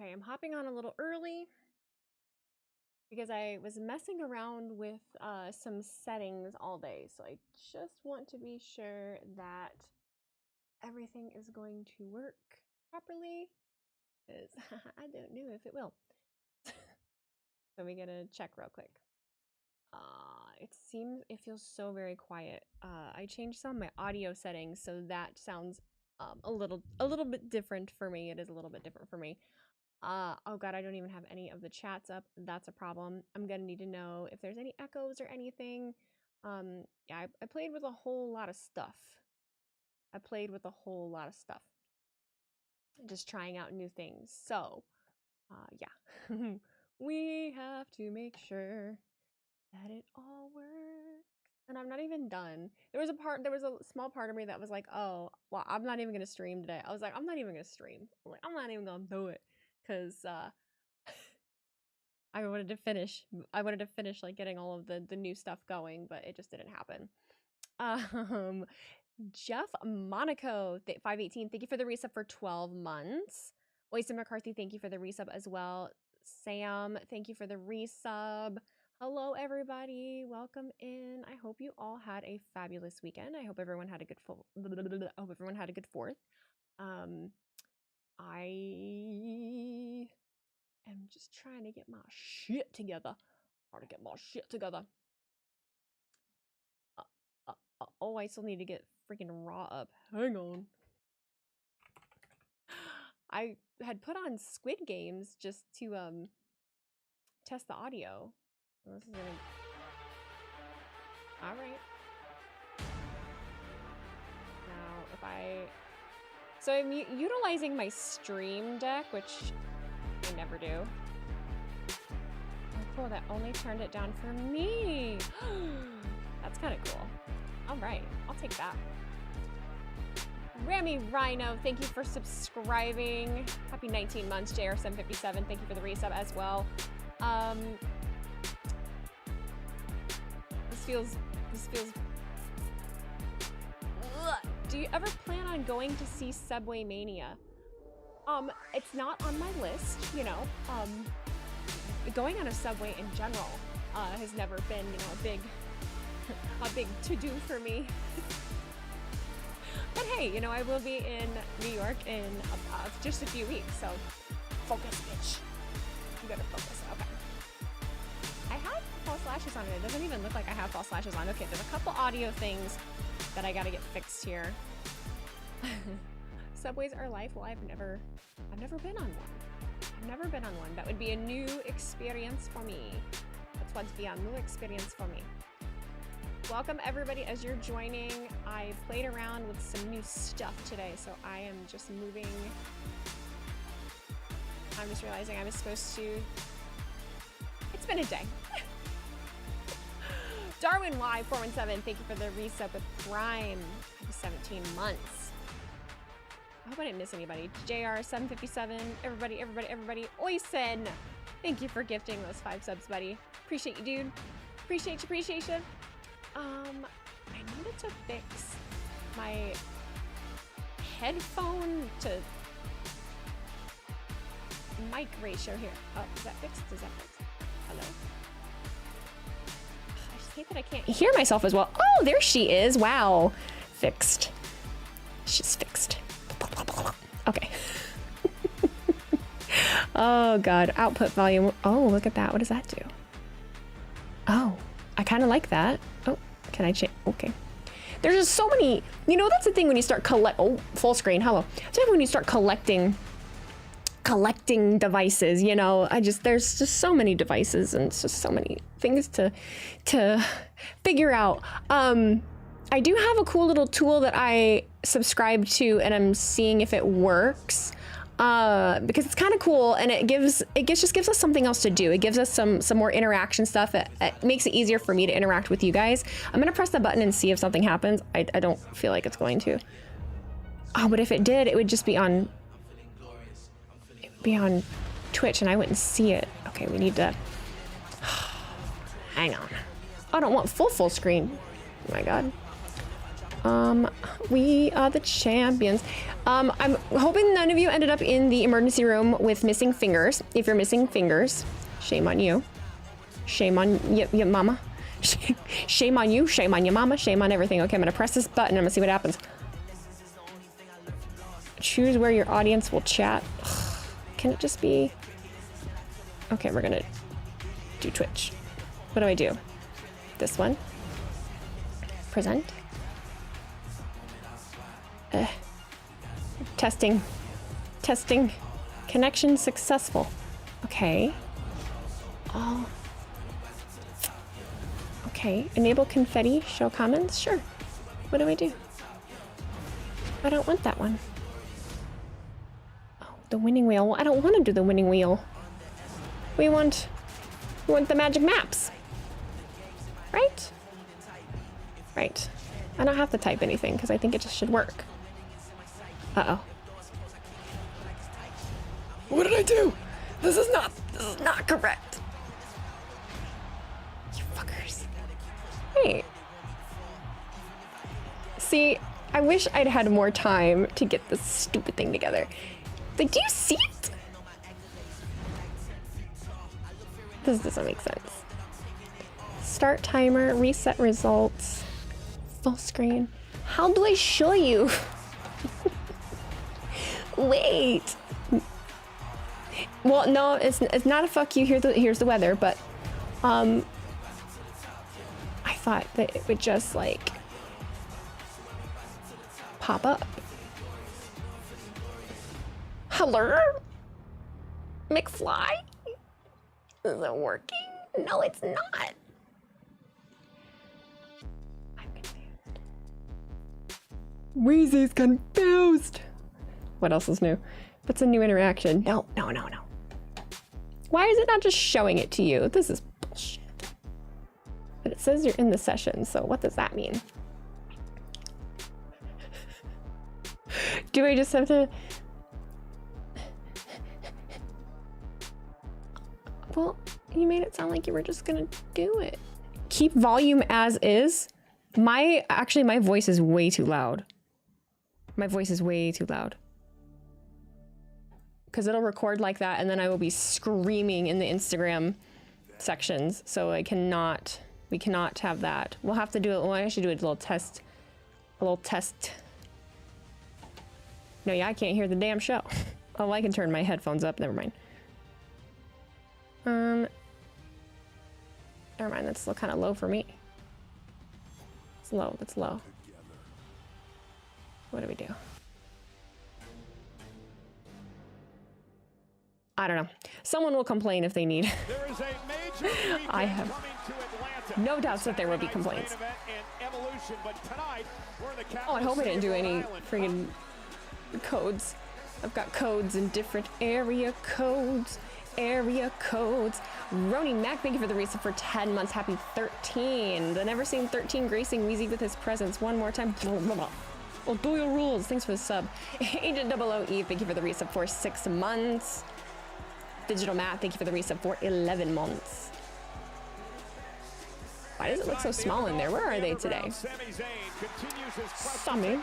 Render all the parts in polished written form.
Okay, I'm hopping on a little early because I was messing around with some settings all day. So I just want to be sure that everything is going to work properly, because I don't know if it will. So we gotta check real quick. It feels so very quiet. I changed some of my audio settings, so that sounds a little bit different for me. It is a little bit different for me. Oh god, I don't even have any of the chats up. That's a problem. I'm gonna need to know if there's any echoes or anything. Yeah, I played with a whole lot of stuff. Just trying out new things. So, yeah. We have to make sure that it all works. And I'm not even done. There was a small part of me that was like, oh, well, I'm not even gonna stream today. I was like, I'm not even gonna stream. I'm not even gonna do it. Because I wanted to finish like getting all of the new stuff going, but it just didn't happen. Jeff Monaco, 518, thank you for the resub for 12 months. Oyster McCarthy, thank you for the resub as well. Sam, thank you for the resub. Hello, everybody. Welcome in. I hope you all had a fabulous weekend. I hope everyone had a good fourth. I am just trying to get my shit together. Oh, I still need to get freaking Raw up. Hang on. I had put on Squid Games just to test the audio. This is gonna... All right. Now, so I'm utilizing my Stream Deck, which I never do. Oh, cool. That only turned it down for me. That's kind of cool. All right. I'll take that. Rami Rhino, thank you for subscribing. Happy 19 months, JR757. Thank you for the resub as well. This feels. Ugh. Do you ever plan on going to see Subway Mania? It's not on my list, you know. Going on a Subway in general has never been, you know, a big to-do for me. But hey, you know, I will be in New York in just a few weeks, so focus, bitch. You gotta focus. Okay. I have false lashes on it. It doesn't even look like I have false lashes on. Okay, there's a couple audio things that I gotta get fixed here. Subways are life. Well, I've never been on one. That would be a new experience for me. That's what's be a new experience for me. Welcome everybody as you're joining. I played around with some new stuff today, so I am just moving. I'm just realizing I was supposed to... It's been a day. Darwin Y417, thank you for the resub with Prime. 17 months. I hope I didn't miss anybody. JR757, everybody. Oysen, thank you for gifting those 5 subs, buddy. Appreciate you, dude. Appreciate you. I needed to fix my headphone to mic ratio here. Oh, is that fixed? Hello? I just hate that I can't hear myself as well. Oh, there she is. Wow. Fixed. She's fixed. Okay. Oh, God. Output volume. Oh, look at that. What does that do? Oh, I kind of like that. Oh, can I change? Okay. There's just so many, you know, that's the thing when you start full screen, hello. That's when you start collecting devices, you know, there's just so many devices and it's just so many things to figure out. I do have a cool little tool that I subscribe to and I'm seeing if it works. Because it's kind of cool and it just gives us something else to do. It gives us some more interaction stuff. It makes it easier for me to interact with you guys. I'm gonna press the button and see if something happens. I don't feel like it's going to. Oh, but if it did, it would just be on Twitch and I wouldn't see it. Okay, we need to hang on. I don't want full screen. Oh my God. We are the champions. I'm hoping none of you ended up in the emergency room with missing fingers. If you're missing fingers, shame on you. Shame on your mama. Shame on you, shame on your mama, shame on everything. Okay, I'm gonna press this button, I'm gonna see what happens. Choose where your audience will chat. Can it just be... Okay, we're gonna do Twitch. What do I do? This one. Present. Testing. Testing. Connection successful. Okay. Oh. Okay. Enable confetti. Show comments. Sure. What do I do? I don't want that one. Oh, the winning wheel. Well, I don't want to do the winning wheel. We want the magic maps. Right? Right. I don't have to type anything because I think it just should work. Uh-oh. What did I do? This is not correct. You fuckers. Wait. See, I wish I'd had more time to get this stupid thing together. Like, do you see it? This doesn't make sense. Start timer, reset results, full screen. How do I show you? Wait. Well, no, it's not a fuck you. Here's the weather, but I thought that it would just like pop up. Hello, McFly. Is it working? No, it's not. I'm confused. Wheezy's confused. What else is new? What's a new interaction? No. Why is it not just showing it to you? This is bullshit. But it says you're in the session, so what does that mean? Do I just have to... Well, you made it sound like you were just gonna do it. Keep volume as is. Actually, my voice is way too loud. My voice is way too loud. Because it'll record like that, and then I will be screaming in the Instagram sections. So we cannot have that. We'll have to do it. Well, I should do a little test. No, yeah, I can't hear the damn show. Oh, I can turn my headphones up. Never mind. Never mind. That's still kind of low for me. It's low. That's low. What do we do? I don't know. Someone will complain if they need. I have no doubts that there will be complaints. Oh, I hope I didn't do any friggin' codes. I've got codes in different area codes. Roni Mac, thank you for the resub for 10 months. Happy 13. The never seen 13 gracing Wheezy with his presence. One more time. Oh, Doyle rules. Thanks for the sub. Agent 00E, thank you for the resub for 6 months. Digital Matt, thank you for the resub for 11 months. Why does it look so small in there? Where are they today? Sami.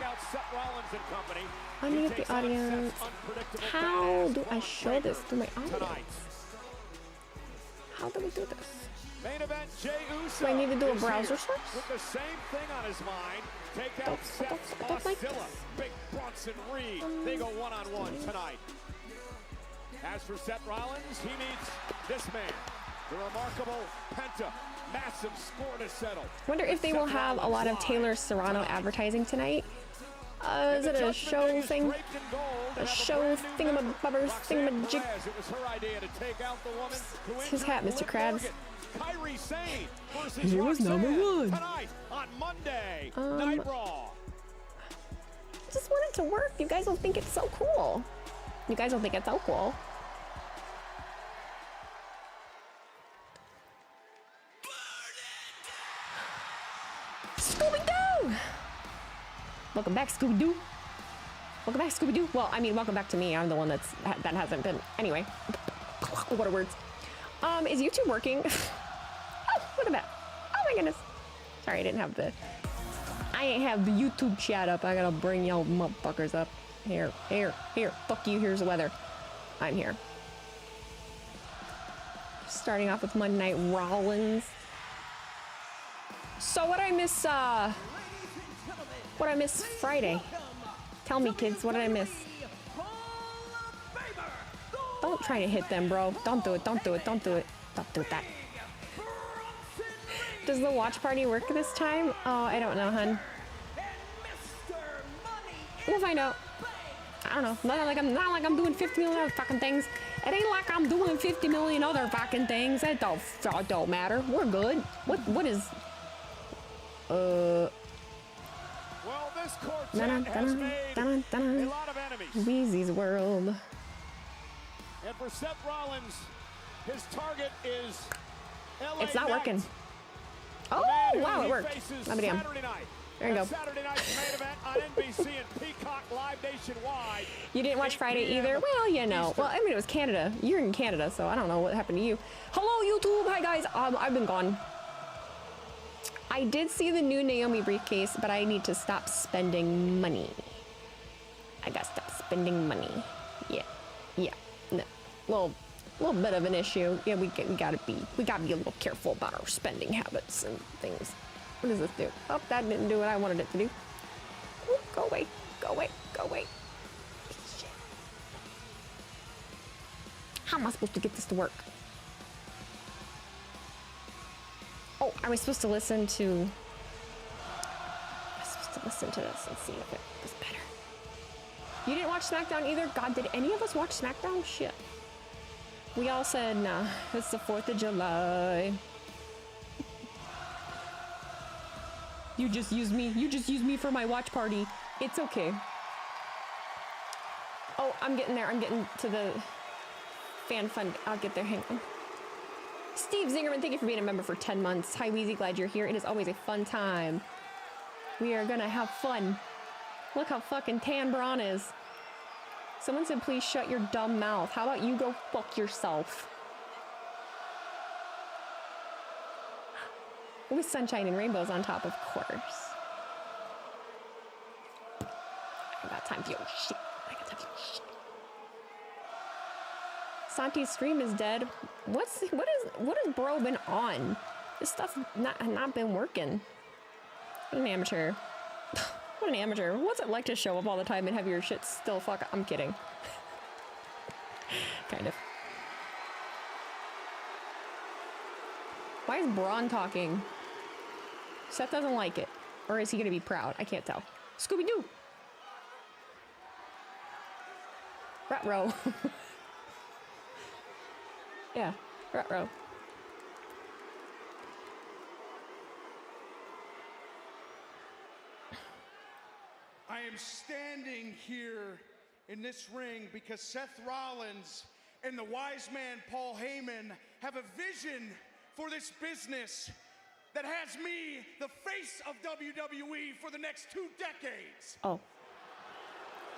Unmute the audience. How do I show this to my audience? How do we do this? Do I need to do a browser search? Don't like this. Big Bronson Reed. They go one-on-one tonight. As for Seth Rollins, he meets this man, the remarkable Penta. Massive score to settle. Wonder if they will have a lot of Taylor Serrano advertising tonight. Is it a show thing? A show thingamabubber thingamajig? His hat, Mr. Krabs. Kyrie He was number one. Tonight on Monday, Night Brawl. I just want it to work. You guys will think it's so cool. You guys will think it's so cool. Scooby-Doo! Welcome back, Scooby-Doo. Welcome back, Scooby-Doo. Well, I mean, welcome back to me. I'm the one that hasn't been. Anyway, what are words? Is YouTube working? Oh, what about? Oh my goodness. Sorry, I didn't have the I ain't have the YouTube chat up. I gotta bring y'all motherfuckers up. Here. Fuck you, here's the weather. I'm here. Starting off with Monday Night Rollins. So what I miss Friday? Tell me, kids, what did I miss? Don't try to hit them, bro. Don't do it. Don't do that. Does the watch party work this time? Oh, I don't know, hun. We'll find out. I don't know. Not like I'm doing 50 million other fucking things. It ain't like I'm doing 50 million other fucking things. That don't matter. We're good. What is? Well, this quartet has made a lot of enemies. Wheezy's world. And for Seth Rollins, his target is LA It's not Knight. working. Oh, wow, it worked. Let me down. There you go. Saturday night's main event on NBC and Peacock live nationwide. You didn't watch Friday either? Well, you know. Well, I mean, it was Canada. You're in Canada, so I don't know what happened to you. Hello, YouTube. Hi, guys. I've been gone. I did see the new Naomi briefcase, but I need to stop spending money. I gotta stop spending money. Yeah. No. Well, a little bit of an issue. Yeah, we gotta be a little careful about our spending habits and things. What does this do? Oh, that didn't do what I wanted it to do. Ooh, go away. Shit. How am I supposed to get this to work? Oh, I was supposed to listen to this and see if it was better. You didn't watch SmackDown either? God, did any of us watch SmackDown? Shit. We all said, nah, it's the 4th of July. You just used me for my watch party. It's okay. Oh, I'm getting there. I'm getting to the fan fund. I'll get there. Hang on. Steve Zingerman, thank you for being a member for 10 months. Hi, Wheezy. Glad you're here. It is always a fun time. We are gonna have fun. Look how fucking tan Braun is. Someone said, please shut your dumb mouth. How about you go fuck yourself? With sunshine and rainbows on top, of course. I got time for your shit. Santi's stream is dead. What has bro been on? This stuff's not been working. What an amateur. What an amateur. What's it like to show up all the time and have your shit still fuck? I'm kidding. Kind of. Why is Braun talking? Seth doesn't like it. Or is he gonna be proud? I can't tell. Scooby-Doo! Ruh-roh. Yeah, ruh-roh. I am standing here in this ring because Seth Rollins and the wise man Paul Heyman have a vision for this business that has me the face of WWE for the next 2 decades. Oh.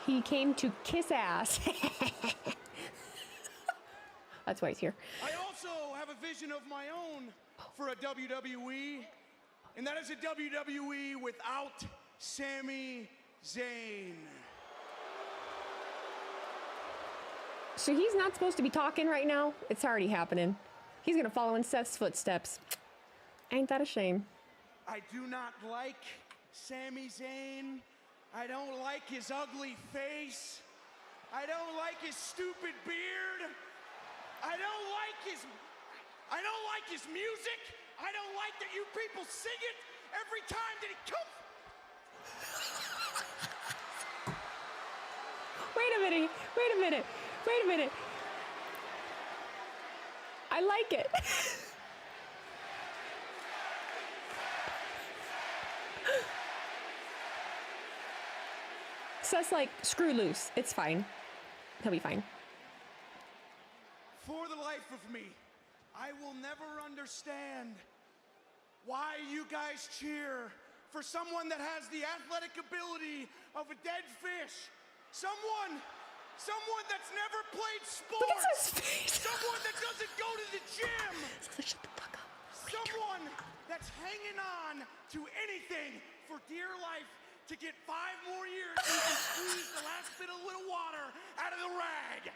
He came to kiss ass. That's why he's here. I also have a vision of my own for a WWE, and that is a WWE without Sami Zayn. So he's not supposed to be talking right now? It's already happening. He's gonna follow in Seth's footsteps. Ain't that a shame? I do not like Sami Zayn. I don't like his ugly face. I don't like his stupid beard. I don't like his music. I don't like that you people sing it every time that he comes. Wait a minute. I like it. Seth's like, screw loose. It's fine. He'll be fine. For the life of me, I will never understand why you guys cheer for someone that has the athletic ability of a dead fish. Someone that's never played sports. Look at his face. Someone that doesn't go to the gym. Shut the fuck up. Someone that's hanging on to anything for dear life to get 5 more years so you can squeeze the last bit of little water out of the rag.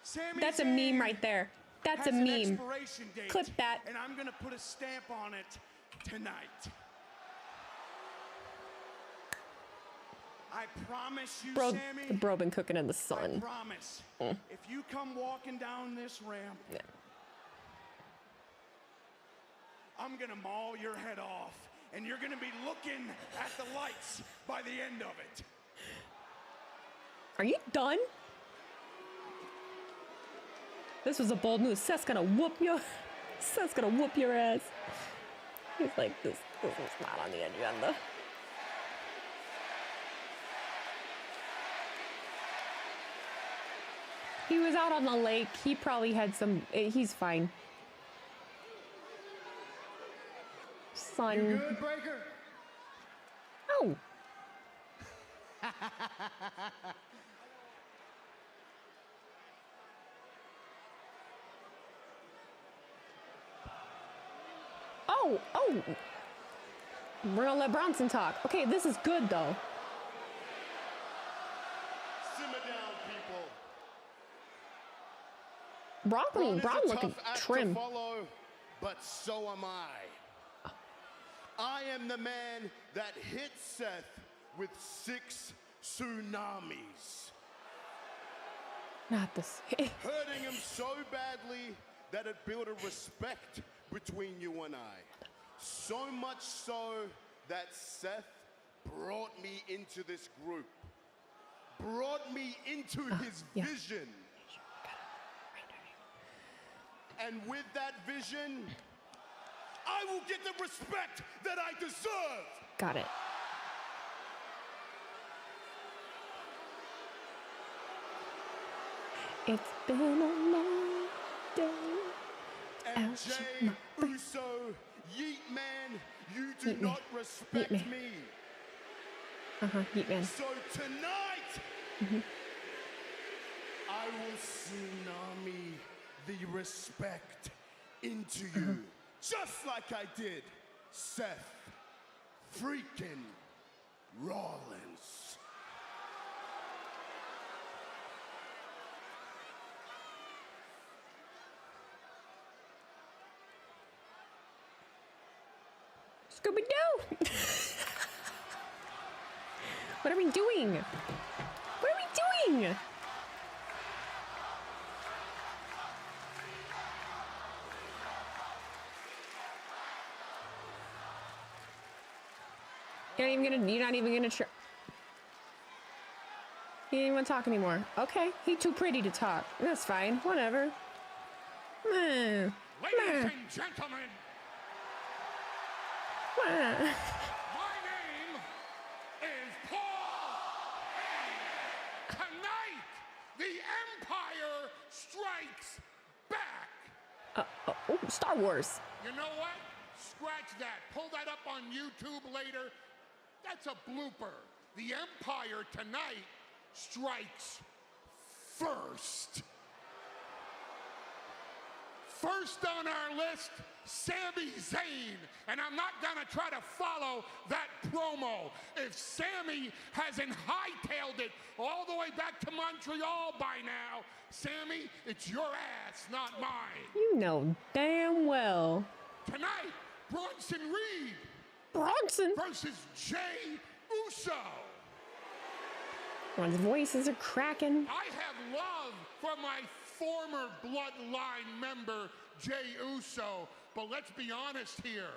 Sami That's a Zayn meme right there. That's a has an meme. expiration date, Clip that. and I'm gonna put a stamp on it tonight. I promise you, Sami. Bro been cooking in the I sun. promise. If you come walking down this ramp, Yeah. I'm gonna maul your head off, and you're gonna be looking at the lights by the end of it. Are you done? This was a bold move. Seth's gonna whoop your ass. He's like, this is not on the agenda. He was out on the lake. He probably had some. He's fine. Son. You good, Breaker? Oh. Oh. We're gonna let Bronson talk. Okay, this is good though. Simmer down, people. Braun is a looking tough act trim. to follow, but so am I. I am the man that hit Seth with 6 tsunamis, Not this. hurting him so badly that it built a respect between you and I. So much so that Seth brought me into this group, brought me into his yeah. vision. And with that vision, I will get the respect that I deserve. Got it. It's been a long day. And Ouch, Jey my Uso, Yeet Man, you do Yeet Man. not respect Yeet Man. me. Yeet man. So tonight, I will tsunami the respect into you, just like I did Seth freaking Rollins. Scooby-Doo! What are we doing? What are we doing? You're not even gonna try. He didn't even want to talk anymore. Okay, he too pretty to talk. That's fine. Whatever. Ladies and gentlemen, my name is Paul. Tonight, the Empire strikes back. Oh, Star Wars. You know what? Scratch that. Pull that up on YouTube later. That's a blooper. The Empire tonight strikes first. First on our list, Sami Zayn. And I'm not gonna try to follow that promo. If Sami hasn't hightailed it all the way back to Montreal by now, Sami, it's your ass, not mine. You know damn well. Tonight, Braun Reed Bronson. versus Jey Uso. One's voices are cracking. I have love for my former bloodline member, Jey Uso, but let's be honest here.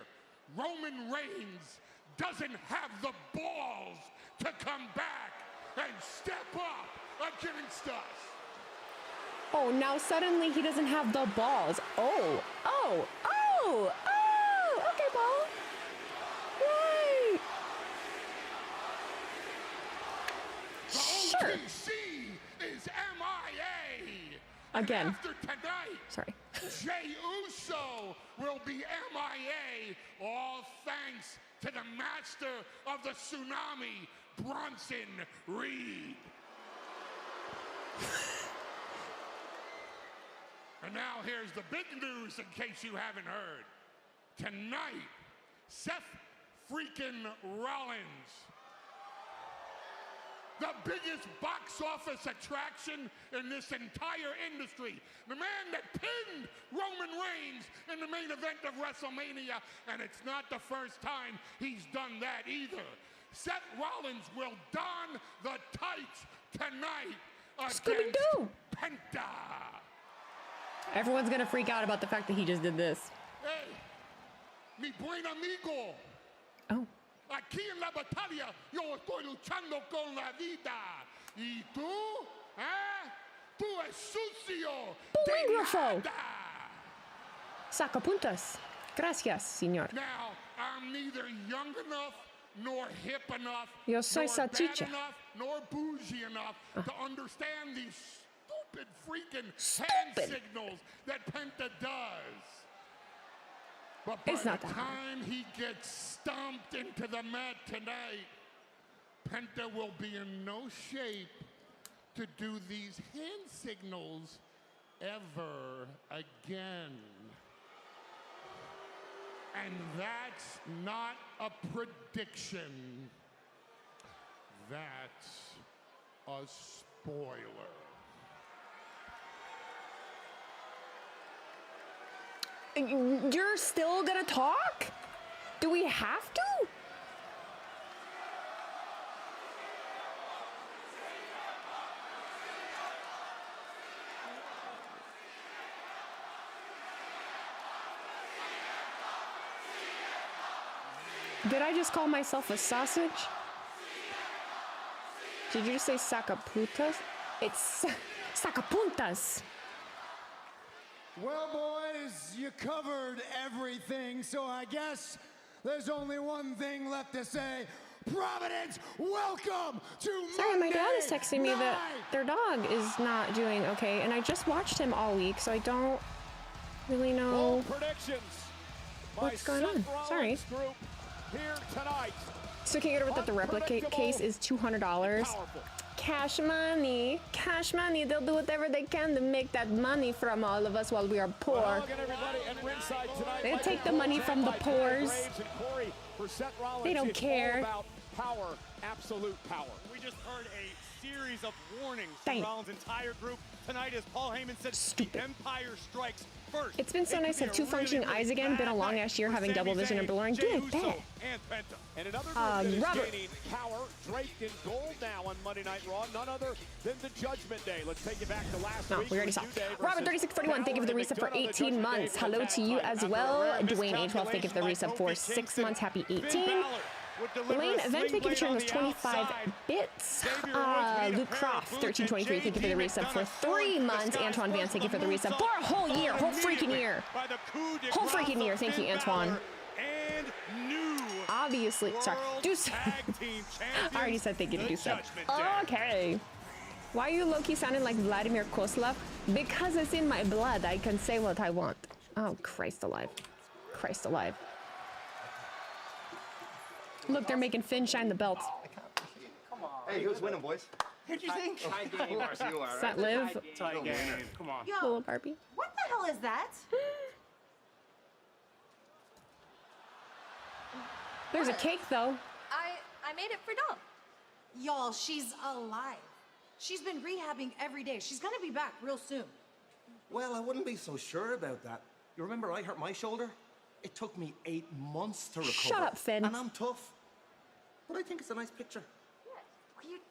Roman Reigns doesn't have the balls to come back and step up against us. Oh, now suddenly he doesn't have the balls. Oh, okay, Paul. Right. The Sure. OTC is MIA. Again. And after tonight, Sorry. Jey Uso will be MIA, all thanks to the master of the tsunami, Braun Reed. And now here's the big news in case you haven't heard. tonight, Seth freaking Rollins, the biggest box office attraction in this entire industry, the man that pinned Roman Reigns in the main event of WrestleMania, and it's not the first time he's done that either. Seth Rollins will don the tights tonight against Scooby-Doo. Penta. Everyone's gonna freak out about the fact that he just did this. Hey, mi buen amigo. Oh. Aquí en la batalla yo estoy luchando con la vida. ¿Y tú? ¿Eh? Tú es sucio. Polígrafo. Sacapuntas. Gracias, señor. Now, I'm neither young enough nor hip enough, Yo soy nor salchicha. bad enough, nor bougie enough to understand these stupid freaking hand signals that Penta does. But by It's not the that hard. time he gets stomped into the mat tonight, Penta will be in no shape to do these hand signals ever again. And that's not a prediction. That's a spoiler. You're still gonna talk? Do we have to? Did I just call myself a sausage? Did you just say sacaputas? It's sacapuntas. Well, boys, you covered everything, so I guess there's only one thing left to say. Providence, welcome to Sorry, my dad is Monday texting me that Night their dog is not doing okay, and I just watched him all week, so I don't really know predictions. what's going on. Sorry. Group here tonight. So can you get over that the replicate case is $200? Cash money. Cash money. They'll do whatever they can to make that money from all of us while we are poor. They take the money from the poors. They don't care. Power, absolute power. We just heard a series of warnings Dang. from Rollins' entire group tonight as Paul Heyman said Stupid. the Empire strikes first. It's been so nice to have two functioning eyes again. Been a long ass year having double vision and blurring. Do like that. And Penta. And another group that is Robert. gaining power, draped in gold now on Monday Night Raw, none other than the Judgment Day. Let's take you back to last No, week. we already saw. New Day Robert versus 3641, thank you for the Power resub for and McDonough, the 18 Judgment months. Day Hello with to you that as title. well. After a Dwayne A12, thank you for the resub for 6 months. Happy 18. Lane Event, thank you for sharing those 25 bits. Luke Croft, 1323, thank you for the resub for 3 months. Antoine Vance, thank you for the resub for a whole year, whole freaking year. Whole freaking year, thank you, Antoine. And new Obviously, sorry, World Deuce. Tag Team I already said thank you to the Deuce. Judgment Day. Okay. Why are you low-key sounding like Vladimir Kozlov? Because it's in my blood, I can say what I want. Oh, Christ alive. Christ alive. Look, they're making Finn shine the belt. Hey, who's winning, boys? Who'd you think? Of course you are. Does that live? Tie game. Come on. Little Barbie. What the hell is that? There's a cake, though. I made it for Dom. Y'all, she's alive. She's been rehabbing every day. She's gonna be back real soon. Well, I wouldn't be so sure about that. You remember I hurt my shoulder? It took me 8 months to recover. Shut up, Finn. And I'm tough. But I think it's a nice picture.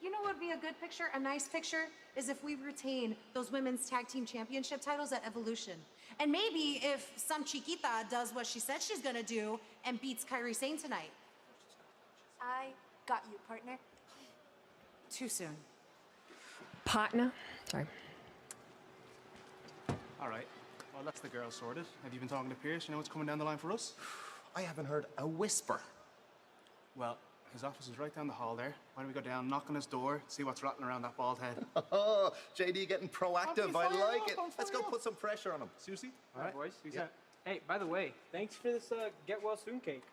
You know what would be a good picture? A nice picture is if we retain those women's tag team championship titles at Evolution. And maybe if some chiquita does what she said she's gonna do and beats Kyrie Sane tonight. I got you, partner. Too soon. Partner. Sorry. All right. Well, that's the girl sorted. Have you been talking to Pierce? You know what's coming down the line for us? I haven't heard a whisper. Well, his office is right down the hall there. Why don't we go down, knock on his door, see what's rattling around that bald head? Oh, JD getting proactive. I like it. Let's go up. put some pressure on him. Susie? All right, boys. Yeah. Hey, by the way, thanks for this get well soon cake.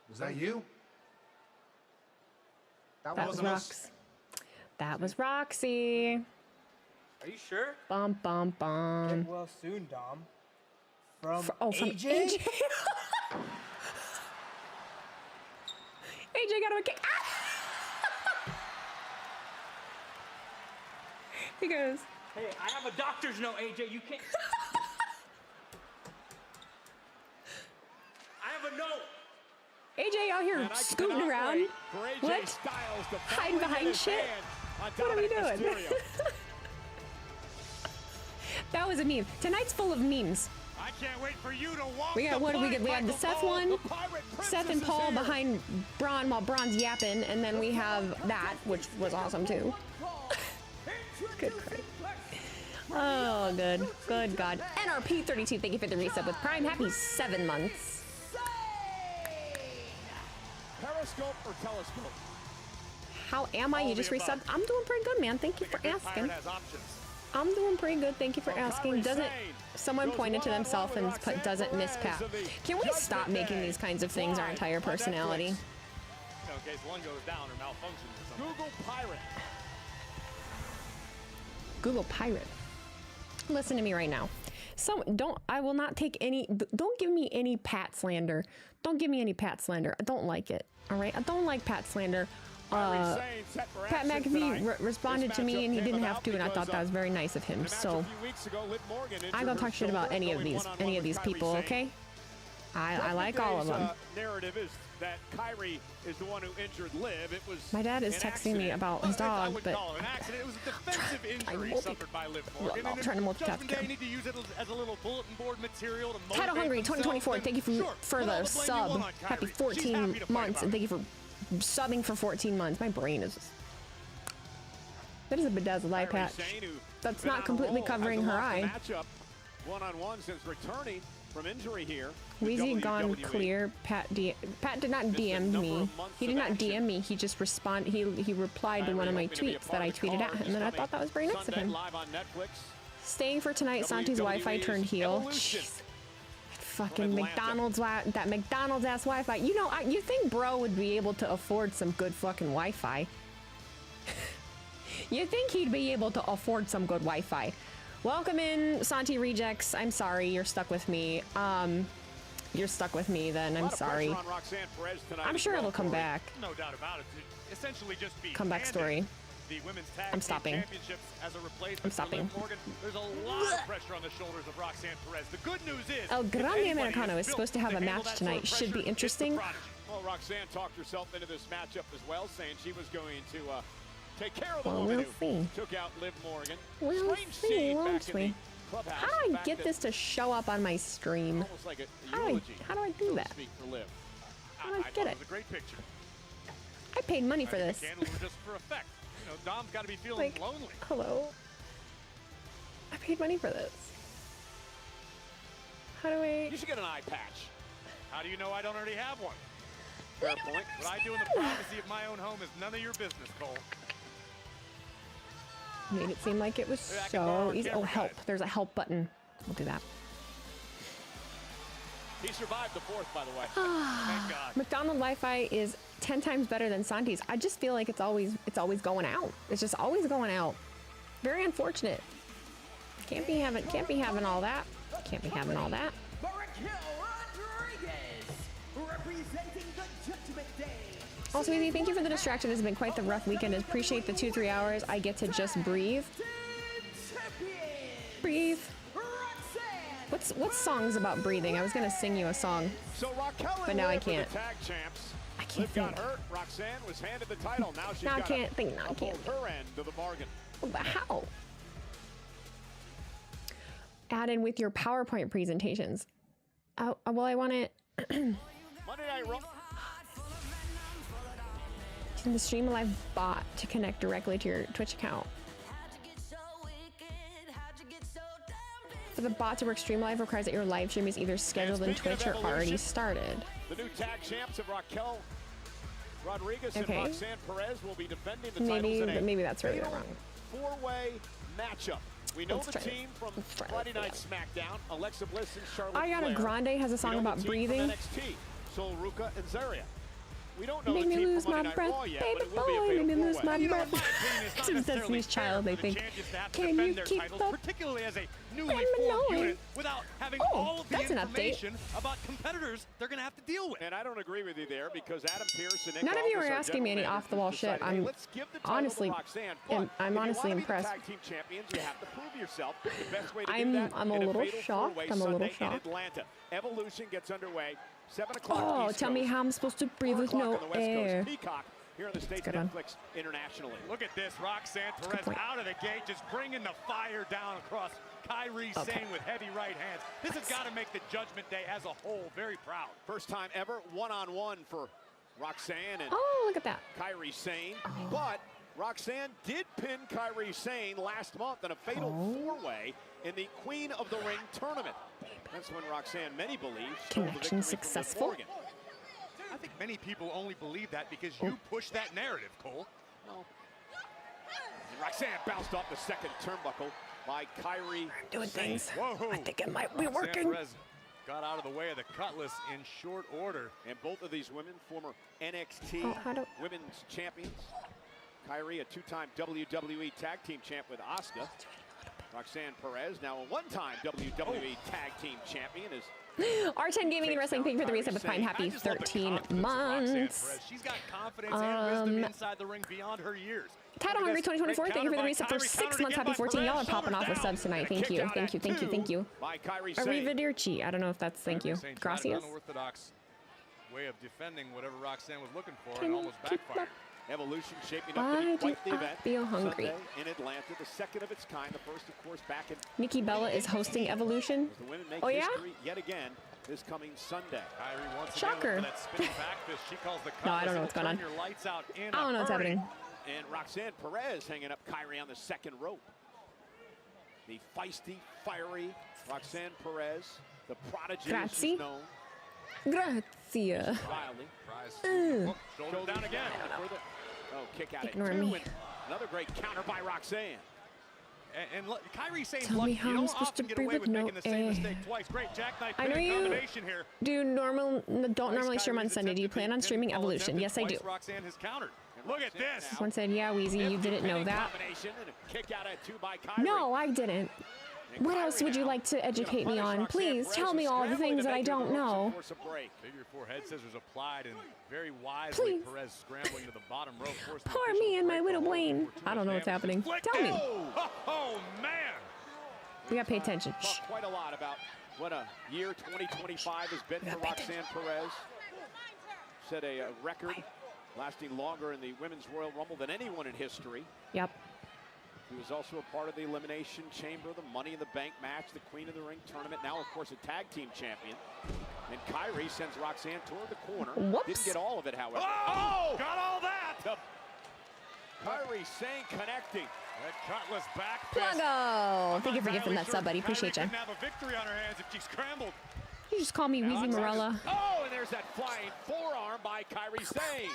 Was that you? That was Rox. That was Roxy. Are you sure? Bum, bum, bum. Get well soon, Dom. From AJ? AJ got him a kick. Ah! He goes, Hey, I have a doctor's note, AJ. You can't. I have a note. AJ out here scooting around. What? Hiding behind shit? What are we doing? That was a meme. Tonight's full of memes. I can't wait for you to walk. We got one. We had the Seth one. Seth and Paul behind Braun while Braun's yapping, and then we have that, which was awesome too. Good Christ. Oh, good. Good God. NRP32, thank you for the resub with Prime. Happy 7 months. Periscope or telescope? How am I? You just resubbed? I'm doing pretty good, man. Thank you for asking. I'm doing pretty good. Thank you for asking. Doesn't someone pointed to themselves and put doesn't miss Pat? Can we stop making these kinds of things our entire personality? In case one goes down or malfunctions or something. Google Pirate. Google Pirate. Listen to me right now. I will not take any, don't give me any Pat slander. Don't give me any Pat slander. I don't like it. All right? I don't like Pat slander. Pat McAfee responded to me and he didn't have to, and I thought that was very nice of him. So I don't talk shit about any of these people, okay? I like all of them. Narrative is that Kyrie is the one who injured Liv. It was my dad is texting me about his dog, but it was a defensive injury suffered by Liv Morgan. I'm trying to multitask. They need to use it as a little bulletin board material to motivate Title Hungry 2024. Thank you for the sub. Happy 14 months, and thank you for subbing for 14 months. My brain is just... That is a bedazzled eye patch. That's not completely covering her eye. One-on-one since returning from injury here. Wheezy gone clear. Pat did not DM me. He did not DM me. He just responded. He replied to one of my tweets that I tweeted at him, and I thought that was very nice of him. Staying for tonight. Santi's Wi-Fi turned heel. Jeez. Fucking McDonald's, that McDonald's ass Wi-Fi. You know, you think bro would be able to afford some good fucking Wi-Fi? You think he'd be able to afford some good Wi-Fi? Welcome in, Santi Rejects. I'm sorry, you're stuck with me. You're stuck with me then. I'm sorry. I'm sure it'll come back. No doubt about it. Essentially just be comeback story. The women's tag I'm stopping. As a replacement I'm stopping. Morgan. There's a lot of pressure on the shoulders of Roxanne Perez. The good news is El Grande Americano is supposed to have a match tonight. Should be interesting. Well, Roxanne talked herself into this matchup as well, saying she was going to take care of the well, woman we'll who see. took out Liv Morgan. We'll see, won't we? How do I get this to show up on my stream? Like how do I do that? How do I get it? It was a great picture. I paid money for this. The candles were just for effect. You know, Dom's got to be feeling like, lonely. Hello? I paid money for this. How do I... You should get an eye patch. How do you know I don't already have one? Fair point. What I do in the privacy of my own home is none of your business, Cole. Made it seem like it was so easy. Oh, help. There's a help button. We'll do that. He survived the fourth, by the way. Thank God. McDonald's Wi-Fi is 10 times better than Santi's. I just feel like it's always going out. It's just always going out. Very unfortunate. Can't be having all that. Can't be having all that. Also, Wheezy, thank you for the distraction. It's been quite the rough weekend. I appreciate the 2-3 hours I get to just breathe. Breathe. What song's about breathing? I was gonna sing you a song, but now I can't. I can't think. Got hurt. Roxanne was handed the title. Now she's now I got can't think. Now I can't. Her end of the bargain. But how? Add in with your PowerPoint presentations. Oh, well, I want it. Monday Night Raw. The Stream Live bot to connect directly to your Twitch account. For the bot to work, Stream Live requires that your live stream is either scheduled in Twitch or already started. The new tag champs of Raquel Rodriguez and Roxanne Perez will be defending the maybe, titles in a maybe that's where you're wrong. Four-way matchup. We know the team from Friday Night SmackDown, Alexa Bliss and Charlotte Ariana Flair. Grande has a song about breathing. NXT, Sol Ruca and Zarya. We don't know Make the me team lose from my Monday Night breath, Raw yet, baby but it will be a boy. fatal Make me lose four-way. my breath. It's It's Destiny's Child, I think. Can you keep up? particularly as a newly formed Criminal. unit, without having Oh, all of the that's an update. information about competitors they're going to have to deal with. And I don't agree with you there because Adam Pearce and Nick None of you Aldis, are our asking me any general off-the-wall managers, shit. decided, hey, I'm let's give the title honestly, to Roxanne, but I'm if honestly you want to impressed. be the tag team champions, you have to prove yourself. The best way to I'm- do that I'm a in little fatal shocked. four-way I'm a little Sunday in shocked. Atlanta. Evolution gets underway. 7 o'clock Oh, East tell me Coast, how I'm supposed to breathe 4 with o'clock no on the West air. Coast. Peacock here in the States, good one. Netflix internationally. Look at this, Roxanne Perez point. out of the gate, just bringing the fire down across Kyrie Sane with heavy right hands. This has got to make the Judgment Day as a whole very proud. First time ever one-on-one for Roxanne and Oh, look at that. Kyrie Sane, but Roxanne did pin Kyrie Sane last month in a fatal four-way in the Queen of the Ring tournament. That's when Roxanne, many believe, stole the Connection victory successful. from Liv Morgan. I think many people only believe that because you push that narrative, Cole. And Roxanne bounced off the second turnbuckle by Kyrie Doing Sane. things. Whoa. I think it might be Roxanne working. Perez got out of the way of the cutlass in short order. And both of these women, former NXT Oh, how do- women's champions. Kyrie, a two-time WWE Tag Team champ with Asuka. Roxanne Perez, now a one-time WWE Tag Team champion, is R10 Gaming and Wrestling, thank you for the reset with Prime. Happy I just love the 13 confidence of Roxanne months. Perez. She's got confidence and wisdom inside the ring beyond her years. Title Look Hungry at this 2024, great thank you for the counter by reset for Kyrie, 6 countered months. again Happy by 14. Y'all are Perez, popping off with shoulders subs tonight. down. Thank you, Kick out thank you, at thank you, thank you. by Kyrie Sane. Arrivederci. I don't know if that's thank you. Kyrie Sane tried an Gracias. unorthodox way of defending whatever Roxanne was looking for Can and you almost keep backfired. Evolution shaping up Why to be do quite the I event. feel hungry? Sunday in Atlanta, the second of its kind. The first, of course, back in Nikki Bella is hosting Evolution. the women make Oh, yeah? history yet again this coming Sunday. Kyrie once Shocker. again with that spinning back fist. She calls the No, I don't know cutlass. what's going It'll on. turn your lights out in I don't know a what's hurry. happening. And Roxanne Perez hanging up Kyrie on the second rope. The feisty, fiery Roxanne Perez, the prodigy as Grazie. she's known. Grazie. Wildly. Oh, shoulder down again. Oh, kick out Ignore at two. me. And another great counter by Roxanne. And look, Kyrie Sane's Tell me lucky. how You I'm don't supposed often to get breathe away with with no making the same air. mistake twice. Great jackknife I know pinning you combination here. don't normally stream on Kyrie's Sunday. Do you attempted plan on pinfall streaming Evolution? attempted Yes, I do. twice. Roxanne has countered. Look at this. Someone said, yeah, Wheezy, you didn't know that. Combination and a kick out at two by Kyrie. No, I didn't. And What else Kyrie would you now like to gonna educate me punish on? Roxanne Please Perez tell and me all the scrambling things to that I make it don't to the ropes and know. force a break. Figure four head scissors applied and very wisely Please. Perez scrambling to the bottom rope. forcing the Poor official me and my break little the hold Wayne. before too I don't much know what's damage is happening. inflicted. Tell me. Oh, man. We gotta pay attention. Talk Shh. quite a lot about what a year 2025 has been for Roxanne Perez. Set a record lasting longer in the Women's Royal Rumble than anyone in history. Yep. He was also a part of the Elimination Chamber, the Money in the Bank match, the Queen of the Ring tournament, now, of course, a tag team champion. And Kyrie sends Roxanne toward the corner. Whoops. Didn't get all of it, however. Oh! Got all that. Kyrie Sane connecting. That cutlass back fist. Pluggo! Thank you for I'm not gifting that entirely sub, buddy. sure Appreciate Kyrie you. couldn't have a victory on her hands if she scrambled. You just call me Wheezy Morella. Oh, and there's that flying forearm by Kyrie Sane.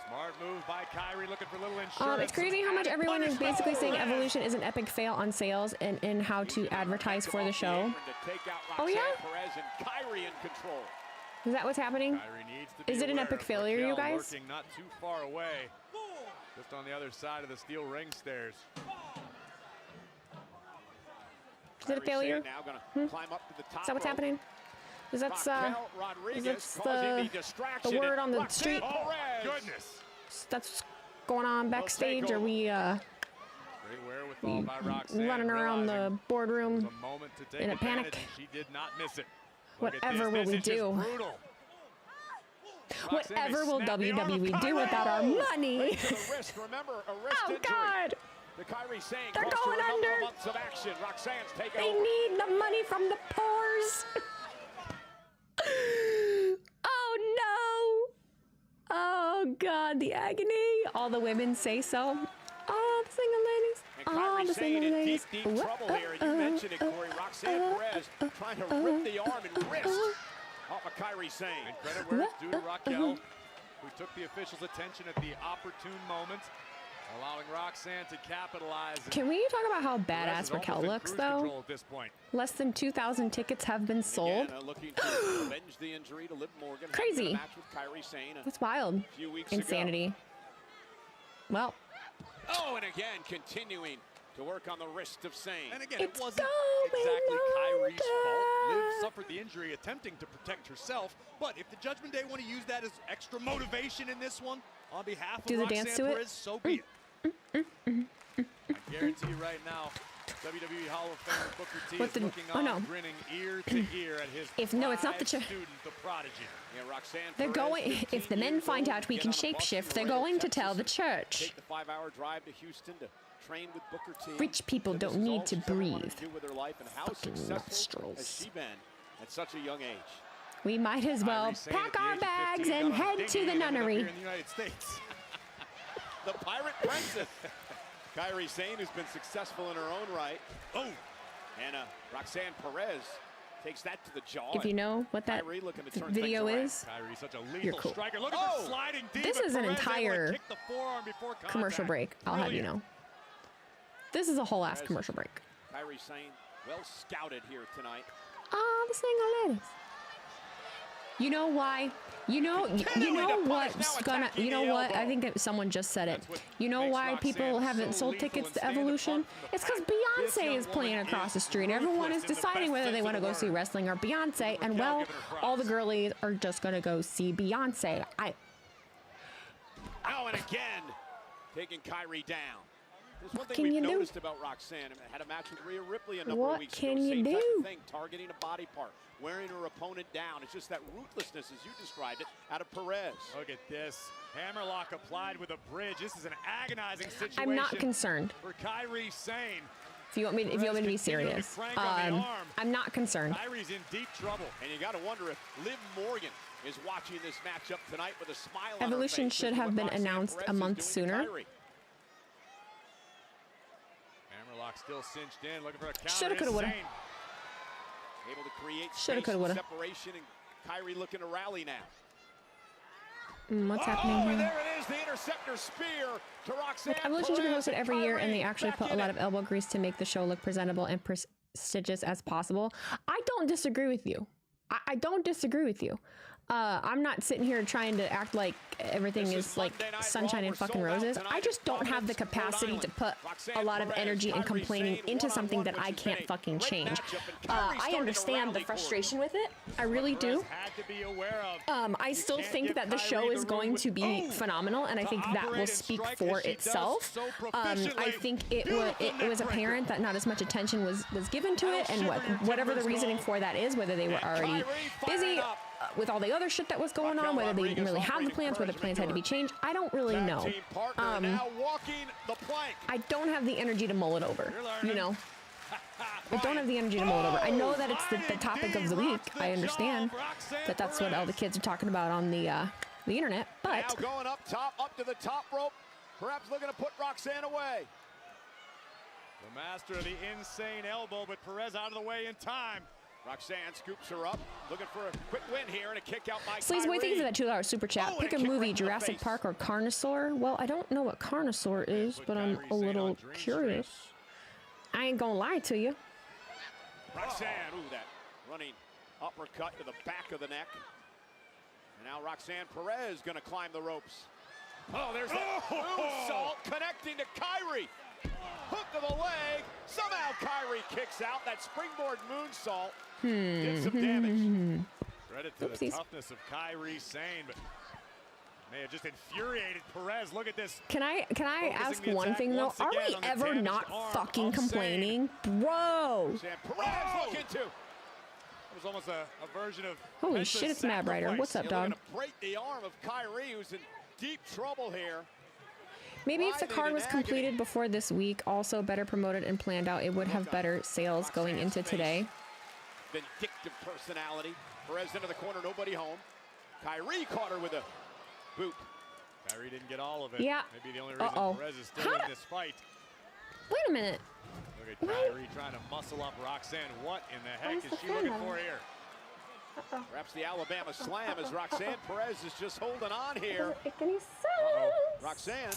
Smart move by Kyrie, looking for a little insurance. It's crazy how much Added everyone is punishment. basically saying Evolution is an epic fail on sales and in how to advertise for the show. To take out Oh, yeah? Roxanne Perez and Kyrie in control. Is that what's happening? Kyrie needs to be Is it an aware epic of failure, you Raquel guys? lurking not too far away, just on the other side of the steel ring stairs. Is it a failure? Now gonna climb up to the top Is that what's rope. happening? Is that Raquel Rodriguez that's causing the distraction word and on the Roxanne street? Oh, Perez. goodness. that's what's going on backstage? Are we Great wherewithal by Roxanne. running around the realizing it was boardroom a moment to take in a advantage, panic? and she did not miss it. Look at Whatever this. will This we is just do? brutal. Roxanne Whatever may will snap the arm of WWE do Kyrie. without our money? Right to the wrist. Remember, a wrist Oh, injury. God. The Kyrie Sane They're cost her going a number under. of months of action. Roxanne's taking They over. need the money from the pores. Oh, no. Oh, God, the agony. All the women say so. All the single ladies. And All Kyrie the Sane single in ladies. deep trouble here. And you mentioned it, Corey. Roxanne Perez trying to rip the arm and wrist off of Kyrie Sane. And credit where it's due to Raquel, who took the official's attention at the opportune moment. Allowing Roxanne to capitalize. Can we talk about how badass Raquel looks, though? At this point. Less than 2,000 tickets have been sold. Again, looking to avenge the injury to Liv Morgan. Crazy. Match with Kyrie Sane That's wild. a few weeks Insanity. ago. Well. Oh, and again, continuing to work on the wrist of Sane. And again, it wasn't exactly Kyrie's fault. Liv suffered the injury attempting to protect herself. But if the Judgment Day want to use that as extra motivation in this one, on behalf of Roxanne Perez, so be it. I guarantee you right now, WWE Hall of Famer Booker T is looking on, grinning ear to ear at his it's not the student, the prodigy. Yeah, Roxanne they're going. If the men find out we can shapeshift, they're going to tell the church. Take the 5-hour drive to Houston to train with Booker T. Rich people don't need to breathe. Fucking nostrils. Has she been at such a young age? We might as well pack our bags and head to the nunnery. In the United States. The Pirate Princess. Kyrie Sane, who's been successful in her own right. Oh. And Roxanne Perez takes that to the jaw. If you know what that video is, Kyrie, such a you're cool. Striker. Look at the sliding deep. This is an Perez entire commercial break. I'll have you know. This is a whole ass commercial break. Kyrie Sane, well scouted here tonight. Oh, the single ladies. You know why? You know what's gonna. You know what? I think that someone just said it. You know why people haven't sold tickets to Evolution? It's because Beyonce is playing across the street. Everyone is deciding whether they want to go see wrestling or Beyonce, and well, all the girlies are just gonna go see Beyonce. Oh, and again, taking Kyrie down. There's one thing we've noticed about Roxanne. I had a match with Rhea Ripley a number of weeks ago. Same type of thing, targeting a body part, wearing her opponent down. It's just that ruthlessness, as you described it, out of Perez. Look at this. Hammerlock applied with a bridge. This is an agonizing situation. I'm not concerned. For Kyrie Sane. If you want me to be serious, I'm not concerned. Kyrie's in deep trouble. And you got to wonder if Liv Morgan is watching this matchup tonight with a smile on her face. Evolution should have been announced a month sooner. Hammerlock still cinched in, looking for a counter. Shoulda, coulda, woulda. Able to create Shoulda, coulda, woulda. separation, and Kyrie looking to rally now. What's happening here? And there it is, the interceptor spear to Roxanne. Evolution should be hosted every year, and they actually put a lot of elbow grease to make the show look presentable and prestigious as possible. I don't disagree with you. I don't disagree with you. I'm not sitting here trying to act like everything is like sunshine and fucking roses. I just don't have the capacity to put a lot of energy and complaining into something that I can't fucking change. I understand the frustration with it. I really do. I still think that the show is going to be phenomenal, and I think that will speak for itself. I think it was apparent that not as much attention was given to it, and whatever the reasoning for that is, whether they were already busy with all the other shit that was going on, whether they didn't really have the plans, whether plans had to be changed, I don't really know. I don't have the energy to mull it over, you know? I don't have the energy to mull it over. I know that it's the topic of the week. I understand that that's what all the kids are talking about on the internet, but... Now going up top, up to the top rope, perhaps looking to put Roxanne away. The master of the insane elbow, but Perez out of the way in time. Roxanne scoops her up, looking for a quick win here and a kick out by Sleaze Boy, thank you for that $2 super chat. Pick a movie, Jurassic Park or Carnosaur. Well, I don't know what Carnosaur is, but I'm a little curious. I ain't gonna lie to you. Roxanne, ooh, that running uppercut to the back of the neck. And now Roxanne Perez gonna climb the ropes. Oh, there's that moonsault connecting to Kyrie. Hook of the leg. Somehow Kyrie kicks out. That springboard moonsault did some damage. Credit to the toughness of Kyrie Sane, but may have just infuriated Perez. Look at this. Can I ask one thing though? Are we ever not fucking complaining, bro? Perez looking to. It was almost a version of. Holy shit! It's Mad Rider. What's up, dog? Break the arm of Kyrie, who's in deep trouble here. Maybe if the card was completed before this week, also better promoted and planned out, it would have better sales going into today. Vindictive personality. Perez into the corner, nobody home. Kyrie caught her with a boot. Kyrie didn't get all of it. Yeah. Maybe the only reason Perez is still in this fight. Wait a minute. Look at Kyrie trying to muscle up Roxanne. What in the heck is she looking for here? Perhaps the Alabama slam as Roxanne Perez is just holding on here. Doesn't make any sense. Roxanne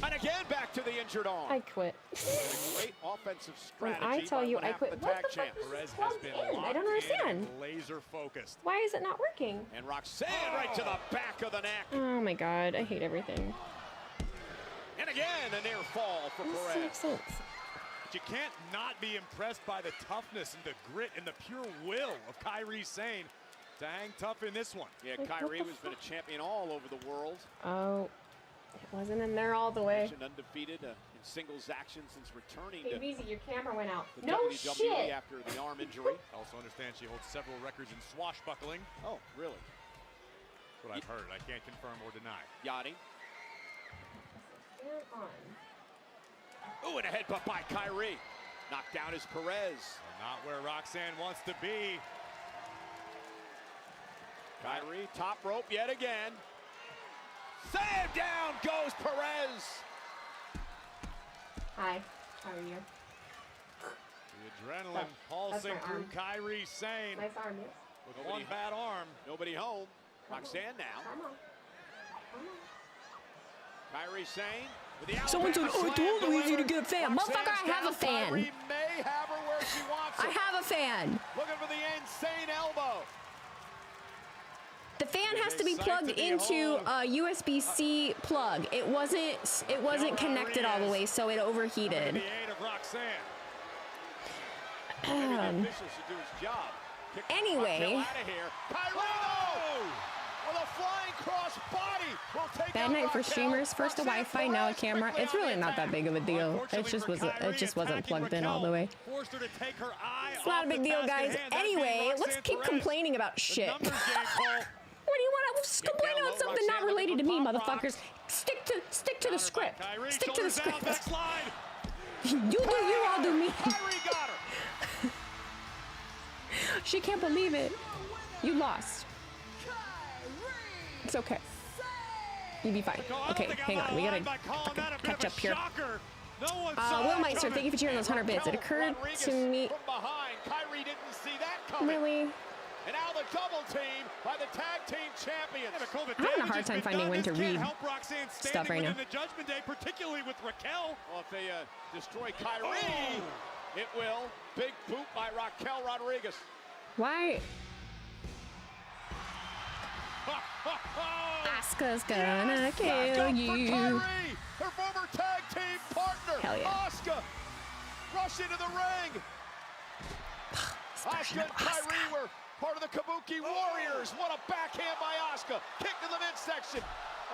And again, back to the injured arm. I quit. Great offensive When strategy. I tell you I quit, the what tag the fuck champ. is Perez has plugged been in? I don't locked in understand. and laser focused. Why is it not working? And Roxanne right to the back of the neck. Oh my god, I hate everything. And again, a near fall for This Perez. makes sense. But you can't not be impressed by the toughness and the grit and the pure will of Kyrie Sane to hang tough in this one. Yeah, Like, Kyrie what has the been a champion all over the world. Oh, it wasn't in there all the way. Undefeated in singles action since returning Hey, to Wheezy, your camera went out. the No WWE shit. after the arm injury. Also understand she holds several records in swashbuckling. Oh, really? That's what I've heard. I can't confirm or deny. Yachting. Stand on. Ooh, and a headbutt by Kyrie. Knocked down is Perez. Not where Roxanne wants to be. Kyrie, top rope yet again. Slam down goes Perez. Hi, how are you? The adrenaline pulsing my through arm. Kyrie Sane. Nice arm, yes. With one bad arm. Nobody home. Roxanne now. Come on. Come on. Kyrie Sane with the Someone said, Alabama oh, I slam told Wheezy to delivered. get a fan. Motherfucker, I Roxanne's have a down. fan. Kyrie may have her where she wants I it. have a fan. Looking for the insane elbow. The fan has to be plugged into a USB-C plug. It wasn't connected all the way, so it overheated. The aid of Roxanne. Maybe the official should do his job. Kick Anyway. Raquel out of here. Kyrie with a flying cross body. Will take Bad out night for Raquel. streamers. First a Wi-Fi, now a camera. It's really not that big of a deal. It just wasn't plugged in all the way. Forced her to take her eye It's not a off big the deal, task at guys. hand. That Anyway, being let's Roxanne keep Perez. complaining about shit. Numbers game, Cole. What do you want? Let's complain about something not related to me, motherfuckers. Stick to the script. Kyrie, Stick to the shoulders down, script. backslide. You do you, I'll do me. Kyrie got her. She can't believe it. You lost. It's okay. You be fine. Okay, hang on. We gotta catch up here. Will Meister, thank you for cheering those 100 bits. It occurred to me. From behind. Kyrie didn't see that coming. Really? And now the double team by the tag team champions. I'm having a hard time finding when to read stuff right now. The Judgment Day, particularly with Raquel. Well, if they destroy Kyrie, it will. Big boot by Raquel Rodriguez. Why? Asuka's gonna kill you. Kyrie, her former tag team partner. Hell yeah. Asuka rush into the ring. Asuka and Kyrie were part of the Kabuki Warriors. What a backhand by Asuka. Kick to the midsection.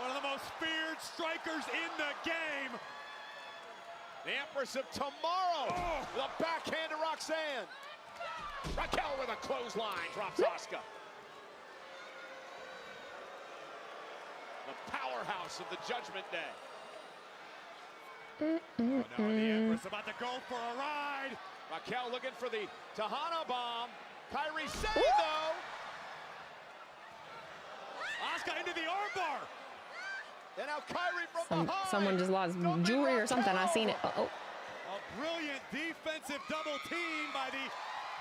One of the most feared strikers in the game. The Empress of Tomorrow. The backhand to Roxanne. Raquel with a clothesline. Drops Asuka. The powerhouse of the Judgment Day. Now the Empress about to go for a ride. Raquel looking for the Tahana bomb. Kyrie saved though. Asuka into the armbar. And now Kyrie from behind. Someone just lost jewelry or something. I seen it. Uh-oh. A brilliant defensive double team by the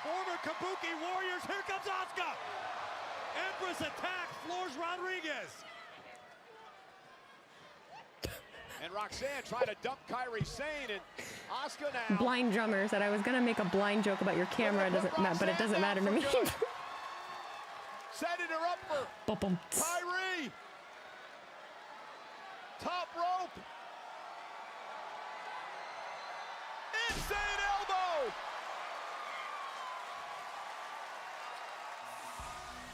former Kabuki Warriors. Here comes Asuka. Empress attack, floors Rodriguez. And Roxanne trying to dump Kyrie Sane, and Asuka now. Blind drummer said I was gonna make a blind joke about your camera. But it doesn't matter to me. Setting her up for Kyrie. Top rope. Insane elbow.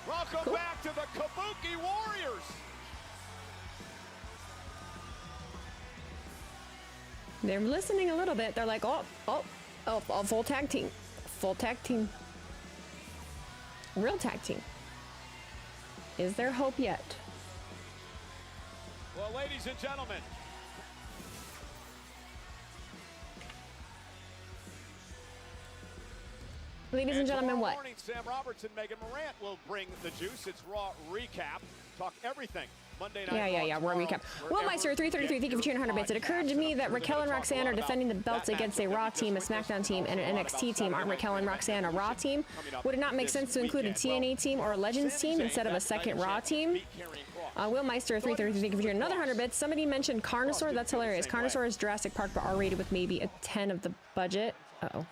Welcome back to the Kabuki Warriors. They're listening a little bit. They're like, oh, full tag team. Full tag team. Real tag team. Is there hope yet? Well, ladies and gentlemen. Ladies and gentlemen, what? Morning, Sam Roberts and Megan Morant will bring the juice. It's Raw Recap. Talk everything. Monday night. Yeah. Raw recap. Will Meister 333, thank you for cheering 100 bits. It occurred to me that Raquel and Roxanne are defending the belts against a Raw team, a SmackDown team, and an NXT team. Aren't Raquel and Roxanne a Raw team? Would it not make sense to include a TNA team or a Legends team instead of a second Raw team? Will Meister 330, thank you for sharing another 100 bits. Somebody mentioned Carnosaur. That's hilarious. Carnosaur is Jurassic Park, but R-rated with maybe a 10 of the budget. Uh-oh.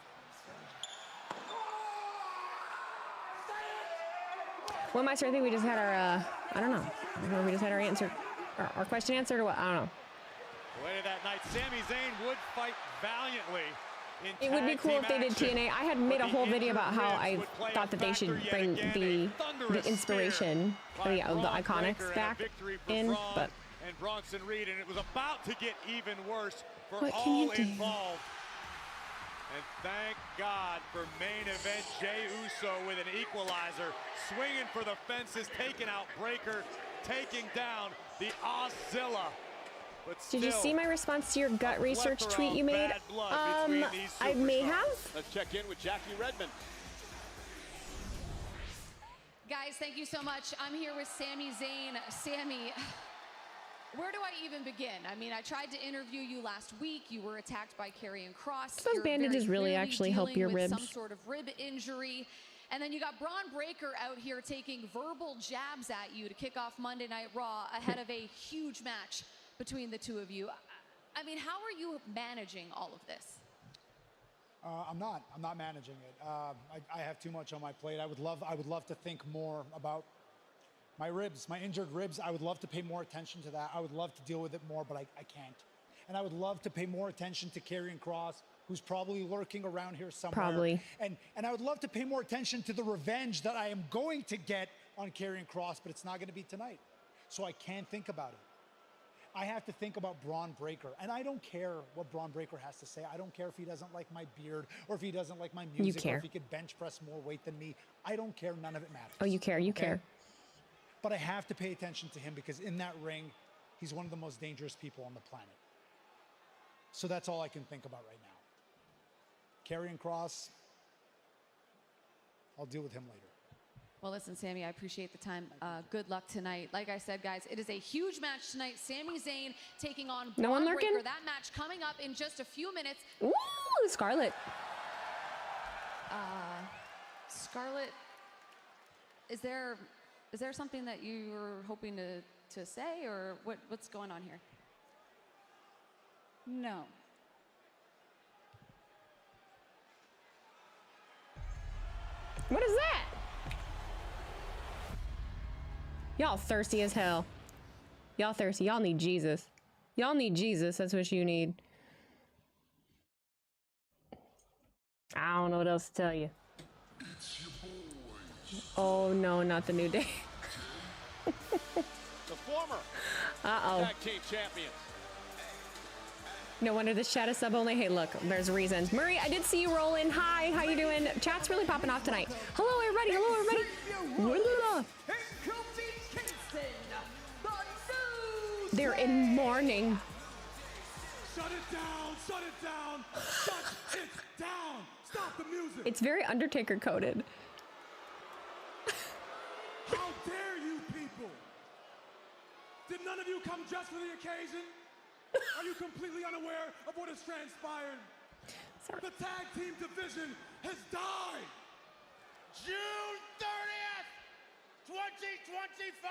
Will Meister, I think we just had our, I don't know. We just had our answer, our question answered or what? I don't know. Later that night, Sami Zayn would fight valiantly. It would be cool if they did TNA. I had made a whole video about how I thought that they should bring the inspiration, the Iconics back in, but and Braun Reed, and it was about to get even worse for what all involved. And thank God for main event Jey Uso with an equalizer, swinging for the fences, taking out Breaker, taking down the Auszilla. Did you see my response to your gut research tweet you made? I may have. Let's check in with Jackie Redmond. Guys, thank you so much. I'm here with Sami Zayn. Sami, where do I even begin? I mean, I tried to interview you last week. You were attacked by Karrion Kross. Those bandages really actually help your ribs. Some sort of rib injury. And then you got Braun Breaker out here taking verbal jabs at you to kick off Monday Night Raw ahead of a huge match between the two of you. I mean, how are you managing all of this? I'm not managing it. I have too much on my plate. I would love to think more about my ribs, my injured ribs. I would love to pay more attention to that. I would love to deal with it more, but I can't. And I would love to pay more attention to Karrion Kross, who's probably lurking around here somewhere. Probably. And I would love to pay more attention to the revenge that I am going to get on Karrion Kross, but it's not going to be tonight. So I can't think about it. I have to think about Braun Breaker, and I don't care what Braun Breaker has to say. I don't care if he doesn't like my beard, or if he doesn't like my music, or if he could bench press more weight than me. I don't care. None of it matters. Oh, you care. You care. But I have to pay attention to him because in that ring, he's one of the most dangerous people on the planet. So that's all I can think about right now. Karrion Kross, I'll deal with him later. Well, listen, Sami, I appreciate the time. Good luck tonight. Like I said, guys, it is a huge match tonight. Sami Zayn taking on Braun Breaker. That match coming up in just a few minutes. Ooh, Scarlett. Scarlett, is there something that you were hoping to say, or what's going on here? No. What is that? Y'all thirsty as hell. Y'all thirsty. Y'all need Jesus. Y'all need Jesus. That's what you need. I don't know what else to tell you. Oh no, not the New Day. The former tag team champions. No wonder this chat is sub only. Hey, look, there's reasons. Murray, I did see you roll in. Hi, how you doing? Chat's really popping off tonight. Hello, everybody. Hello, everybody. They're in mourning. Shut it down, shut it down, shut it down. Stop the music. It's very Undertaker coded. How dare you people? Did none of you come just for the occasion? Are you completely unaware of what has transpired? Sorry. The tag team division has died. June 30th, 2025.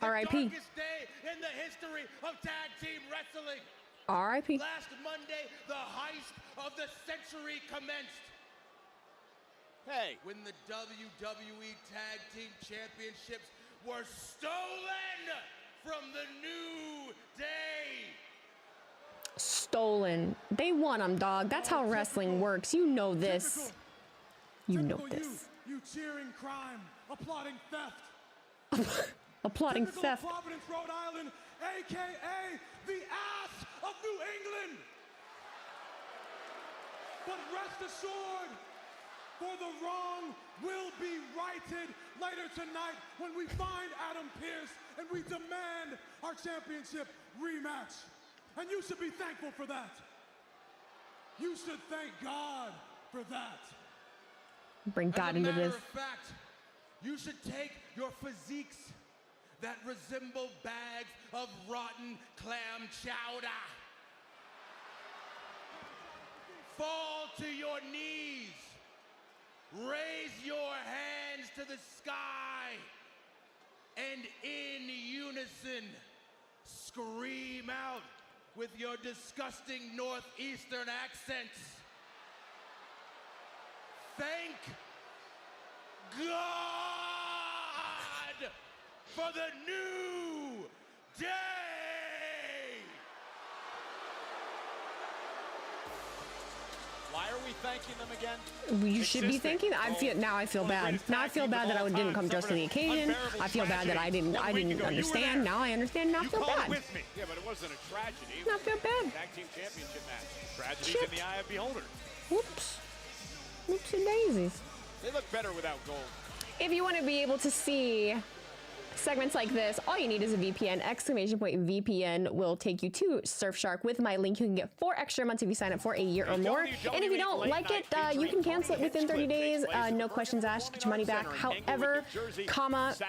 R.I.P. The darkest day in the history of tag team wrestling. R.I.P. Last Monday, the heist of the century commenced. Hey. When the WWE Tag Team Championships were stolen from the New Day. Stolen. They won them, dog. That's how wrestling works. You know this. You know this. You cheering crime, applauding theft. Applauding theft. Providence, Rhode Island, aka the ass of New England. But rest assured, for the wrong will be righted later tonight when we find Adam Pearce and we demand our championship rematch. And you should be thankful for that. You should thank God for that. Bring God into this. As a matter of fact, you should take your physiques that resemble bags of rotten clam chowder. Fall to your knees. Raise your hands to the sky and in unison, scream out with your disgusting Northeastern accents. Thank God for the new day. Why are we thanking them again? You should be thanking. I feel bad. Now I feel bad that I didn't come dressed for the occasion. I feel bad that I didn't understand. Now I understand. Now I feel bad. With me. Yeah, but it wasn't a tragedy. Now I feel bad. Tag team championship match. Tragedy's in the eye of the beholder. Whoops. Whoopsie daisies. They look better without gold. If you want to be able to see segments like this, all you need is a VPN. VPN will take you to Surfshark. With my link, you can get 4 extra months if you sign up for a year or more. And if you don't like it, you can cancel it within 30 days. No questions asked. Get your money back. However,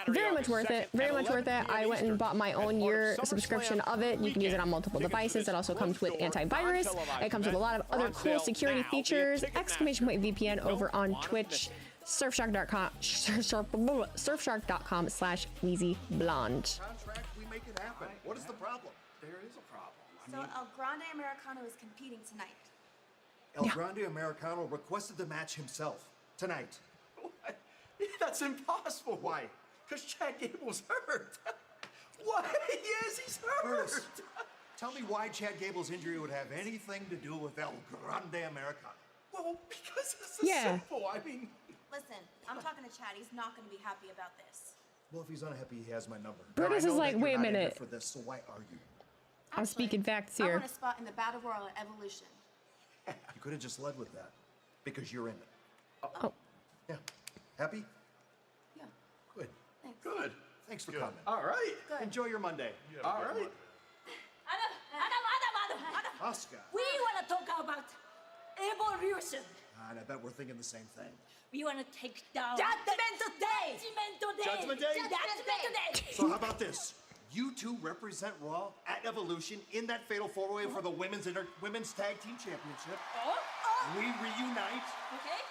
very much worth it. Very much worth it. I went and bought my own year subscription of it. You can use it on multiple devices. It also comes with antivirus. It comes with a lot of other cool security features. VPN over on Twitch. Surfshark.com/WheezyBlonde. Contract, we make it happen. What is the problem? There is a problem. So El Grande Americano is competing tonight. El Grande Americano requested the match himself tonight. What? That's impossible. Why? Because Chad Gable's hurt. What? Yes, he's hurt. Curtis, tell me why Chad Gable's injury would have anything to do with El Grande Americano. Well, because this is simple. I mean... Listen, I'm talking to Chad. He's not going to be happy about this. Well, if he's unhappy, he has my number. Brutus is like, wait a minute. For this, so why argue? I'm speaking facts here. I want a spot in the Battle Royal at Evolution. You could have just led with that, because you're in it. Oh. Yeah. Happy? Yeah. Good. Thanks. Good. Thanks for coming. All right. Good. Enjoy your Monday. All right. Adam. Oscar. We want to talk about Evolution. And I bet we're thinking the same thing. We want to take down Judgment Day. Judgment Day? Judgment Day. So how about this? You two represent Raw at Evolution in that fatal four-way for the women's tag team championship. We reunite. Okay.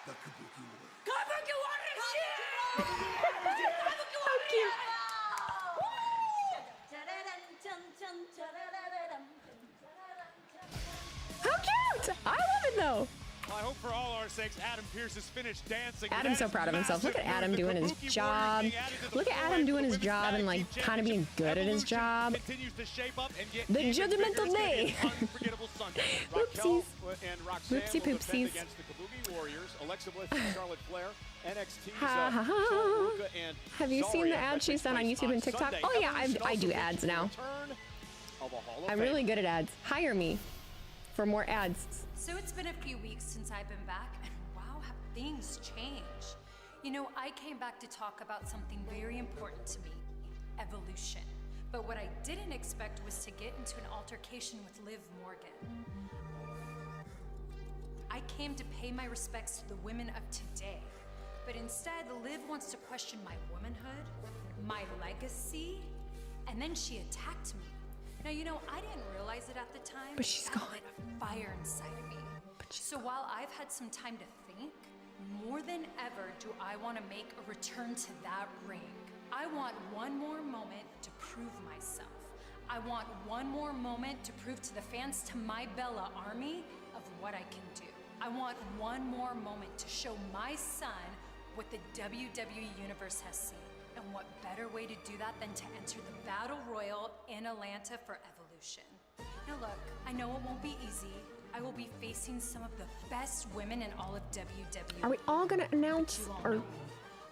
The Kabuki Warriors. Kabuki How cute! I love it though. Well, I hope for all our sakes Adam Pearce has finished dancing. Adam's so proud of himself. Look at Adam doing his job. Look at Adam doing his job and like kind of being good at his job. The Judgmental Day. Oopsies. Whoopsie poopsies. Have you seen the ads she's done on YouTube and TikTok? Oh yeah, I do ads now. I'm really good at ads. Hire me for more ads. So it's been a few weeks since I've been back, and wow, have things changed. You know, I came back to talk about something very important to me, evolution. But what I didn't expect was to get into an altercation with Liv Morgan. I came to pay my respects to the women of today, but instead Liv wants to question my womanhood, my legacy, and then she attacked me. Now, you know, I didn't realize it at the time, but she's got a fire inside of me. So while I've had some time to think, more than ever do I want to make a return to that ring. I want one more moment to prove myself. I want one more moment to prove to the fans, to my Bella army, of what I can do. I want one more moment to show my son what the WWE Universe has seen. And what better way to do that than to enter the Battle Royal in Atlanta for Evolution. Now look, I know it won't be easy. I will be facing some of the best women in all of WWE. Are we all gonna announce or?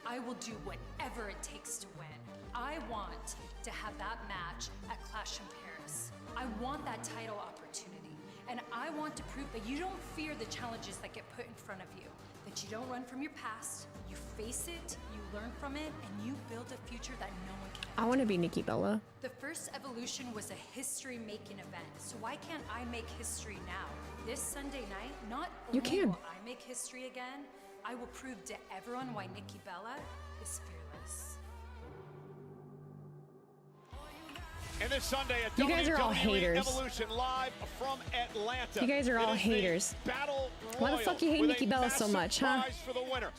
I will do whatever it takes to win. I want to have that match at Clash in Paris. I want that title opportunity. And I want to prove that you don't fear the challenges that get put in front of you. That you don't run from your past, you face it, you learn from it, and you build a future that no one can. I want to be Nikki Bella. The first Evolution was a history-making event, so why can't I make history now? This Sunday night, not only will I make history again, I will prove to everyone why Nikki Bella is fearless. And this Sunday at you guys are all haters. Evolution live from Atlanta. You guys are all haters. Why the fuck you hate Nikki Bella so much, huh? For the winner.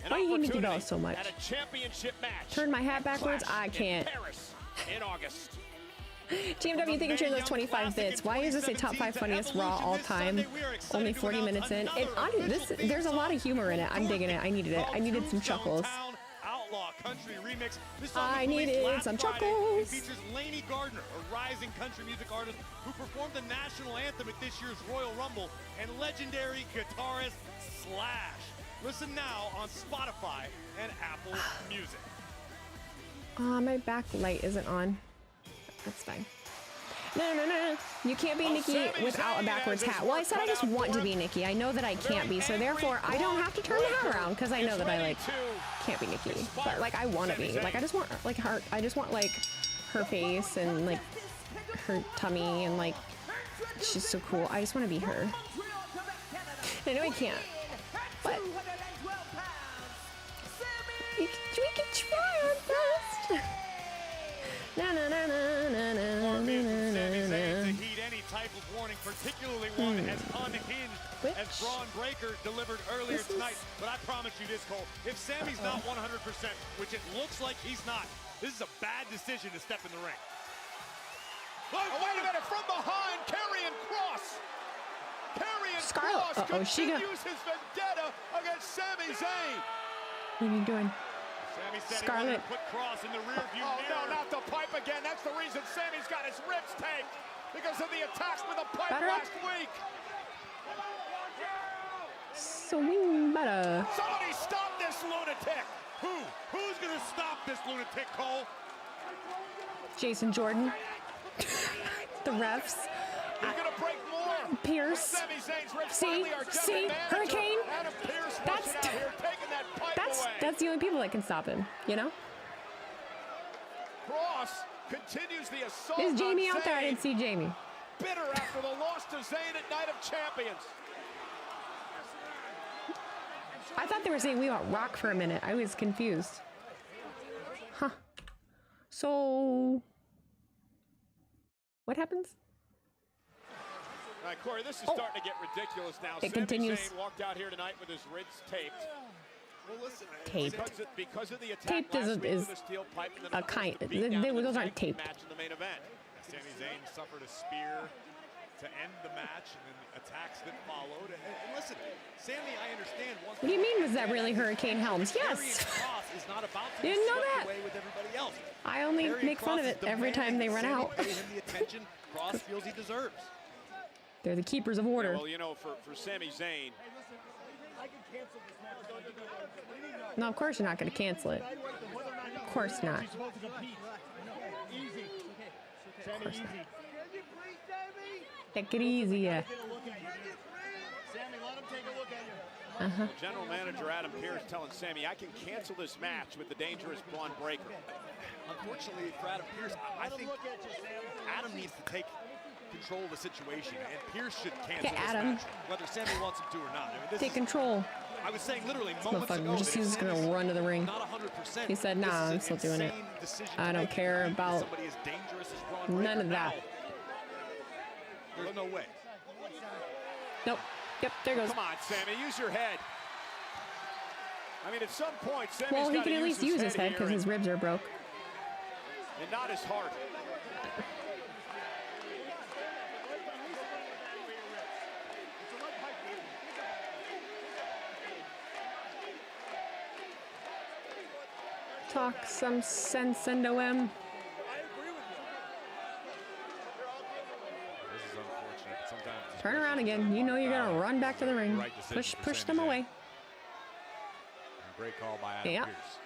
An Why do you hate Nikki opportunity Bella so much? At a championship match. Turn my hat at backwards? Clash I can't. In Paris in August. GMW, thank you for those 25 bits. Why is this a top 5 funniest Raw all time? Only 40 minutes in. There's a lot of humor in it. I'm digging it. I needed it. I needed some chuckles. Outlaw country remix. This I needed some chuckles. It features Lainey Gardner, a rising country music artist who performed the national anthem at this year's Royal Rumble, and legendary guitarist Slash. Listen now on Spotify and Apple Music. My backlight isn't on. That's fine. No. You can't be Nikki without a backwards hat. Well, I said I just want to be Nikki. I know that I can't be, so therefore I don't have to turn the hat around because I know that I can't be Nikki. But like I want to be. Like I just want like her. I just want like her face and like her tummy and like she's so cool. I just want to be her. I know I can't, but we can try our best. To heed any type of warning, particularly one as unhinged as Braun Breaker delivered earlier tonight. But I promise you this, Cole, if Sami's not 100%, which it looks like he's not, this is a bad decision to step in the ring. Oh, wait a minute, from behind, Karrion Kross. Karrion Kross continues his vendetta against Sami Zayn. What are you doing? Sami said Scarlett. he wanted to put Kross in the rear view mirror. No, not the pipe again. That's the reason Sami's got his ribs tanked because of the attacks with the pipe last week. So better. Somebody stop this lunatic. Who's going to stop this lunatic, Cole? Jason Jordan. The refs. He's going to break more. Pierce. Sami Zayn's ribs See, Hurricane. Adam Pearce rushing out here, taking that pipe away. That's the only people that can stop him, you know? Kross continues the assault. Is Jamie on out there? I Zayn. didn't see Jamie. Bitter after the loss to Zayn at Night of Champions. I thought they were saying we want Rock for a minute. I was confused. Huh. So, what happens? All right, Corey, this is starting to get ridiculous now. It continues. Sami Zayn walked out here tonight with his ribs taped. Well, listen, Taped. Because of the attack Taped last week is with the steel pipe and a kind. Those aren't taped. Match in the main event. Sami Zayn suffered a spear to end the match, and then the attacks that followed. And listen, Sami, I understand. What do you mean? Was that really Hurricane Helms? Yes. Is not about to Didn't know that. away with everybody else. I only make fun of it every time they run out. Pay him the attention Kross feels he deserves. They're the keepers of order. Yeah, well, you know, for Sami Zayn. No, of course you're not going to cancel it. Of course not. Take it easy, yeah. General Manager Adam Pearce telling Sami, I can cancel this match with the dangerous Braun Breaker. Unfortunately for Adam Pearce, I think Adam needs to take control of the situation, and Pearce should cancel this match, whether Sami wants him to or not. I mean, Take control. I was saying literally moments ago he's just going to run to the ring. He said, nah, I'm still doing it. I don't care about none of that. There's no way. Nope. Yep, there goes. Come on, Sami, use your head. I mean, at some point, Sami's well, he can at least use his head because his ribs are broke. And not his heart. Talk some sense into him. This is unfortunate. Sometimes Turn around again. You know you're going to run back to the ring. Push them away. Great call by Adam Pearce.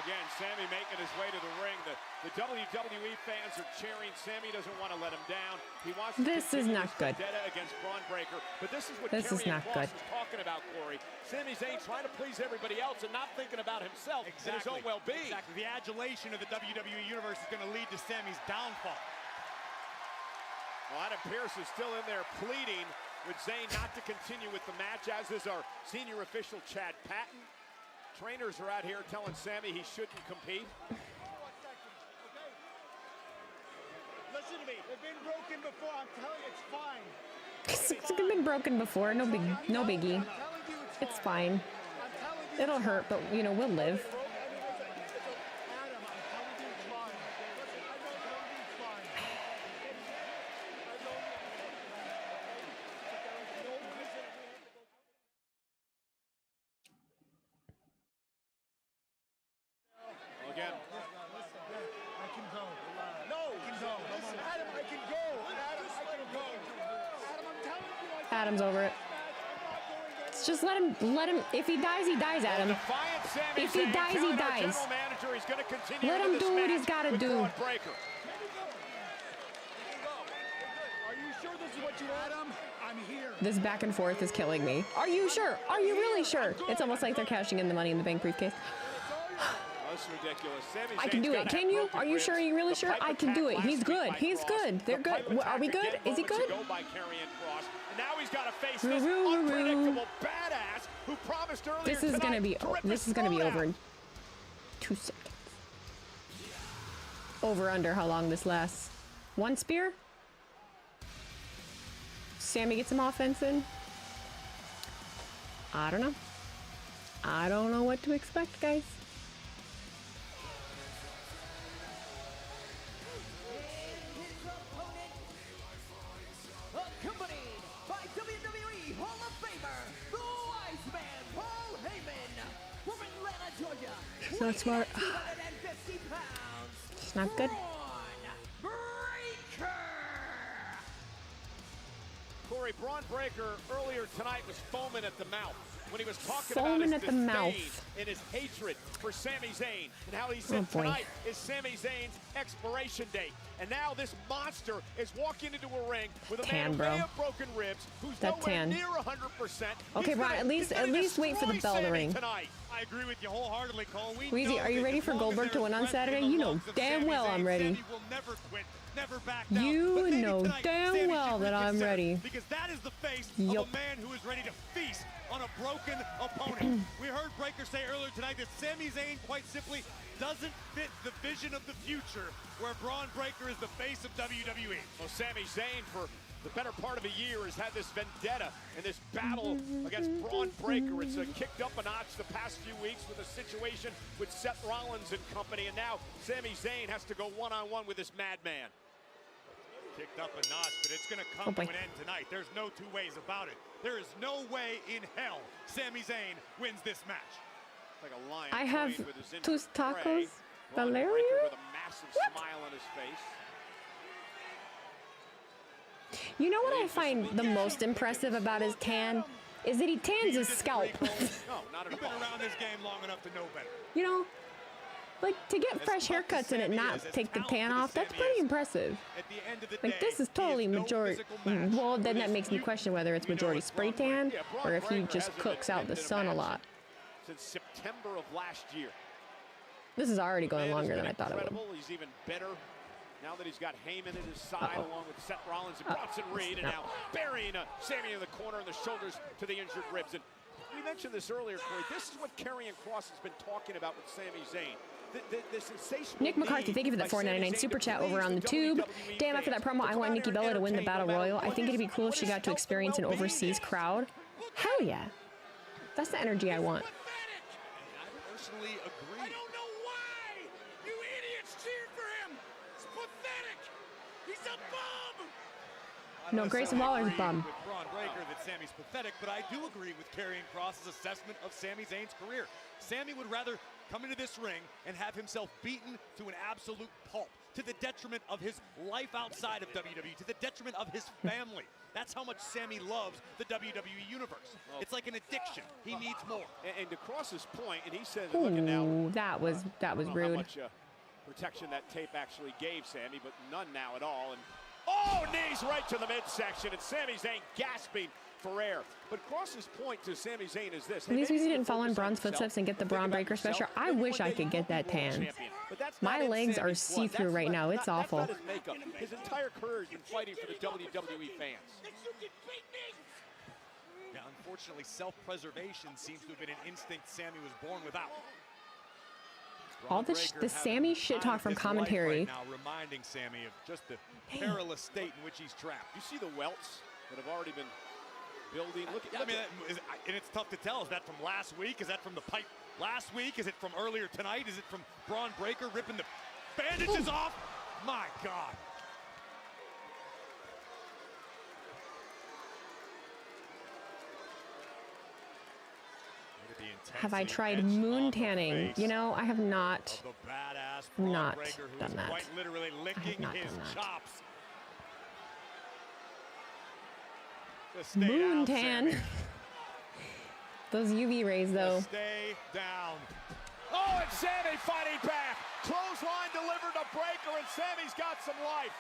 Again, Sami making his way to the ring. The WWE fans are cheering. Sami doesn't want to let him down. He wants to This is not good. vendetta against Braun Breaker. But this is what This is Karrion not Kross good. is talking about, Corey. Sami Zayn trying to please everybody else and not thinking about himself and his own well-being. Exactly. The adulation of the WWE Universe is going to lead to Sami's downfall. Well, Adam Pearce is still in there pleading with Zayn not to continue with the match, as is our senior official, Chad Patton. Trainers are out here telling Sami he shouldn't compete. Listen to me. They've been broken before. I'm telling you, it's fine. It's been broken before. No biggie. It's fine. It'll hurt, but you know, we'll live. Again. I can go. No, I can go. Listen, Adam, I can go. Adam, I can go. Adam, I'm telling you. Adam's over it. It's just let him. If he dies, he dies, Adam. If he dies, he dies. Let him do what he's got to do. Are you sure this is what you want? Adam, I'm here. This back and forth is killing me. Are you sure? Are you really sure? It's almost like they're cashing in the Money in the Bank briefcase. That's ridiculous. I can do it. Can you? Are you sure? Are you really sure? I can do it. He's good. He's good. They're good. Are we good? Is he good? Now he's got to face this unpredictable badass who promised earlier This is gonna be over in 2 seconds. Over under how long this lasts. One spear? Sami gets some offense in. I don't know. I don't know what to expect, guys. Accompanied by WWE Hall of Famer, the Wise Man, Paul Heyman, from Atlanta, Georgia. It's not smart. 250 pounds. It's not good. Corey, Braun Breaker earlier tonight was foaming at the mouth when he was talking Foaming about his at the mouth. disdain and his hatred for Sami Zayn, and how he said tonight is Sami Zayn's expiration date. And now this monster is walking into a ring with a man who may have broken ribs, who's nowhere near 100%. Okay, Braun, at least wait for the bell to ring. I agree with you wholeheartedly, Cole. Wheezy, are you ready for Goldberg to win on Saturday? You know damn well I'm ready. Sami will never quit, never back down. You know damn well that I'm ready. Because that is the face of a man who is ready to feast on a broken opponent. We heard Breaker say earlier tonight that Sami Zayn, quite simply, doesn't fit the vision of the future where Braun Breaker is the face of WWE. Well, Sami Zayn, for the better part of a year, has had this vendetta and this battle against Braun Breaker. It's kicked up a notch the past few weeks with a situation with Seth Rollins and company, and now Sami Zayn has to go one-on-one with this madman. Kicked up a notch, but it's going to come to an end tonight. There's no two ways about it. There is no way in hell Sami Zayn wins this match. Like a lion I have with his two tacos. Valeria? With a massive smile on his face. You know what I find the most impressive about his tan? Is that he tans his scalp. No, not at all. You've been around this game long enough to know better. You know, like to get fresh haircuts and it not take the tan off, that's pretty impressive. Like this is totally majority. Well, then that makes me question whether it's majority spray tan or if he just cooks out the sun a lot. Since September of last year. This is already going longer than I thought it would. He's even better now that he's got Heyman at his side, along with Seth Rollins and Braun Reed, and now burying Sami in the corner and the shoulders to the injured ribs. And we mentioned this earlier, Corey. This is what Karrion Kross has been talking about with Sami Zayn. The sensational Nick McCarthy, thank you for that $4.99 super chat over on the tube. Damn, after that promo, I want Nikki Bella to win the Battle Royal. I think it'd be cool if she got to experience an overseas crowd. Hell yeah. That's the energy I want. I personally agree. I don't know why you idiots cheered for him. It's pathetic. He's a bum. No, Grayson Waller's a bum. With Braun Breaker that Sami's pathetic, but I do agree with Karrion Kross's assessment of Sami Zayn's career. Sami would rather come into this ring and have himself beaten to an absolute pulp, to the detriment of his life outside of WWE, to the detriment of his family. That's how much Sami loves the WWE Universe. It's like an addiction. He needs more. And to Kross's point, and he said, looking now, that was rude. How much protection that tape actually gave Sami, but none now at all. And knees right to the midsection, and Sami Zayn gasping for air. But Kross's point to Sami Zayn is this. At least Wheezy didn't follow in Braun's footsteps and get the Braun Breaker special. I wish I could get that tan. My legs are see-through right now. It's awful. His entire career has been fighting for the WWE fans. Now, unfortunately, self-preservation seems to have been an instinct Sami was born without. All the Sami shit talk from commentary. Right now, reminding Sami of just the perilous state in which he's trapped. You see the welts that have already been building. Look at, I mean, and it's tough to tell. Is that from last week? Is that from the pipe last week? Is it from earlier tonight? Is it from Braun Breaker ripping the bandages off? My God. Have I tried moon tanning? You know, I have not. Not done that. Quite literally licking his chops. Moon tan. Those UV rays, though. Stay down. Oh, and Sami fighting back. Clothesline delivered to Breaker, and Sami's got some life.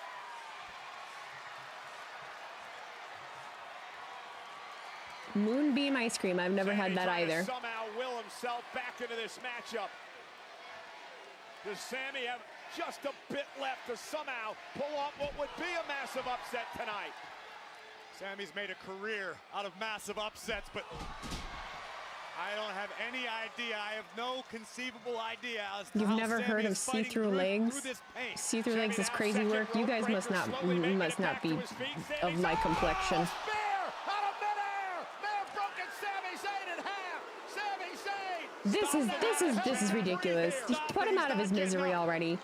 Moonbeam ice cream. I've never had that either. Somehow will himself back into this matchup. Does Sami have just a bit left to somehow pull off what would be a massive upset tonight? Sami's made a career out of massive upsets, but I don't have any idea. I have no conceivable idea as to You've how never Sami heard of is fighting see-through legs? See-through legs is crazy work. You guys must not be of my complexion. This is ridiculous. Just put him out of his misery already.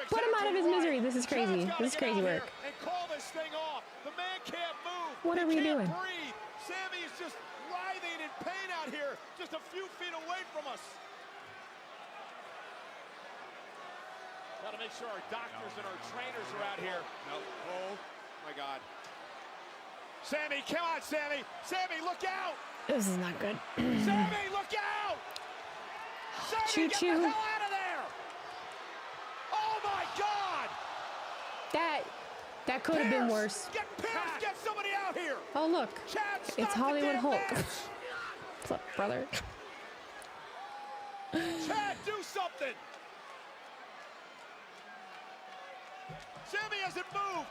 Put him out of his misery. This is crazy. This is crazy work. What are we doing? Sami is just writhing in pain out here, just a few feet away from us. Got to make sure our doctors and our trainers are out here. No. Oh my God. Sami, come on, Sami. Sami, look out. This is not good. Sami, look out. Sami, get the hell out of there. Oh my God. That could have been worse. Get Pierce, get somebody out here. Oh look, Chad, it's Hollywood Hulk. What's up, brother? Chad, do something. Sami hasn't moved.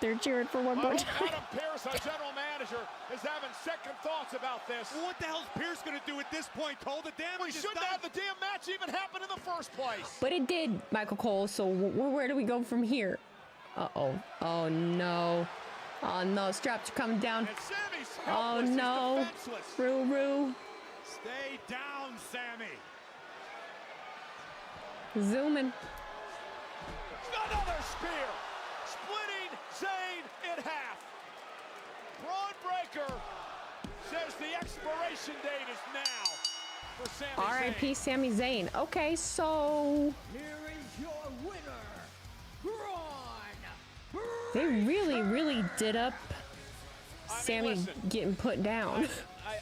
They're cheering for one more time. Adam Pearce, our general manager, is having second thoughts about this. Well, what the hell's Pearce going to do at this point, Cole? The damage We shouldn't have the damn match even happen in the first place. But it did, Michael Cole. So where do we go from here? Uh-oh. Oh, no. Oh, no. Straps are coming down. Oh, no. Roo. Stay down, Sami. Zooming. Another spear. Splitting Zayn in half. Braun Breaker says the expiration date is now for Sami Zayn. R.I.P. Sami Zayn. Okay, so Here is your winner, Braun. they really did up Sami getting put down.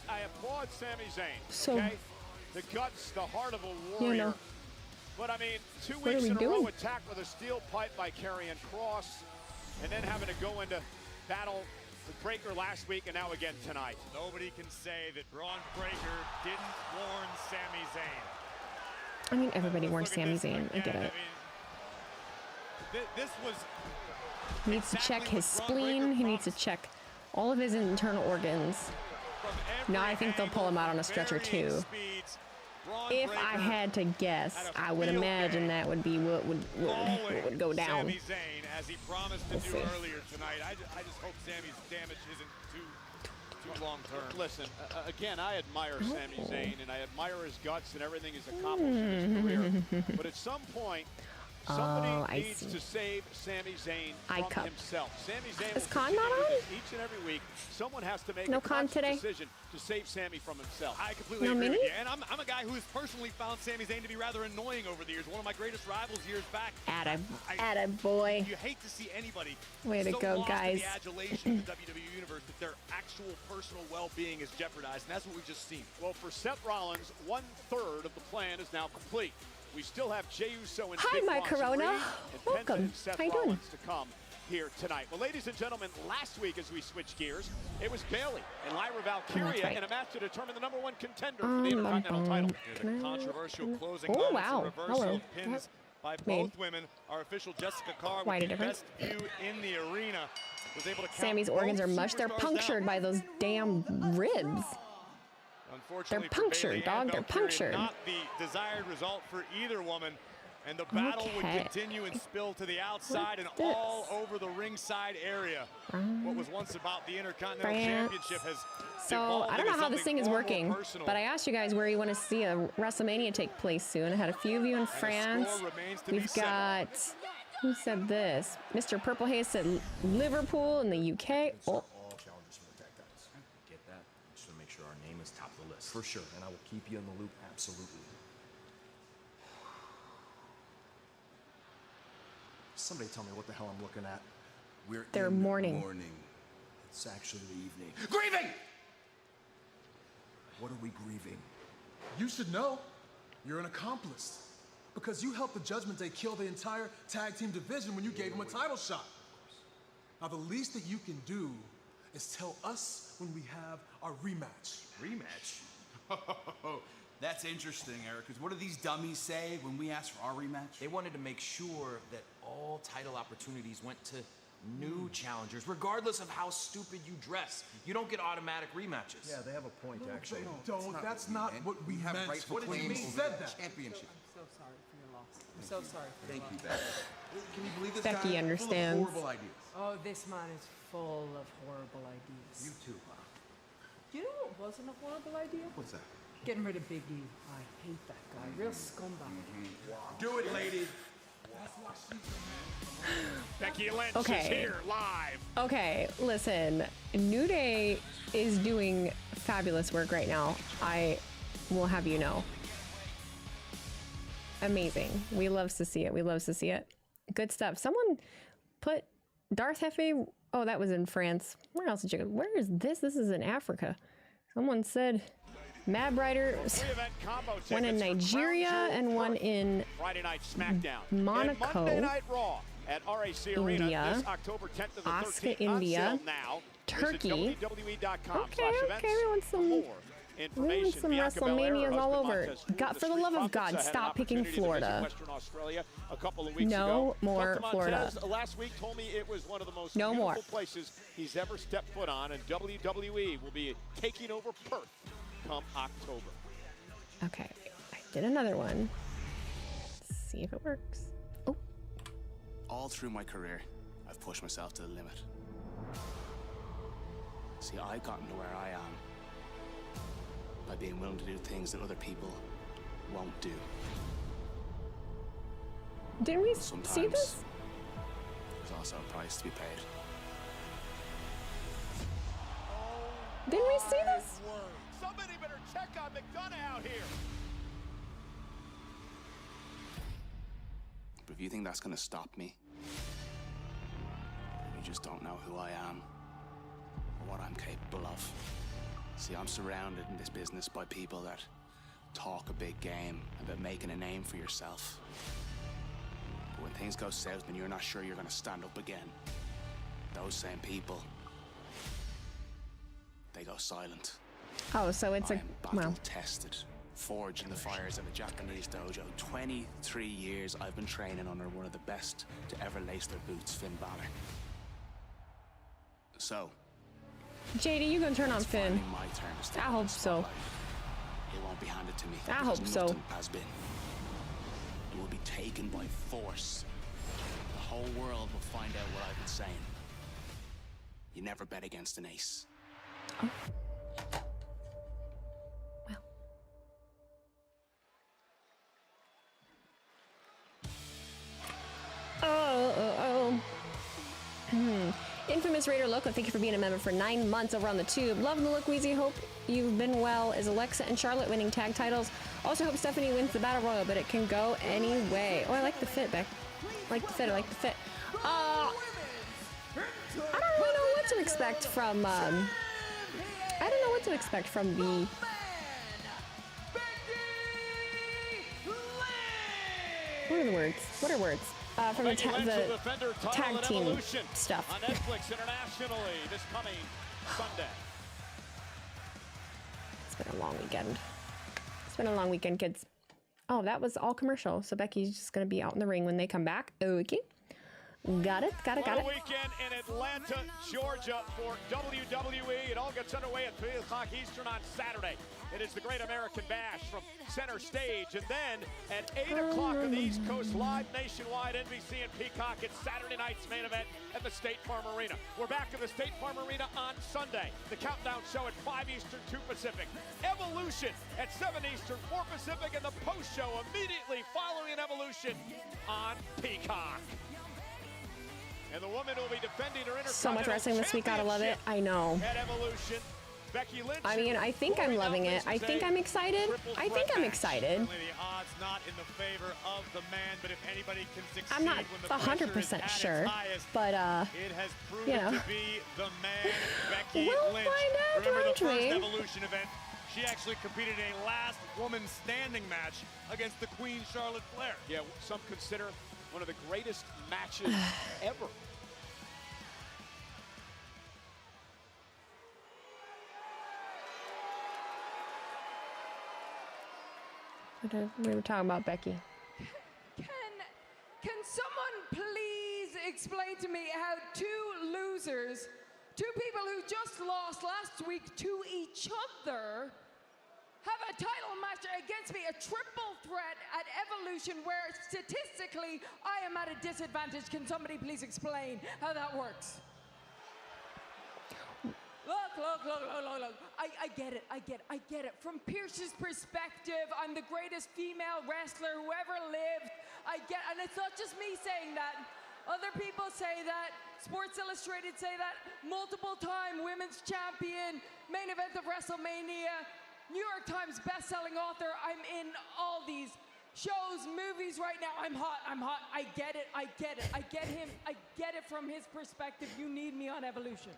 I applaud Sami Zayn. So, okay? The guts, the heart of a warrior. you know, But I mean, 2 what are weeks we in a doing? row attacked with a steel pipe by Karrion Kross, and then having to go into battle with Breaker last week and now again tonight. Nobody can say that Braun Breaker didn't warn Sami Zayn. I mean, everybody warns Sami Zayn. I get it. This was He needs to check his spleen. He needs to check all of his internal organs. Now I think they'll pull him out on a stretcher too. If I had to guess, I would imagine that would be what would go down. Sami Zayn, as he promised to do earlier tonight. I just hope Sami's damage isn't too long term. Listen, again, I admire Sami Zayn, and I admire his guts and everything he's accomplished in his career. But at some point, somebody needs to save Sami Zayn from himself. Sami Zayn Is Khan not on? each and every week. Someone has to make No a Khan conscious today? decision to save Sami from himself. I completely agree with you. And I'm a guy who has personally found Sami Zayn to be rather annoying over the years. One of my greatest rivals years back. Atta boy. You hate to see anybody Way to so go, lost guys. in the adulation of the WWE Universe that their actual personal well-being is jeopardized, and that's what we've just seen. Well, for Seth Rollins, 1/3 of the plan is now complete. We still have Jey Uso and Hi, Big my Boss Corona. and Penta Welcome. and Seth How you doing? Rollins to come here tonight. Well, ladies and gentlemen, last week as we switched gears, it was Bayley and Lyra Valkyria right. in a match to determine the #1 contender for the Intercontinental title. The controversial closing Oh, moments wow. and reversal Hello. of pins by Made both women. Our official Jessica Carr quite a with the difference. best view in the arena was able to count Sammy's organs both are mush. They're superstars punctured down. by those damn ribs. Unfortunately They're for punctured, Bayley dog. and They're Valkyria, punctured. Not the desired result for either woman. And the battle would continue and spill to the outside and all over the ringside area. What was once about the Intercontinental Championship has So I don't know how this thing is working, but I asked you guys where you want to see a WrestleMania take place soon. I had a few of you in France. We've got, who said this? Mr. Purple Haze said Liverpool in the UK. Oh. All challengers for the tag titles. Get that? Just to make sure our name is top of the list. For sure, and I will keep you in the loop, absolutely. Somebody tell me what the hell I'm looking at. They're mourning. It's actually the evening. Grieving! What are we grieving? You should know. You're an accomplice. Because you helped the Judgment Day kill the entire tag team division when you gave them a title shot. Now, the least that you can do is tell us when we have our rematch. Rematch? That's interesting, Eric, because what do these dummies say when we ask for our rematch? They wanted to make sure that all title opportunities went to new challengers, regardless of how stupid you dress. You don't get automatic rematches. Yeah, they have a point, actually. Don't. That's not what we have meant. rightful What did you claims mean over said the that? championship. I'm so sorry for your loss. I'm so sorry for your Thank you, loss. Becky. Can you believe this Becky guy? understands. Full of horrible ideas. Oh, this man is full of horrible ideas. You too, huh? You know what wasn't a horrible idea? What's that? Getting rid of Big E. I hate that guy. Real scumbag. Do it, lady. Becky Lynch Okay. is here live. Okay, listen. New Day is doing fabulous work right now. I will have you know. Amazing. We love to see it. We love to see it. Good stuff. Someone put Darth Hefe. Oh, that was in France. Where else did you go? Where is this? This is in Africa. Someone said Mad Rider, one in Nigeria and one in Friday Night SmackDown. Monaco, and Monday Night Raw at RAC Arena India, this October 10th to the Oscar, 13th. India, On sale now. Turkey. Visit WWE.com/events. Okay, we want some WrestleManias all over. God, for the love of God, stop picking Florida. A couple of weeks No ago. more Dr. Florida. Montez last week told me it was one of the most No beautiful more. places he's ever stepped foot on, and WWE will be taking over Perth come October. Okay, I did another one. Let's see if it works. Oh. All through my career, I've pushed myself to the limit. See, I've gotten to where I am by being willing to do things that other people won't do. Didn't we Sometimes see this? there's also a price to be paid. Didn't we see this? Somebody better check on McDonough out here. But if you think that's gonna stop me, you just don't know who I am or what I'm capable of. See, I'm surrounded in this business by people that talk a big game about making a name for yourself. But when things go south and you're not sure you're gonna stand up again, those same people, they go silent. Oh, so it's I a am battle-tested, forged in the fires of a Japanese dojo. 23 years I've been training under one of the best to ever lace their boots, Finn Balor. So, JD, you gonna turn on Finn? finally my turn to step I in hope the so. spotlight. It won't be handed to me. I because hope so. nothing has been. It will be taken by force. The whole world will find out what I've been saying. You never bet against an ace. Infamous Raider Loco, thank you for being a member for 9 months over on the tube. Love the look, Wheezy. Hope you've been well. Is Alexa and Charlotte winning tag titles? Also hope Stephanie wins the Battle Royal, but it can go any way. Oh, I like the fit, Beck. I like the fit. I like the fit. I don't really know what to expect from. I don't know what to expect from the. What are the words? What are words? From the tag team stuff. On Netflix internationally this coming Sunday. It's been a long weekend. It's been a long weekend, kids. Oh, that was all commercial. So Becky's just going to be out in the ring when they come back. Okay. Got it. What a weekend in Atlanta, Georgia for WWE. It all gets underway at 3 o'clock Eastern on Saturday. It is the Great American Bash from center stage. And then at 8 o'clock on the East Coast, live nationwide, NBC and Peacock. It's Saturday night's main event at the State Farm Arena. We're back at the State Farm Arena on Sunday. The Countdown Show at 5 Eastern, 2 Pacific. Evolution at 7 Eastern, 4 Pacific. And the post show immediately following Evolution on Peacock. And the woman will be defending her Intercontinental So much wrestling this week. Gotta love it. I know. At Evolution. Becky Lynch. I mean, I think I'm loving it. I think I'm excited. I think I'm excited. The odds not in the favor of the man, but if anybody can succeed I'm not 100% sure, but it has proven to be the man, Becky we'll Lynch. find out, Remember the won't first we? Evolution event? She actually competed in a last woman standing match against the Queen Charlotte Flair. Yeah, some consider one of the greatest matches ever. We were talking about Becky. Can someone please explain to me how two losers, two people who just lost last week to each other, have a title match against me, a triple threat at Evolution where statistically I am at a disadvantage? Can somebody please explain how that works? Look. I get it. From Pierce's perspective, I'm the greatest female wrestler who ever lived. And it's not just me saying that. Other people say that. Sports Illustrated say that. Multiple-time women's champion, main event of WrestleMania, New York Times best-selling author. I'm in all these shows, movies right now. I'm hot. I get it. I get him. I get it from his perspective. You need me on Evolution.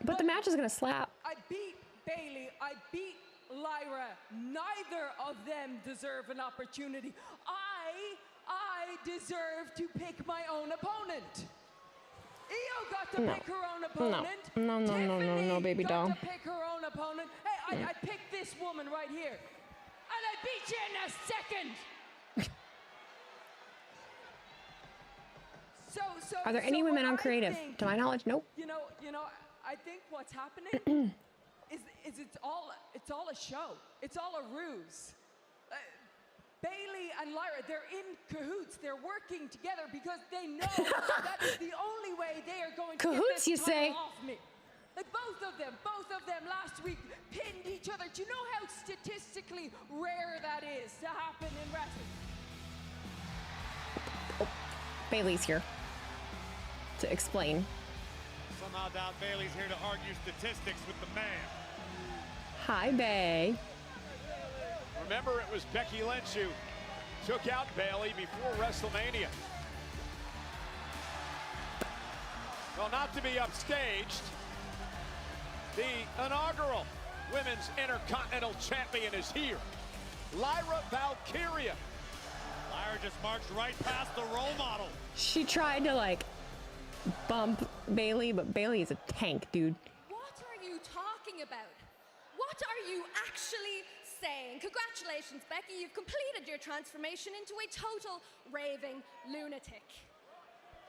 But the match is gonna slap. I beat Bailey. I beat Lyra. Neither of them deserve an opportunity. I deserve to pick my own opponent. Io got to pick her own opponent. No, baby doll. Got to pick her own opponent. Hey, I picked this woman right here, and I beat you in a second. So. Are there any women on creative? To my knowledge, nope. You know. I think what's happening is it's all a show. It's all a ruse. Bailey and Lyra, they're in cahoots. They're working together because they know that is the only way they are going to Cahoots, get you this say? title off me. Like both of them last week pinned each other. Do you know how statistically rare that is to happen in wrestling? Oh, Bailey's here to explain. Somehow doubt Bailey's here to argue statistics with the man. Hi, Bay. Remember, it was Becky Lynch who took out Bailey before WrestleMania. Well, not to be upstaged, the inaugural Women's Intercontinental Champion is here. Lyra Valkyria. Lyra just marched right past the role model. She tried to bump Bailey, but Bailey is a tank, dude. What are you talking about? What are you actually saying? Congratulations, Becky. You've completed your transformation into a total raving lunatic.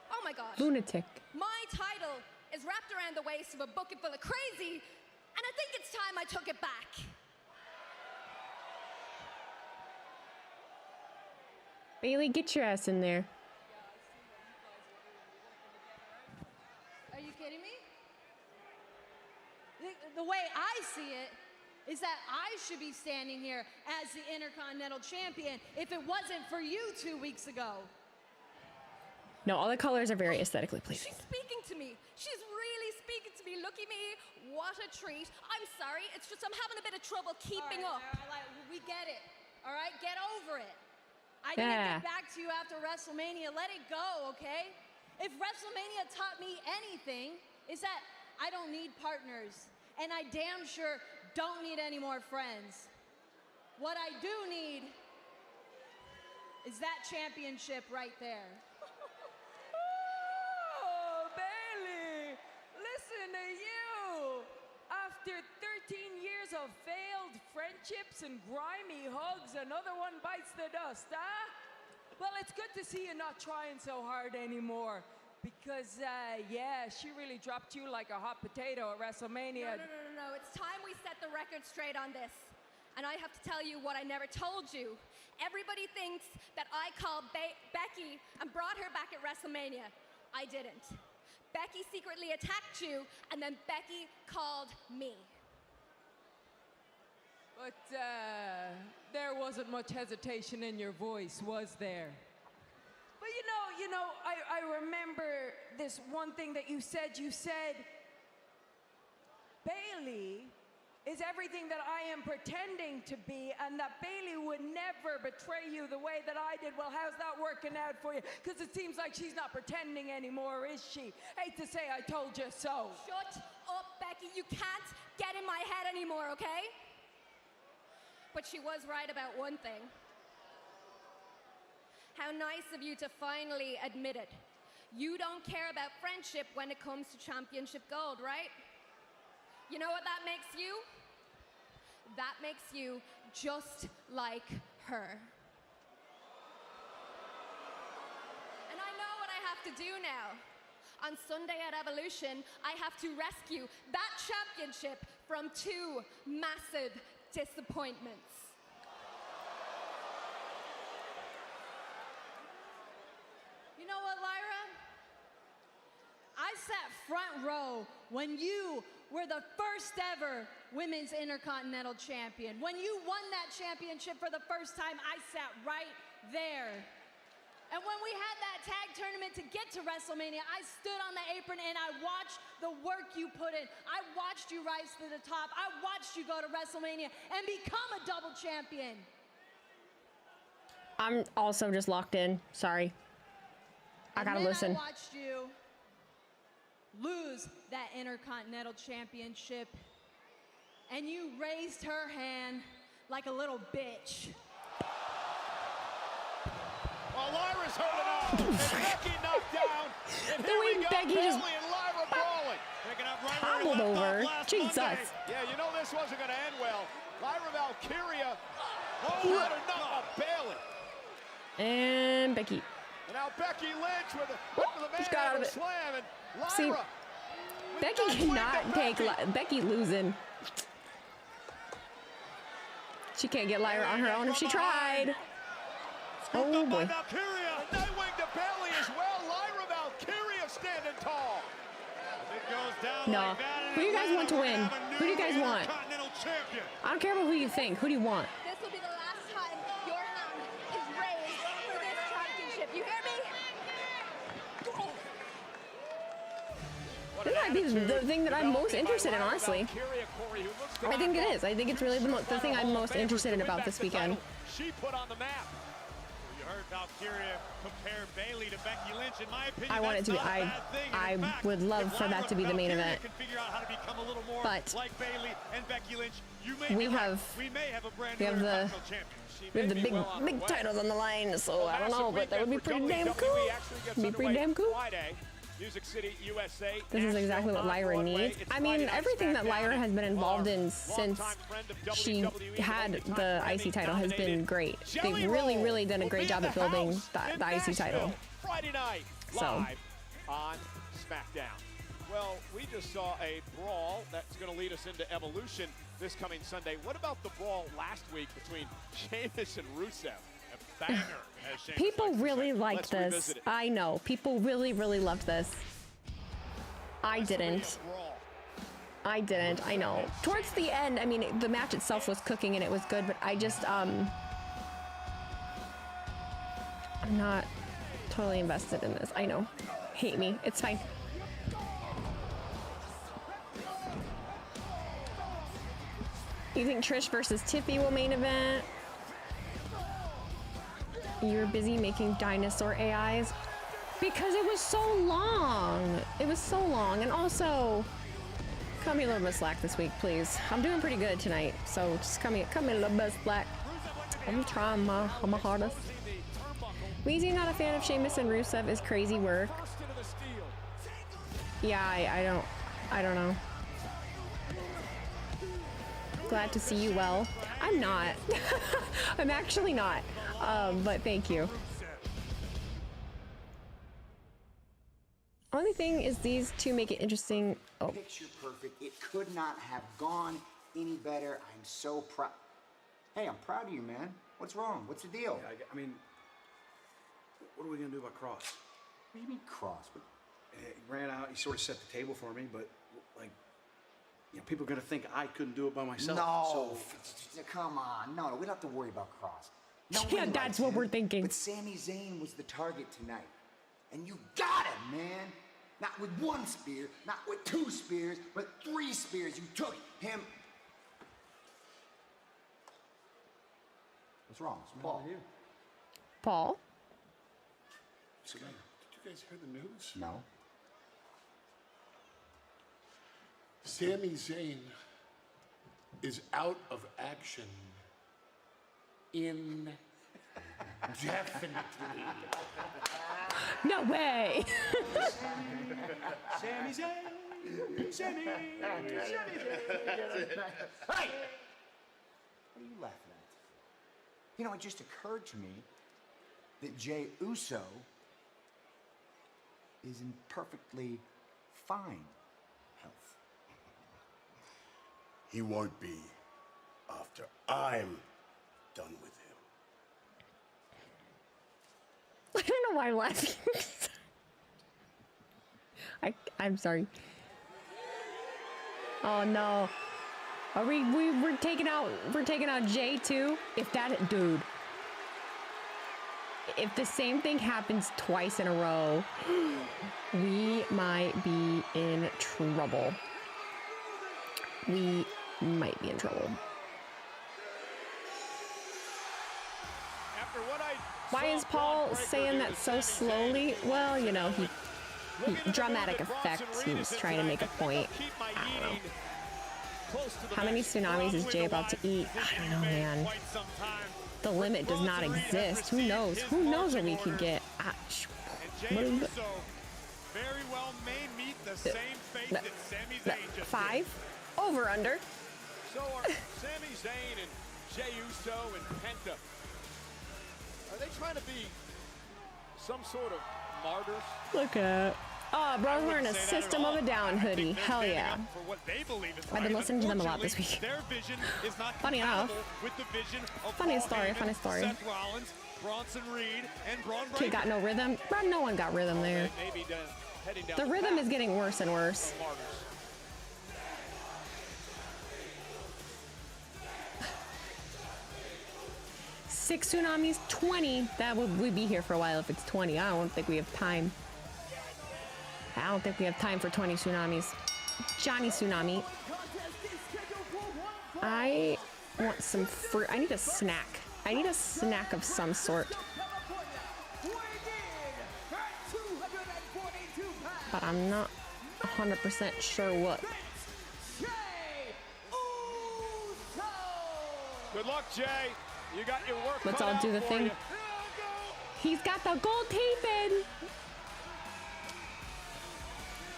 Oh my gosh. Lunatic. My title is wrapped around the waist of a bucket full of crazy, and I think it's time I took it back. Bailey, get your ass in there. Are you kidding me? The way I see it is that I should be standing here as the Intercontinental Champion if it wasn't for you 2 weeks ago. No, all the colors are very aesthetically pleasing. She's speaking to me. She's really speaking to me. Look at me. What a treat. I'm sorry. It's just I'm having a bit of trouble keeping up. We get it. All right? Get over it. I didn't get back to you after WrestleMania. Let it go, okay? If WrestleMania taught me anything, is that I don't need partners. And I damn sure don't need any more friends. What I do need is that championship right there. Oh, Bailey, listen to you. After 13 years of failed friendships and grimy hugs, another one bites the dust, huh? Well, it's good to see you not trying so hard anymore. Because, yeah, she really dropped you like a hot potato at WrestleMania. No. It's time we set the record straight on this. And I have to tell you what I never told you. Everybody thinks that I called Becky and brought her back at WrestleMania. I didn't. Becky secretly attacked you, and then Becky called me. But there wasn't much hesitation in your voice, was there? But I remember this one thing that you said. You said, Bayley is everything that I am pretending to be, and that Bayley would never betray you the way that I did. Well, how's that working out for you? Because it seems like she's not pretending anymore, is she? Hate to say I told you so. Shut up, Becky. You can't get in my head anymore, okay? But she was right about one thing. How nice of you to finally admit it. You don't care about friendship when it comes to championship gold, right? You know what that makes you? That makes you just like her. And I know what I have to do now. On Sunday at Evolution, I have to rescue that championship from 2 massive disappointments. You know what, Lyra? I sat front row when you were the first ever Women's Intercontinental Champion. When you won that championship for the first time, I sat right there. And when we had that tag tournament to get to WrestleMania, I stood on the apron and I watched the work you put in. I watched you rise to the top. I watched you go to WrestleMania and become a double champion. I'm also just locked in. Sorry. I gotta listen. I watched you lose that Intercontinental Championship, and you raised her hand like a little bitch. Well, Lyra's holding on. And Becky knocked down. And here we go, Becky Bayley just and Lyra brawling. Picking up right hobbled over. Jesus. Yeah, you know this wasn't going to end well. Lyra Valkyria. Oh, what a knock by Bayley. And Becky. And now Becky Lynch with the man got out of it. slam. And Lyra. See, Becky cannot take Becky losing. She can't get Lyra on her own if she tried. Oh boy. Valkyria. Nightwing to Bayley as well. Lyra Valkyria standing tall. It goes down No. like that. Who do you guys want to win? Who do you guys want? Continental champion. I don't care about who you think. Who do you want? This will be the last time your hand is raised for this championship. You hear me? This might be the thing that I'm most interested in, honestly. I think it is. I think it's really the thing I'm most interested in about this weekend. She put on the map. You heard Valkyria compare Bayley to Becky Lynch. In my opinion, I want it to be. I would love for that to be the main event. But we have the big titles on the line, so I don't know, but that would be pretty damn cool. Be pretty damn cool. Music City, USA. This is exactly what Lyra needs. I mean, everything that Lyra has been involved in since she had the IC title has been great. They've really done a great job at building the IC title. Friday night, live on SmackDown. Well, we just saw a brawl that's going to lead us into Evolution this coming Sunday. What about the brawl last week between Sheamus and Rusev? Banger, as Sheamus People likes to really say. liked Let's this. revisit it. I know. People really loved this. I didn't. I didn't. I know. Towards the end, I mean, the match itself was cooking and it was good, but I just, I'm not totally invested in this. I know. Hate me. It's fine. You think Trish versus Tiffy will main event? You were busy making dinosaur AIs? Because it was so long. It was so long. And also, cut me a little bit of slack this week, please. I'm doing pretty good tonight, so just cut me a little bit of slack. I'm trying my hardest. Wheezy not a fan of Sheamus and Rusev is crazy work. Yeah, I don't know. Glad to see you well. I'm not. I'm actually not. But thank you. thing is these two make it interesting. Oh. Picture perfect. It could not have gone any better. I'm so proud. Hey, I'm proud of you, man. What's wrong? What's the deal? Yeah, I mean, what are we gonna do about Cross? What do you mean Cross? He ran out. He sort of set the table for me, but like, you know, people are gonna think I couldn't do it by myself. No, So come on. No, we don't have to worry about Cross. No Yeah, one that's likes what him, we're thinking. But Sami Zayn was the target tonight. And you got him, man. Not with one spear, not with two spears, but 3 spears. You took him. What's wrong? It's Paul. Paul? Did you guys hear the news? No. Sami Zayn is out of action indefinitely. No way. Sami Zayn, Sami Zayn. Hey! What are you laughing at? You know, it just occurred to me that Jey Uso is in perfectly fine health. He won't be after I'm done with him. I don't know why I'm laughing. I'm sorry. Oh no. Are we're taking out Jay too? If that dude. If the same thing happens twice in a row, we might be in trouble. We might be in trouble. Why is Paul saying that so slowly? Well, you know, he dramatic effect. He was trying to make a point. I don't know. How many tsunamis is Jay about to eat? I don't know, man. The limit does not exist. Who knows? Who knows what we could get? What is it? Very well may meet the same fate that Sami Zayn just 5? Over, under. So are Sami Zayn and Jey Uso and Penta, are they trying to be some sort of martyrs? Look at. Oh, bro's wearing a System of a Down hoodie. Hell yeah. I've been listening to them a lot this week. Funny enough. Funny story, funny story. Seth Rollins, Bronson Reed, and Braun Kid got no rhythm. Bro, no one got rhythm there. The rhythm is getting worse and worse. 6 tsunamis, 20. That would we'd be here for a while if it's 20. I don't think we have time. I don't think we have time for 20 tsunamis. Johnny Tsunami. I want some fruit. I need a snack. I need a snack of some sort. But I'm not 100% sure what. Good luck, Jay. You got your work. Let's all do the thing. He's got the gold tape in.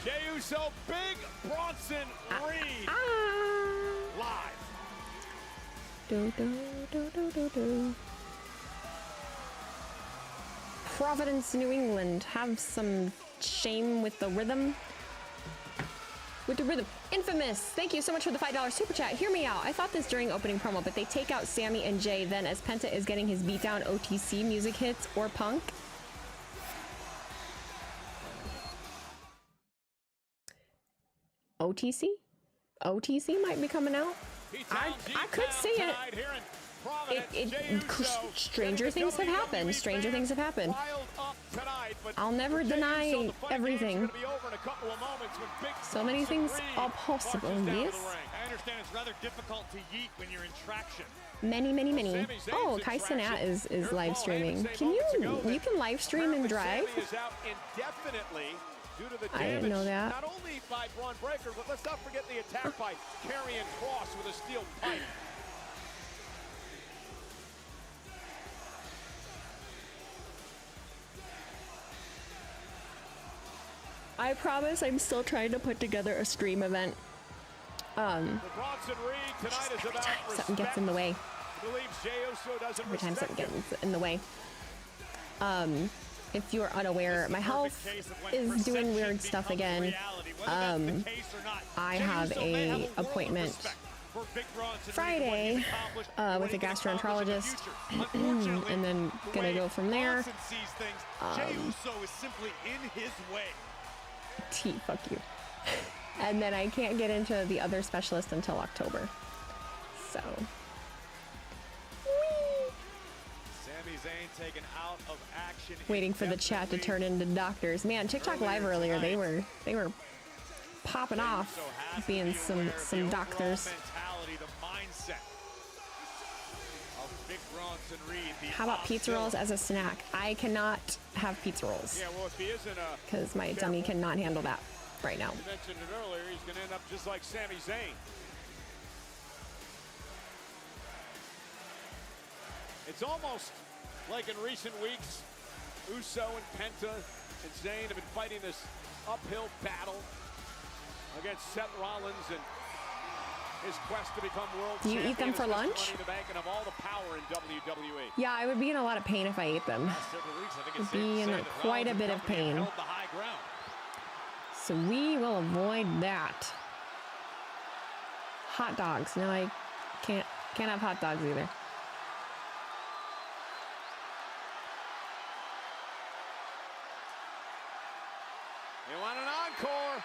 Jey Uso, big Bronson Reed. Live. Do, do, do, do, do, do. Providence, New England. Have some shame with the rhythm. With the rhythm. Infamous, thank you so much for the $5 super chat. Hear me out. I thought this during opening promo, but they take out Sami and Jay. Then as Penta is getting his beatdown, OTC music hits or Punk. OTC? OTC might be coming out. I could see it. Stranger things have happened. Stranger things have happened. I'll never deny everything. So many things are possible, yes? I understand it's rather difficult to yeet when you're in traction. Many, many, many. Oh, Kai Cenat is live streaming. Can you can live stream and drive? I didn't know that. Not only by Braun Breaker, but let's not forget the attack by Karrion Kross with a steel pipe. I promise I'm still trying to put together a stream event. Bronson Reed tonight is about something gets in the way. Believes Jey Uso doesn't Every time something gets in the way. if you're unaware, my health is doing weird stuff again. I have a appointment Friday with a gastroenterologist, and then gonna go from there. Fuck you. And then I can't get into the other specialist until October. So. Sami Zayn taken out of action. Waiting for the chat to turn into doctors. Man, TikTok Live earlier, they were popping off, being some doctors. How about pizza rolls as a snack? I cannot have pizza rolls. Yeah, well, if he isn't because my tummy cannot handle that right now. You mentioned it earlier, he's going to end up just like Sami Zayn. It's almost like in recent weeks, Uso and Penta and Zayn have been fighting this uphill battle against Seth Rollins and his quest to become world champion. Do you eat them for lunch? Money in the bank and have all the power in WWE. Yeah, I would be in a lot of pain if I ate them. I'd be in quite a bit of pain. So we will avoid that. Hot dogs. No, I can't have hot dogs either. You want an encore?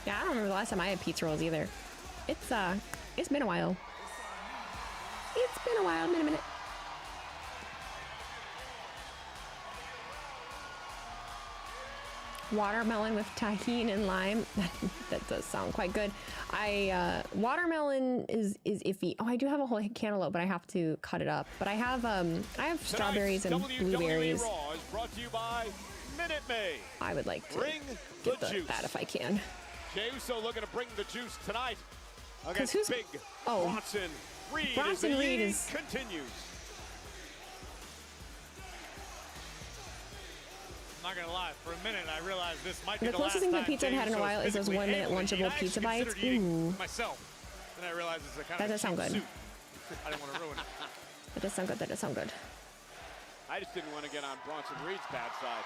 Yeah, I don't remember the last time I had pizza rolls either. It's been a while. It's been a while, been a minute. Watermelon with tahini and lime. That does sound quite good. Watermelon is iffy. Oh, I do have a whole cantaloupe, but I have to cut it up. But I have strawberries and blueberries. Wwe Raw is brought to you by Minute Maid. I would like to get that if I can. Jey Uso looking to bring the juice tonight against big Bronson Reed. Bronson Reed is continues. I'm not gonna lie, for a minute I realized this might be the closest thing to pizza I've had in a while is those 1 minute Lunchable pizza bites. Ooh. Myself. Then I realized it's a kind that does sound good. I didn't want to ruin it. That does sound good. That does sound good. I just didn't want to get on Bronson Reed's bad side.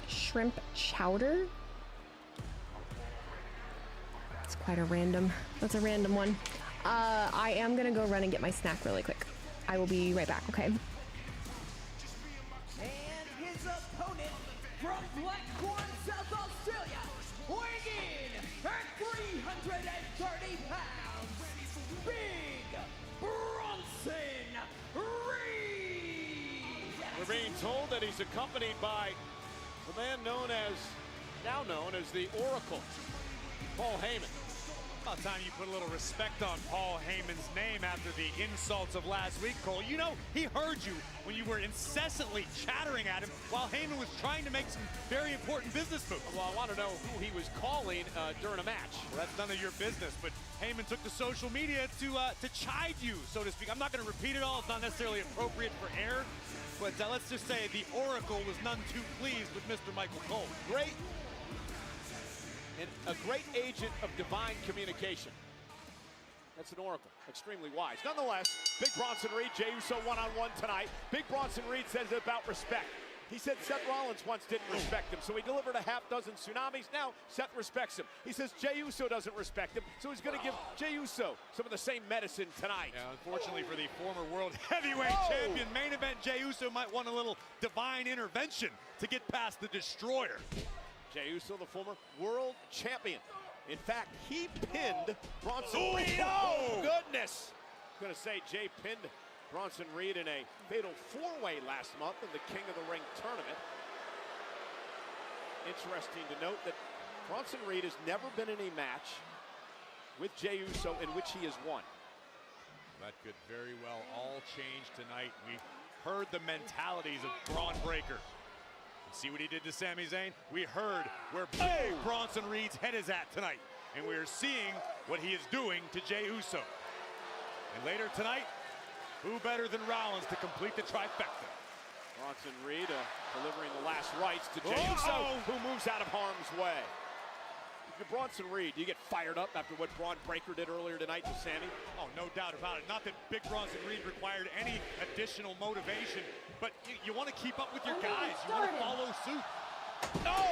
Shrimp chowder. It's quite a random. That's a random one. I am gonna go run and get my snack really quick. I will be right back. Okay. And his opponent from Blackburn, South Australia, weighing in at 330 pounds, Big Bronson Reed. We're being told that he's accompanied by the man now known as the Oracle, Paul Heyman. About time you put a little respect on Paul Heyman's name after the insults of last week, Cole. You know, he heard you when you were incessantly chattering at him while Heyman was trying to make some very important business moves. Well, I want to know who he was calling during a match. Well, that's none of your business, but Heyman took to social media to chide you, so to speak. I'm not going to repeat it all. It's not necessarily appropriate for air, but let's just say the Oracle was none too pleased with Mr. Michael Cole. A great agent of divine communication. That's an oracle. Extremely wise. Nonetheless, Big Bronson Reed, Jey Uso one-on-one tonight. Big Bronson Reed says about respect. He said Seth Rollins once didn't respect him, so he delivered a half dozen tsunamis. Now Seth respects him. He says Jey Uso doesn't respect him, so he's going to give Jey Uso some of the same medicine tonight. Yeah, unfortunately for the former world heavyweight champion, main event Jey Uso might want a little divine intervention to get past the Destroyer. Jey Uso, the former world champion. In fact, he pinned Bronson Reed. Oh, goodness. I'm going to say Jey pinned Bronson Reed in a fatal four-way last month in the King of the Ring tournament. Interesting to note that Bronson Reed has never been in a match with Jey Uso in which he has won. That could very well all change tonight. We heard the mentalities of Braun Breaker. See what he did to Sami Zayn? We heard where Big Bronson Reed's head is at tonight. And we are seeing what he is doing to Jey Uso. And later tonight, Who better than Rollins to complete the trifecta? Bronson Reed delivering the last rites to Jey Uso, who moves out of harm's way. If you're Bronson Reed, do you get fired up after what Braun Breaker did earlier tonight to Sami? Oh, no doubt about it. Not that Big Bronson Reed required any additional motivation, but you want to keep up with your guys. You want to follow suit. No!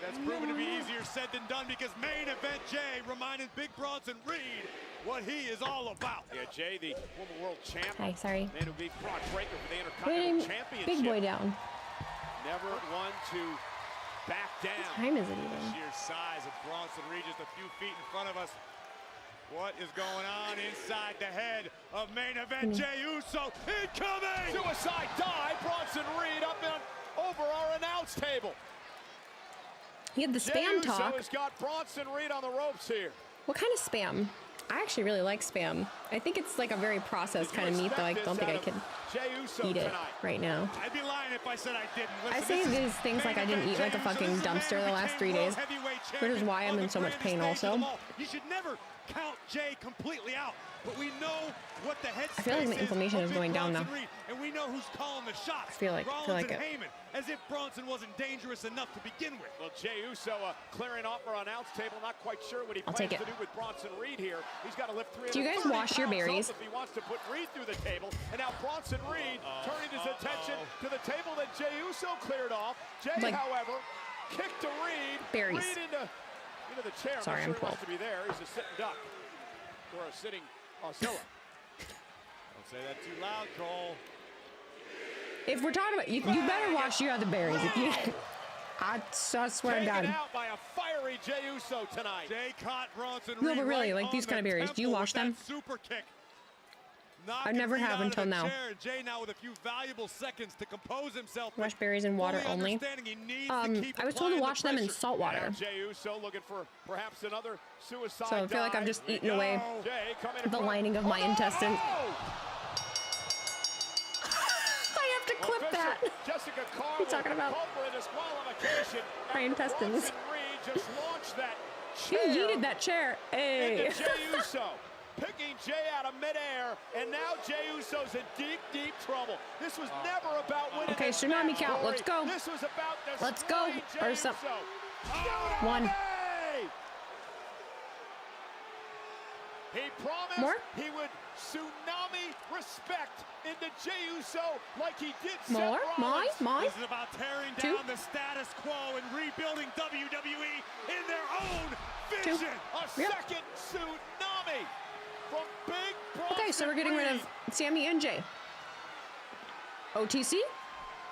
That's proven to be easier said than done because main event Jey reminded Big Bronson Reed what he is all about. Yeah, Jey, the former world champion. Hi, sorry. Man who beat Braun Breaker for the Intercontinental Championship. Big boy down. Never one to back down. What time is it even? The sheer size of Bronson Reed just a few feet in front of us. What is going on inside the head of main event Jey Uso? Incoming! Suicide dive. Bronson Reed up and over our announce table. He had the spam Jey talk. Uso has got Bronson Reed on the ropes here. What kind of spam? I actually really like spam. I think it's like a very processed kind of meat, though I don't think I could eat it right now. I'd be lying if I said I didn't. I say these things like I didn't eat like a fucking dumpster the last 3 days, which is why I'm in so much pain also. You should never count Jey completely out, but we know what the head. I feel like the inflammation is going down now. And we know who's calling the shots. I feel like Rollins it. and Heyman, as if Bronson wasn't dangerous enough to begin with. Well, Jey Uso clearing off our announce table. Not quite sure what he I'll plans take to it. do with Bronson Reed here. He's got to lift 330 Do you guys wash your pounds berries? If he wants to put Reed through the table. And now Bronson Reed turning his attention to the table that Jey Uso cleared off. Jey, however, kicked to Reed. Berries. Reed into the chair. Sorry, I'm I'm sure he 12. wants to be there. He's a sitting duck or a sitting Oscilla. Don't say that too loud, Cole. If we're talking about you better wash your other berries. If you, I swear to Taken God. out by a fiery Jey Uso tonight. Jey caught Bronson No, Reed but really, right like these on kind of the berries, do you temple wash with them? that super kick. I never Knocking Reed have out of until the now. chair, and Jey now with a few valuable seconds to compose himself. Wash berries in water fully only. understanding he needs to keep I was told to applying wash the them in pressure. salt water. Now Jey Uso looking for perhaps another suicide So I feel like I've just dive. eaten away Jey coming in the front. lining of my intestines. I have to clip that. Jessica What are you talking about? called for a disqualification. My intestines. Bronson Reed just launched that He chair yeeted that chair. Hey. into Jey Uso. Picking Jey out of midair, and now Jey Uso's in deep, deep trouble. This was never about winning. Okay, this tsunami match, count. Corey. Let's go. This was about Let's go. destroying Jey Or some. Uso. One. He promised More? he would tsunami respect into Jey Uso like he did More? Seth Rollins. Mine? This is about tearing Two. down the status quo and rebuilding WWE in their own vision. A Yep. second tsunami from Big Bronson Okay, so we're getting rid of Sami and Jey. OTC?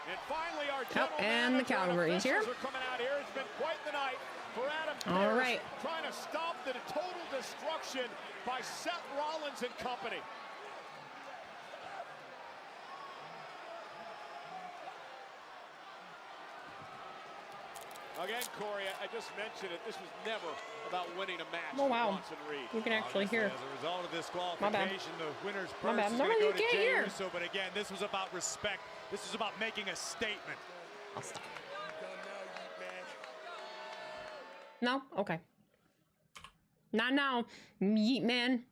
And finally, our and the Calvary's here. are coming out here. It's been quite the night for Adam All Pearce, right. trying to stop the total destruction by Seth Rollins and company. Again, Corey, I just mentioned it. This was never about winning a match Oh, wow. for Bronson Reed. You can actually hear. As a result of this My bad. qualification, the winner's My purse bad. is No, going to you go to can't Jey hear. Uso. But again, this was about respect. This was about making a statement. I'll stop. No? Okay. Not now, yeet man.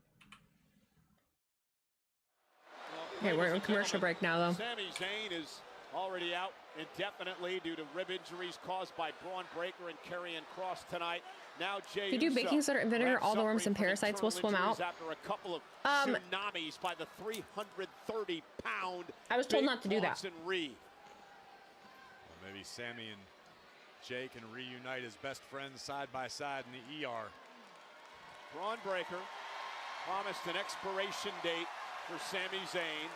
Okay, we're on commercial break now, though. Sami Zayn is already out indefinitely due to rib injuries caused by Braun Breaker and Karrion Kross tonight. Now Jey If you do Uso, baking soda and vinegar, perhaps all the worms suffering and from parasites will internal swim out. injuries After a couple of tsunamis by the 330-pound I was told Big not to do that. Bronson Reed. Well, maybe Sami and Jey can reunite as best friends side by side in the ER. Braun Breaker promised an expiration date for Sami Zayn.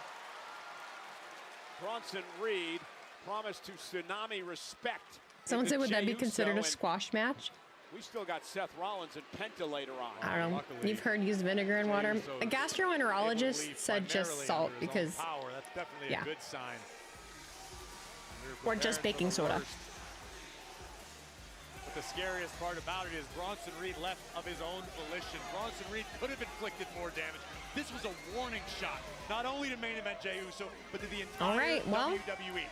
Bronson Reed promised to tsunami respect. Someone into said, would that Jey be Uso, considered a and squash match? We still got Seth Rollins and Penta later on. I don't know. You've heard use vinegar and water. A gastroenterologist said just salt because, That's definitely yeah. a good sign. Or just baking soda. But the scariest part about it is Bronson Reed left of his own volition. Bronson Reed could have inflicted more damage. This was a warning shot, not only to main event Jey Uso, but to the entire All right, well. WWE.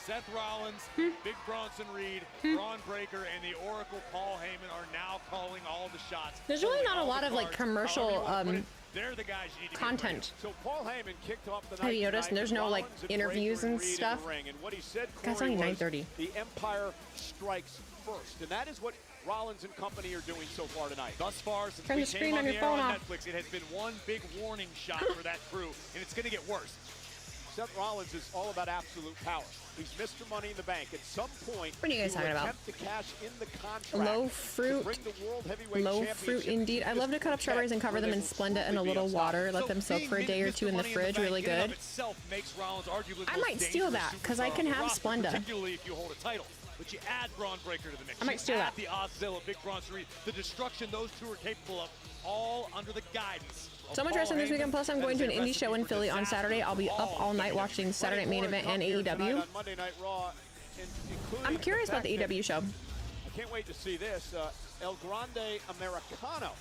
Seth Rollins, Big Bronson Reed, Braun Breaker, and the Oracle Paul Heyman are now calling all the shots. There's really holding not a all lot the of like cards, commercial however you wanna put it. They're the guys you need to content. So Paul Heyman kicked off the night. Have you noticed? And there's no like interviews and stuff. And what he said, That's only 9:30. The Empire strikes first, and that is what Rollins and company are doing so far tonight. Thus far, since Turn we the came screen on on the your air phone on off. Netflix, it has been one big warning shot for that crew, and it's going to get worse. Seth Rollins is all about absolute power. He's Mr. Money in the Bank. At some point, What are you guys talking about? attempt to cash in the contract Low fruit. to bring the World Heavyweight Low Championship fruit indeed. I love to cut up strawberries and cover them in Splenda in a little water. Let them soak for a day or two in the fridge. Really good. I might steal that because I can have Splenda. Particularly if you hold a title. But you add Braun Breaker to the mix. I might steal You that. add the Ozilla, Big Braun Reed, the destruction those two are capable of, all under the guidance. So much wrestling this weekend. Plus, I'm going to an indie show in Philly on Saturday. I'll be up all night watching Saturday Night Main Event and AEW. I'm curious about the AEW show. I can't wait to see this. El Grande Americano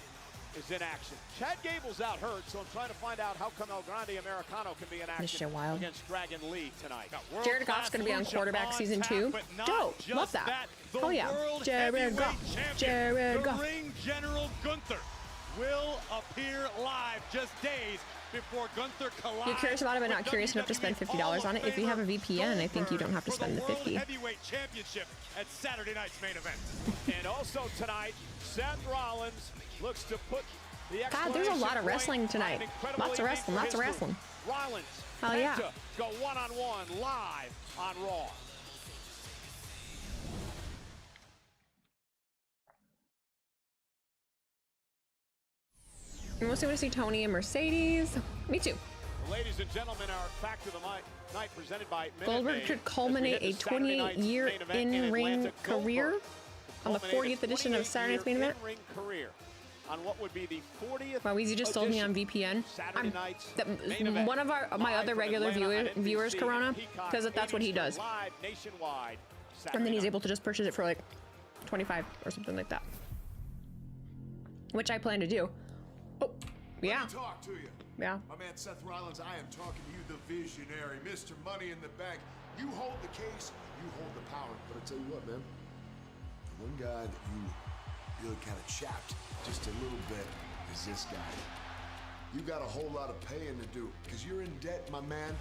is in action. Chad Gable's out hurt, so I'm trying to find out how come El Grande Americano can be in action This shit wild. against Dragon Lee tonight. Jared Goff's going to be on quarterback season 2. Dope. Love that. Oh yeah. Jared Goff. Jared Goff. The ring general Gunther will appear live just days before Gunther collides. You're curious about it, but not curious enough to spend $50 on it. If you have a VPN, I think you don't have to spend the $50. Heavyweight Championship at Saturday night's main event. And also tonight, Seth Rollins looks to put the God, there's a lot of wrestling tonight. Lots of wrestling. Lots of wrestling. Rollins, Hell yeah. Penta go one-on-one live on Raw. We mostly want to see Tony and Mercedes. Me too. Ladies and gentlemen, our Fact of the Night presented by Minute Goldberg Maid. could culminate a 28-year in-ring career on the 40th edition of Saturday Night's Main Event. In-ring career on what would be the 40th. Wow, Wheezy just sold me on VPN. Saturday night's main event. One of my other regular viewers, Corona, because that's what he does. Live nationwide. And then he's able to just purchase it for like 25 or something like that. Which I plan to do. Oh, yeah. Let me talk to you. Yeah. My man Seth Rollins, I am talking to you, the visionary, Mr. Money in the Bank. You hold the case, you hold the power. But I tell you what, man, the one guy that you really kind of chapped just a little bit is this guy. You got a whole lot of paying to do, because you're in debt, my man.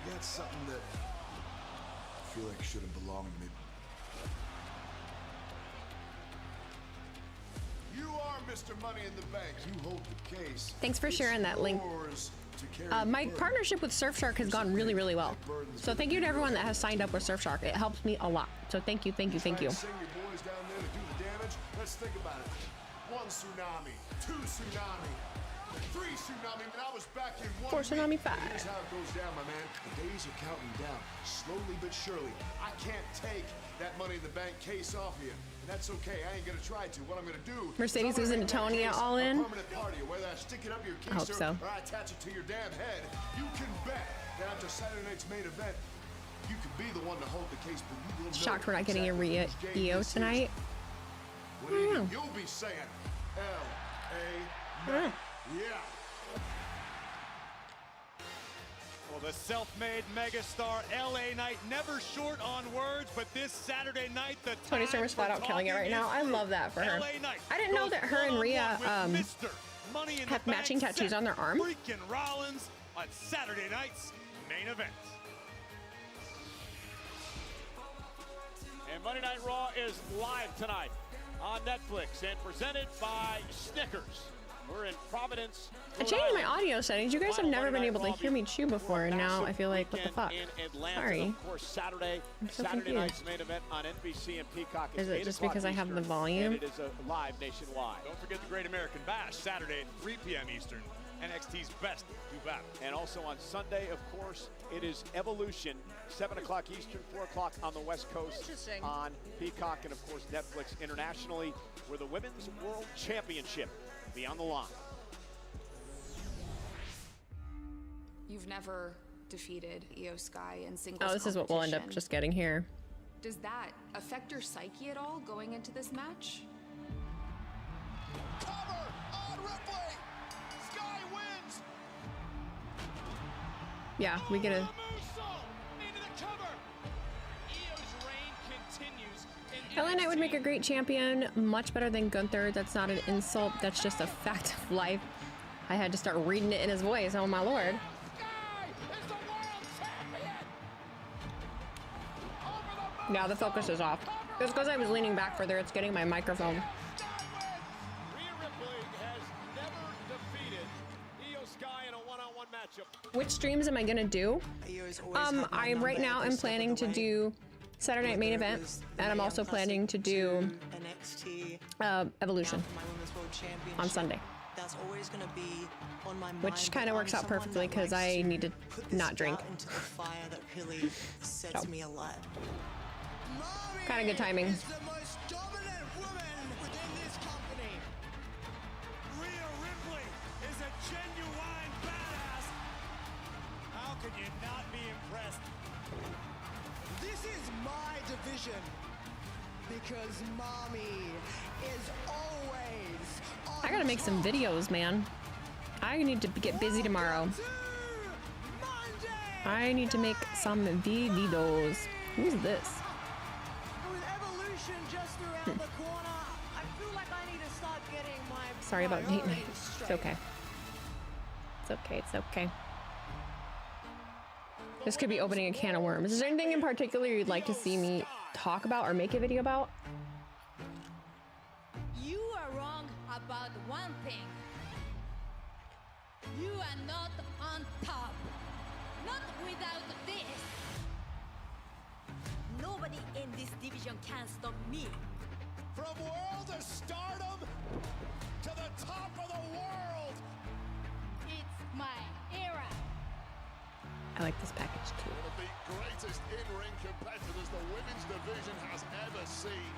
You got something that I feel like should have belonged to me. You are Mr. Money in the Bank. You hold the case. Thanks for sharing that link. My partnership with Surfshark has gone really, really well. So thank you to everyone that has signed up with Surfshark. It helps me a lot. So thank you, thank you, thank you. Send your boys down there to do the damage. Let's think about it. 1 tsunami, 2 tsunami, 3 tsunami, and I was back in 1 4 tsunami, 5. Here's how it goes down, my man. The days are counting down, slowly but surely. I can't take that Money in the Bank case off of you. And that's okay. I ain't gonna try to. What I'm gonna do. Mercedes is in Tonya all in. Party, whether I stick it up your I hope keister so. or I attach it to your damn head. You can bet that after Saturday night's main event, you could be the one to hold the case, but you will know Shocked we're not getting a exactly which game EO this is. tonight. When even you'll be saying L.A. Yeah. Well, the self-made megastar LA Knight never short on words, but this Saturday night the Tony Stormer's flat out killing it right now. I love that for her. I didn't know that her and Rhea have matching tattoos on their arm. Freaking Rollins on Saturday night's main event. And Monday Night Raw is live tonight on Netflix and presented by Snickers. We're in Providence. I changed my audio settings. You guys have never been able to hear me chew before, and now I feel like, what the fuck? Sorry. Of course, Saturday so night's confused. main event on NBC and Peacock. Is it just because I have the volume? And it is live nationwide. Don't forget the Great American Bash, Saturday at 3 p.m. Eastern. NXT's best do battle. And also on Sunday, of course, it is Evolution, 7 o'clock Eastern, 4 o'clock on the West Coast on Peacock, and of course Netflix internationally, where the Women's World Championship will be on the line. You've never defeated Io Sky in singles Oh, this is what we'll end up just getting here. Does that affect your psyche at all going into this match? Cover on Ripley. Sky wins. Yeah, we get a... Into the cover. Io's reign continues in LA Knight would make a great champion, much better than Gunther. That's not an insult, that's just a fact of life. I had to start reading it in his voice, oh my lord. Yeah, the focus is off. It's because I was leaning back further, it's getting my microphone. Which streams am I gonna do? I right now am planning to do Saturday Night Main Event, and I'm also planning to do Evolution on Sunday. That's always gonna be on my mind. Which kind of works out perfectly because I need to not drink. Into the fire that really sets me alight. Kind of good timing. Is the most dominant woman within this company. Rhea Ripley is a genuine badass. How could you not be impressed? This is my division because mommy is always. I gotta make some videos, man. I need to get busy tomorrow. I need to make some videos. Who's this? With Evolution just around the corner, I feel like I need to start getting my Sorry about date night. priorities It's straight. okay. It's okay, it's okay. This could be opening a can of worms. Is there anything in particular you'd like to see me talk about or make a video about? You are wrong about one thing. You are not on top. Not without this. Nobody in this division can stop me. From world of stardom to the top of the world. It's my era. I like this package too. One of the greatest in-ring competitors the women's division has ever seen.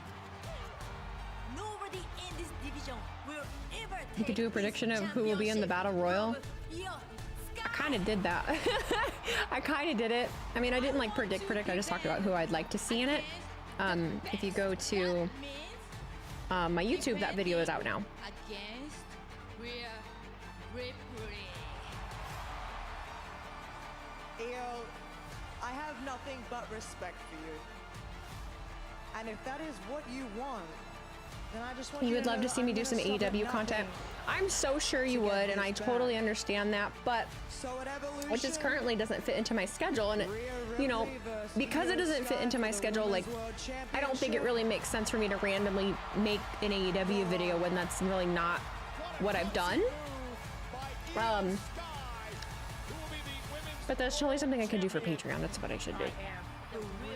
Nobody in this division will ever You could do a prediction of who will be in the Battle Royal. I kind of did that. I kind of did it. I mean, I didn't like predict. I just talked about who I'd like to see in it. If you go to my YouTube, that video is out now. Against Rhea Ripley. Io, I have nothing but respect for you. And if that is what you want, then I just want You would to love know to see I'm me do gonna some stop at AEW content. nothing. I'm so sure you would, and I totally understand that, but which just currently doesn't fit into my schedule, and it, you know, because it doesn't fit into my schedule, like, I don't think it really makes sense for me to randomly make an AEW video when that's really not what I've done. But that's totally something I could do for Patreon. That's what I should do.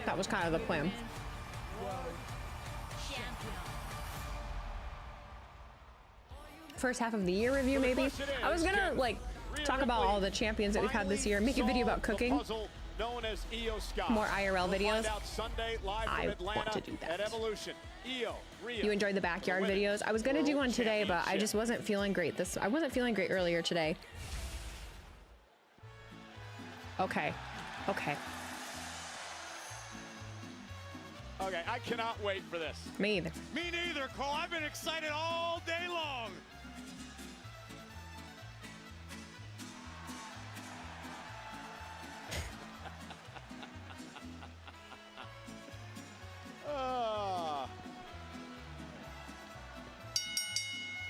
That was kind of the plan. First half of the year review, maybe. I was gonna like talk about all the champions that we've had this year, make a video about cooking, more IRL videos. I want to do that. You enjoyed the backyard videos. I was gonna do one today, but I just wasn't feeling great. I wasn't feeling great earlier today. Okay. Okay. Okay, I cannot wait for this. Me either. Me neither, Cole. I've been excited all day long.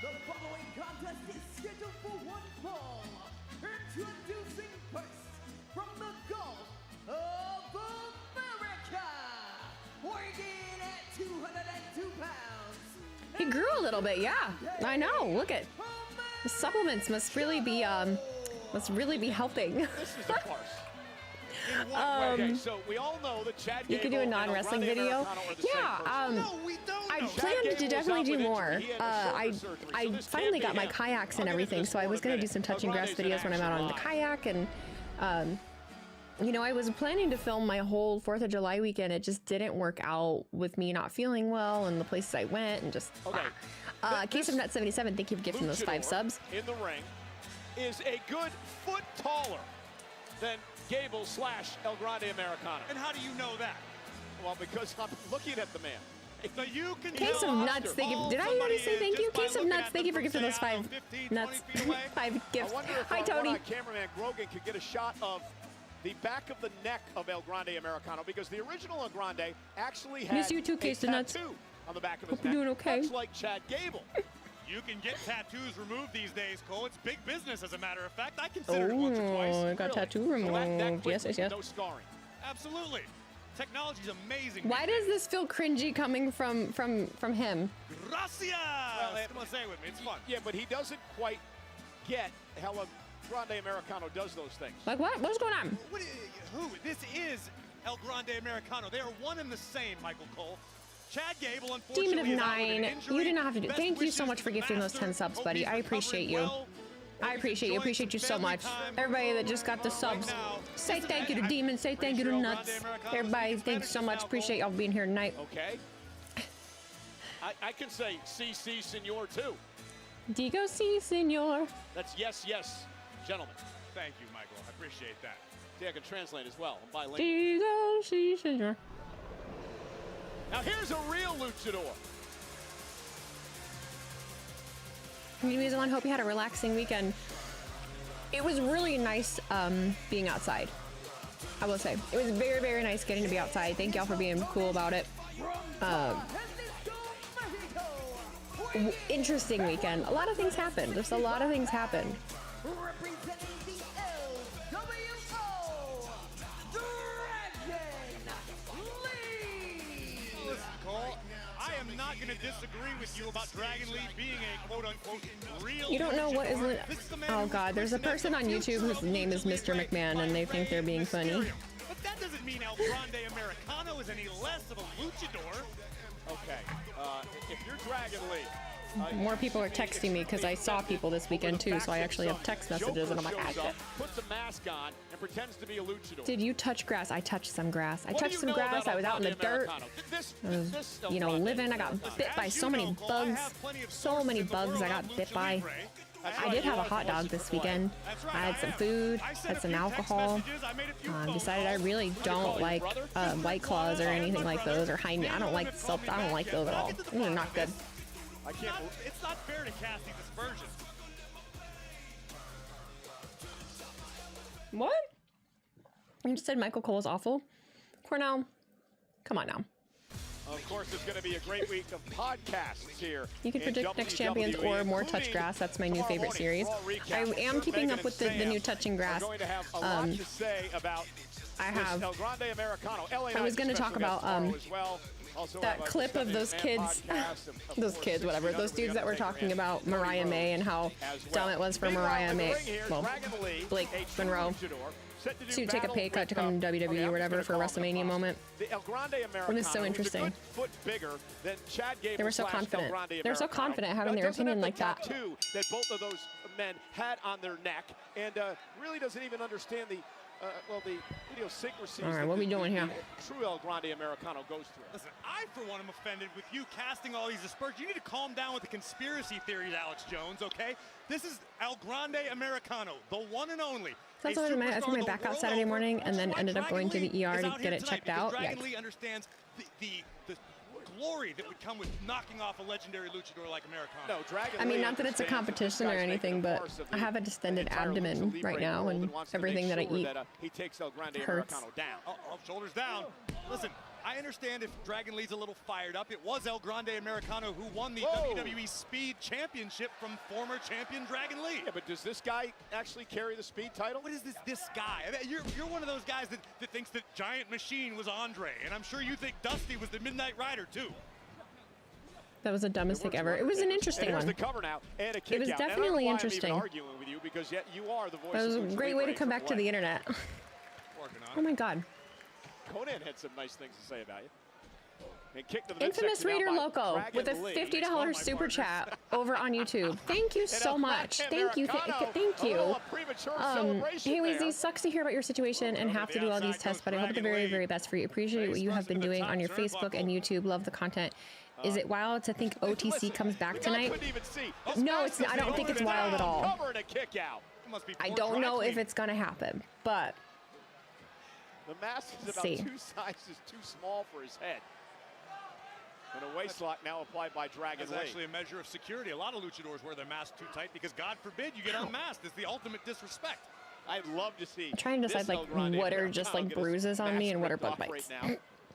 The following contest is scheduled for one fall. Introducing first, from the Gulf of America, weighing at 202 pounds. He grew a little bit, yeah. I know. Look at the supplements must really be helping. This is a farce. Okay, so we all know that Chad You could do a non-wrestling video. Yeah, I planned to definitely do more. I finally got my kayaks and everything, so I was gonna do some touch and grass videos when I'm out on the kayak, and you know, I was planning to film my whole 4th of July weekend. It just didn't work out with me not feeling well and the places I went, and just Case of Nut 77. Thank you for gifting those 5 subs. In the ring is a good foot taller than Gable / El Grande Americano. And how do you know that? Well, because I'm looking at the man. So you can Case of Nuts, thank you. Did I already say thank you? Case of Nuts, thank you for gifting those 5 nuts. 5 gifts. Hi, Tony. Cameraman Grogan could get a shot of the back of the neck of El Grande Americano, because the original El Grande actually had Miss you too, a Casey Nuts. tattoo on the back of his Hope you're neck, doing okay. much like Chad Gable. You can get tattoos removed these days, Cole. It's big business, as a matter of fact. I considered it once or twice. I got tattoo removed. Yes, yes, yes. No scarring. Absolutely. Technology's amazing. Why does this feel cringy coming from him? Gracias! Come on, say it with me. It's fun. Yeah, but he doesn't quite get how a Grande Americano does those things. Like what? What's going on? Who? This is El Grande Americano. They are one and the same, Michael Cole. Chad Gable, unfortunately, Demon of 9. You did not have to do. Thank you so much for gifting those 10 subs, buddy. I appreciate you. I appreciate you. Appreciate you so much. Everybody that just got the subs. Say thank you to Demon. Say thank you to Nuts. Everybody, thanks so much. Appreciate y'all being here tonight. Okay. I can say CC Senor too. Digo si, senor. That's yes, yes, gentlemen. Thank you, Michael. I appreciate that. See, I can translate as well. I'm bilingual. Digo si, senor. Now here's a real luchador. I hope you had a relaxing weekend. It was really nice being outside. I will say. It was very, very nice getting to be outside. Thank y'all for being cool about it. Interesting weekend. A lot of things happened. Just a lot of things happened. Representing the LWO, Dragon Lee. Listen, Cole, I am not going to disagree with you about Dragon Lee being a quote-unquote real. You don't know what is. Oh God, there's a person on YouTube whose name is Mr. McMahon, and they think they're being funny. But that doesn't mean El Grande Americano is any less of a luchador. Okay, if you're Dragon Lee. More people are texting me because I saw people this weekend too, so I actually have text messages, and I'm like, ah, shit. Puts a mask on and pretends to be a luchador. Did you touch grass? I touched some grass. I touched some grass. I was out in the dirt. I was, you know, living. I got bit by so many bugs. So many bugs I got bit by. I did have a hot dog this weekend. I had some food, had some alcohol. Decided I really don't like White Claws or anything like those, or Heyman. I don't like I don't like those at all. Those are not good. I can't. It's not fair to cast these aspersions. What? You just said Michael Cole is awful? Cornell, come on now. Of course, it's going to be a great week of podcasts here. You can predict next champions or more touch grass. That's my new favorite series. I am keeping up with the new touching grass. I was going to talk about that clip of those kids, whatever, those dudes that were talking about Mariah May and how dumb it was for Mariah May, well, Blake Monroe, to take a pay cut to come to WWE or whatever for a WrestleMania moment. It was so interesting. They were so confident. They were so confident having their opinion like that. That both of those men had on their neck, and really doesn't even understand the the idiosyncrasies. All right, what are we doing here? True El Grande Americano goes through. Listen, I for one am offended with you casting all these aspersions. You need to calm down with the conspiracy theories, Alex Jones. Okay, this is El Grande Americano, the one and only. That's what I took my back out Saturday morning and then ended up going to the ER to get it checked out. Dragon Lee understands the glory that would come with knocking off a legendary luchador like Americano. No, Dragon I mean, not that it's a competition or anything, but I have a distended abdomen right now, and everything that I eat hurts. Down. Shoulders down. Listen, I understand if Dragon Lee's a little fired up. It was El Grande Americano who won the WWE Speed Championship from former champion Dragon Lee. Yeah, but does this guy actually carry the Speed title? What is this guy? I mean, you're one of those guys that thinks that Giant Machine was Andre, and I'm sure you think Dusty was the Midnight Rider too. That was the dumbest pick ever. It was an interesting one. The cover now, and a it was definitely interesting. With you because yet you are the voice. That was a great way to come back to the internet. Oh my God. Conan had some nice things to say about you. And kicked the Infamous Raider Loco with a $50 super chat over on YouTube. Thank you so much. Thank you. Thank you. Hey, Wheezy, sucks to hear about your situation and have to do all these tests, but I hope the very, very best for you. Appreciate what you have been doing on your Facebook and YouTube. Love the content. Is it wild to think OTC comes back tonight? No, it's. I don't think it's wild at all. I don't know if it's going to happen, but the mask is about 2 sizes too small for his head. And a waist lock now applied by Dragon Lee. That's actually a measure of security. A lot of luchadors wear their mask too tight because, God forbid, you get unmasked. It's the ultimate disrespect. I'd love to see. I'm trying to decide like what are just like bruises on me and what are bug bites.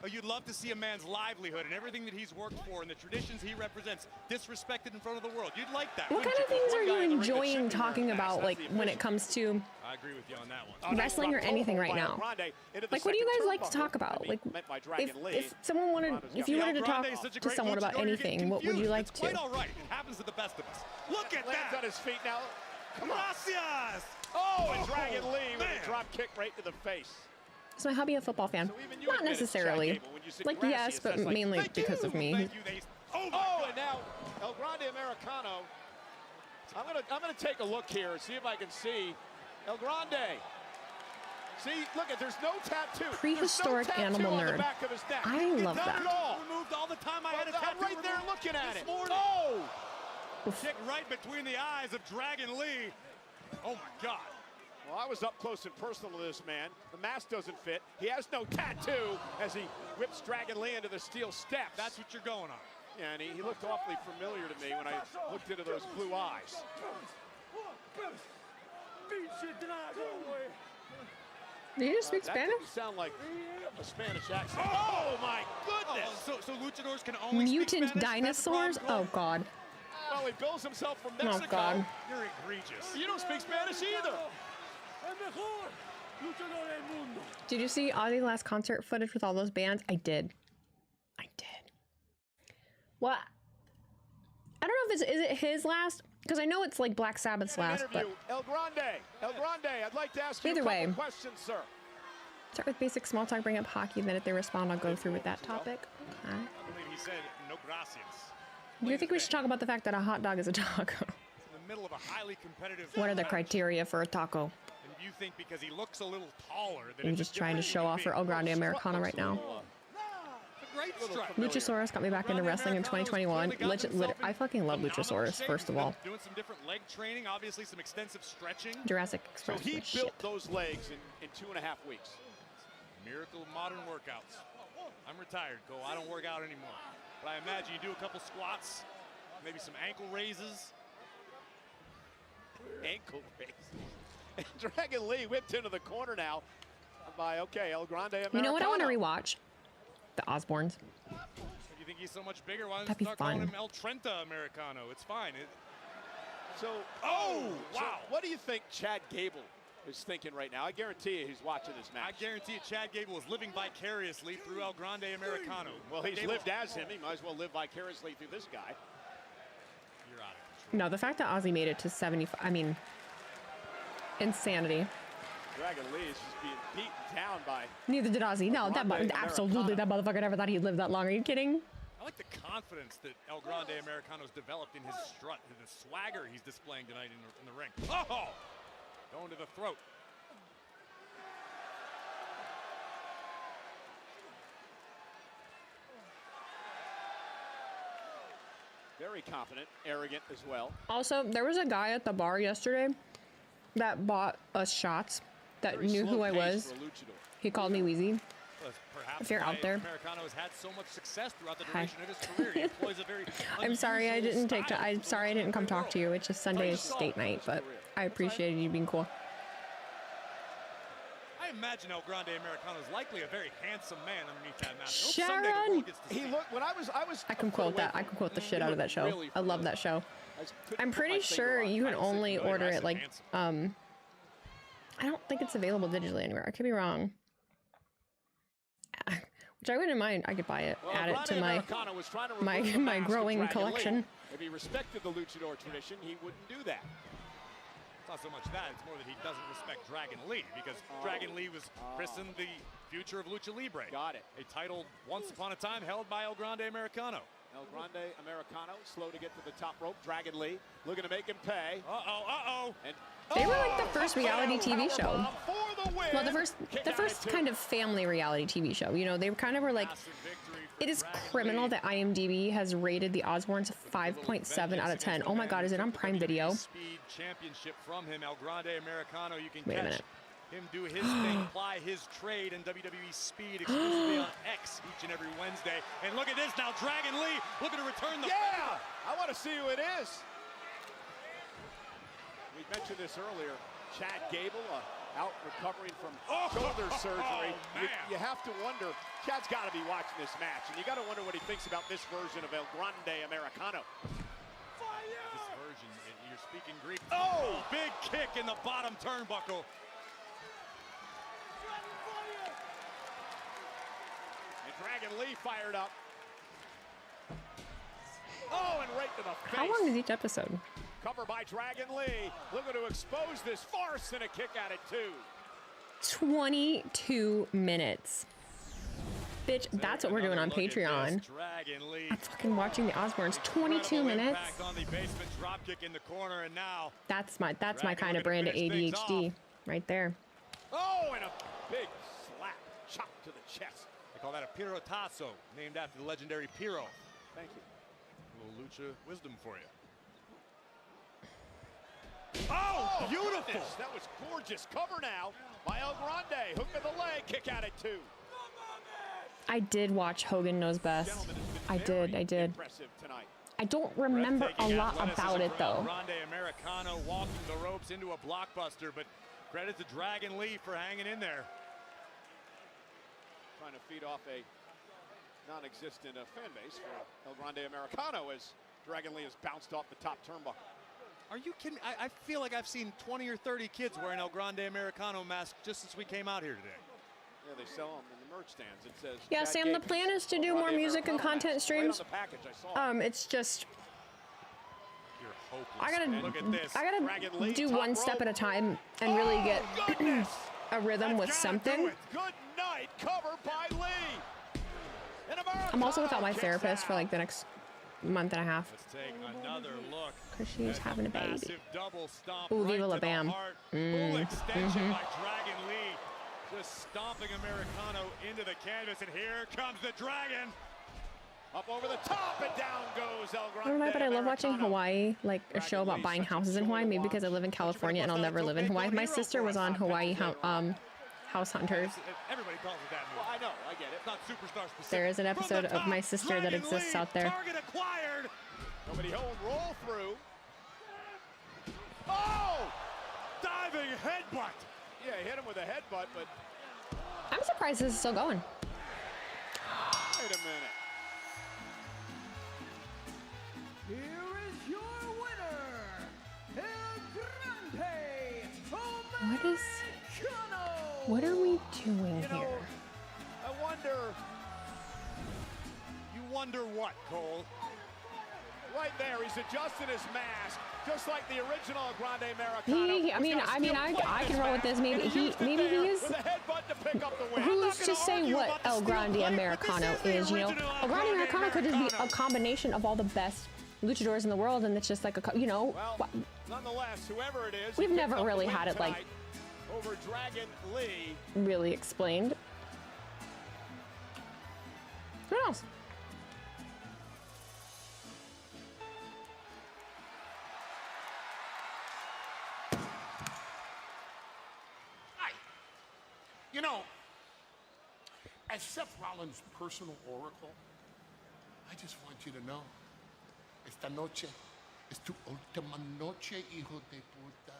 Oh, you'd love to see a man's livelihood and everything that he's worked for and the traditions he represents disrespected in front of the world. You'd like that. What kind of things are you enjoying talking about, like when it comes to I agree with you on that one. wrestling or anything right now? Like, what do you guys like to talk about? Like, if someone wanted, if you wanted to talk to someone about anything, what would you like to? Quite all right. It happens to the best of us. Look at that. Lands on his feet now. Come on. Gracias. Oh, and Dragon Lee with a drop kick right to the face. Is my hubby a football fan? Not necessarily. Like, yes, but mainly because of me. Oh, and now El Grande Americano. I'm gonna take a look here and see if I can see El Grande. See, look at, there's no tattoo. Prehistoric animal nerd. I love that. Removed all the time I had a tattoo right there looking at it. Oh! Kick right between the eyes of Dragon Lee. Oh my God. Well, I was up close and personal to this man. The mask doesn't fit. He has no tattoo as he whips Dragon Lee into the steel steps. That's what you're going on. Yeah, and he looked awfully familiar to me when I looked into those blue eyes. Do you just speak Spanish? That didn't sound like a Spanish accent. Oh my goodness! So luchadors can only Mutant speak Spanish? dinosaurs? Oh God. Well, he bills himself from Mexico. Oh God. You're egregious. You don't speak Spanish either. Did you see Ozzy's last concert footage with all those bands? I did. What? I don't know if is it his last, because I know it's like Black Sabbath's last, but El Grande, I'd like to ask you either a way, couple questions, sir. Start with basic small talk, bring up hockey, then if they respond, I'll go through with that topic. Okay. I believe he said no gracias. Do you think we should talk about the fact that a hot dog is a taco? In the middle of a highly competitive. What are the criteria for a taco? And you think because he looks a little taller that I'm just trying to show off for El Grande Americano right now. Great strike. Luchasaurus got me back into wrestling in 2021. I fucking love Luchasaurus, first of all. Doing some different leg training, obviously some extensive stretching. Jurassic Express. So he built those legs in 2.5 weeks. Miracle of modern workouts. I'm retired, Cole. I don't work out anymore. But I imagine you do a couple squats, maybe some ankle raises. Ankle raises. Dragon Lee whipped into the corner now by, El Grande Americano. You know what I want to rewatch? The Osbournes. If you think he's so much bigger, why don't That'd you be start calling fun. him El Trenta Americano? It's fine. So, wow. So what do you think Chad Gable is thinking right now? I guarantee you he's watching this match. I guarantee you Chad Gable is living vicariously through El Grande Americano. Well, he's lived as him. He might as well live vicariously through this guy. You're out of control. No, the fact that Ozzy made it to 75, I mean, insanity. Dragon Lee is just being beaten down by... Neither did Ozzy. No, absolutely, that motherfucker never thought he'd live that long. Are you kidding? I like the confidence that El Grande Americano's developed in his strut, and the swagger he's displaying tonight in the ring. Oh! Going to the throat. Very confident, arrogant as well. Also, there was a guy at the bar yesterday that bought us shots that knew who I was. He called me Wheezy. If you're out there. Americano has had so much success throughout the duration of his career. He employs a very I'm sorry I didn't come talk to you. It's just Sunday is state night, but I appreciated you being cool. I imagine El Grande Americano is likely a very handsome man underneath that mask. Sharon! He looked, when I was I can quote that. I can quote the shit out of that show. I love that show. I'm pretty sure you can only order it like, I don't think it's available digitally anywhere. I could be wrong. Which I wouldn't mind. I could buy it, add it to my growing collection. If he respected the luchador tradition, he wouldn't do that. It's not so much that, it's more that he doesn't respect Dragon Lee, because Dragon Lee was christened the future of Lucha Libre. Got it. A title once upon a time held by El Grande Americano. El Grande Americano, slow to get to the top rope. Dragon Lee looking to make him pay. And they were like the first reality TV show. Well, the first kind of family reality TV show. You know, they kind of were like, it is criminal that IMDb has rated the Osbournes 5.7 out of 10. Oh my God, is it on Prime Video? Speed championship from him, El Grande Americano. You can Wait a catch minute. him do his thing, ply his trade in WWE Speed exclusively on X each and every Wednesday. And look at this now, Dragon Lee looking to return the favor. I want to see who it is. We mentioned this earlier. Chad Gable, a out recovering from shoulder surgery. You have to wonder, Chad's got to be watching this match, and you got to wonder what he thinks about this version of El Grande Americano. This version, you're speaking Greek. Oh, big kick in the bottom turnbuckle. And Dragon Lee fired up. Oh, and right to the face. How long is each episode? Cover by Dragon Lee. Looking to expose this farce and a kick at it too. 22 minutes. Bitch, that's what we're doing on Patreon. I'm fucking watching the Osbournes. 22 minutes. On the basement drop kick in the corner, and now That's my kind of brand of ADHD right there. Oh, and a big slap, chop to the chest. They call that a pirotazo, named after the legendary Piro. Thank you. A little lucha wisdom for you. Oh, beautiful! Goodness, that was gorgeous. Cover now by El Grande. Hook of the leg, kick at it too. I did watch Hogan Knows Best. I did. Impressive tonight. I don't remember a lot about it though. Grande Americano walking the ropes into a blockbuster, but credit to Dragon Lee for hanging in there. Trying to feed off a non-existent fan base for El Grande Americano as Dragon Lee has bounced off the top turnbuckle. Are you kidding? I feel like I've seen 20 or 30 kids wearing El Grande Americano masks just since we came out here today. Yeah, they sell them in the merch stands. It says. Yeah, Sam, the plan is to do more music and content streams. It's just You're hopeless. I gotta Look at this. I gotta do one step at a time and really get a rhythm with something. Good night, cover by Lee. I'm also without my therapist for like the next month and a half. Let's take another look. Because she's having a baby. Massive double stomp Ooh, right Viva La to the Bam. heart. Full extension by Dragon Lee. Just stomping Americano into the canvas, and here comes the Dragon. Up over the top and down goes El I don't know, Grande. but I love watching Hawaii, like a show about buying houses in Hawaii. Maybe because I live in California and I'll never live in Hawaii. My sister was on Hawaii House Hunters. Everybody calls it that. Well, I know, I get it. It's not superstar specific. There is an episode of My Sister that exists out there. Target acquired. Nobody home, roll through. Oh! Diving headbutt. Yeah, he hit him with a headbutt, but I'm surprised this is still going. wait a minute. Here is your winner, El Grande What are we doing You know, here? I wonder. You wonder what, Cole? Right there, he's adjusting his mask, just like the original Grande Americano. I can roll with this. Maybe he is. With a headbutt to pick up the win. Who's to say what El Grande Americano is? You know, El Grande Americano could just be a combination of all the best luchadors in the world, and it's just like a, you know. Well, nonetheless, whoever it is, We've never really had it like over Dragon Lee. really explained. Who knows? You know, as Seth Rollins' personal oracle, I just want you to know, esta noche es tu última noche, hijo de puta.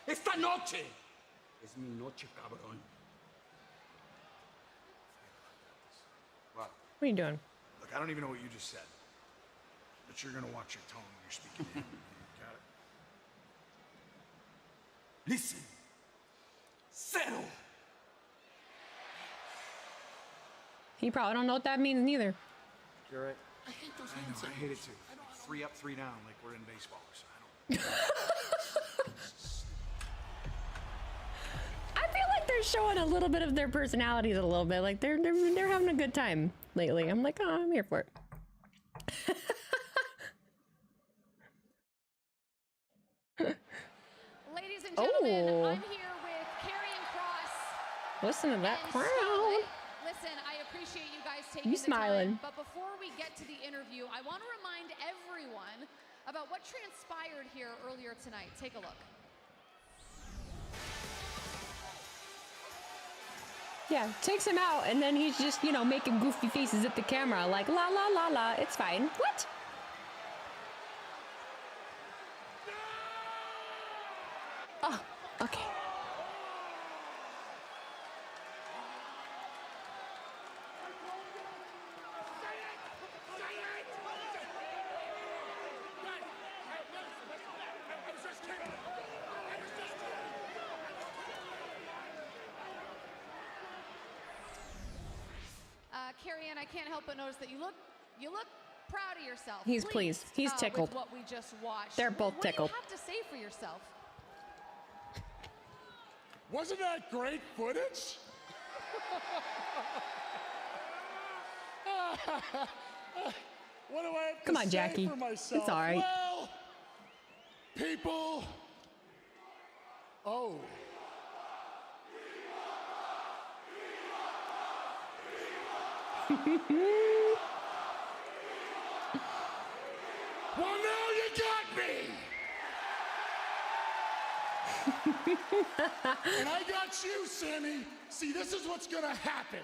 Esta noche es mi noche, cabrón. What? What are you doing? Look, I don't even know what you just said, but you're gonna watch your tone when you're speaking to him. Got it? Listen. Settle. You probably don't know what that means neither. You're right. I hate those I know, hands. I hate it too. 3 up, 3 down, like we're in baseball. So I don't. I feel like they're showing a little bit of their personalities a little bit. Like they're having a good time lately. I'm like, oh, I'm here for it. Ladies and gentlemen, I'm here with Karrion Kross. Listen to that and crowd. Charlotte. Listen, I appreciate you guys taking You the smiling. time. But before we get to the interview, I want to remind everyone about what transpired here earlier tonight. Take a look. Yeah, takes him out, and then he's just, you know, making goofy faces at the camera, like la la la la. It's fine. What? Okay. Carrie Ann, I can't help but notice that you look proud of yourself. He's pleased. He's tickled. With what we just watched. They're both tickled. What do you have to say for yourself? Wasn't that great footage? What do I have Come to on, say Jackie. for myself? It's all right. Well, people. Oh. Well, now you got me. And I got you, Sammy. See, this is what's gonna happen.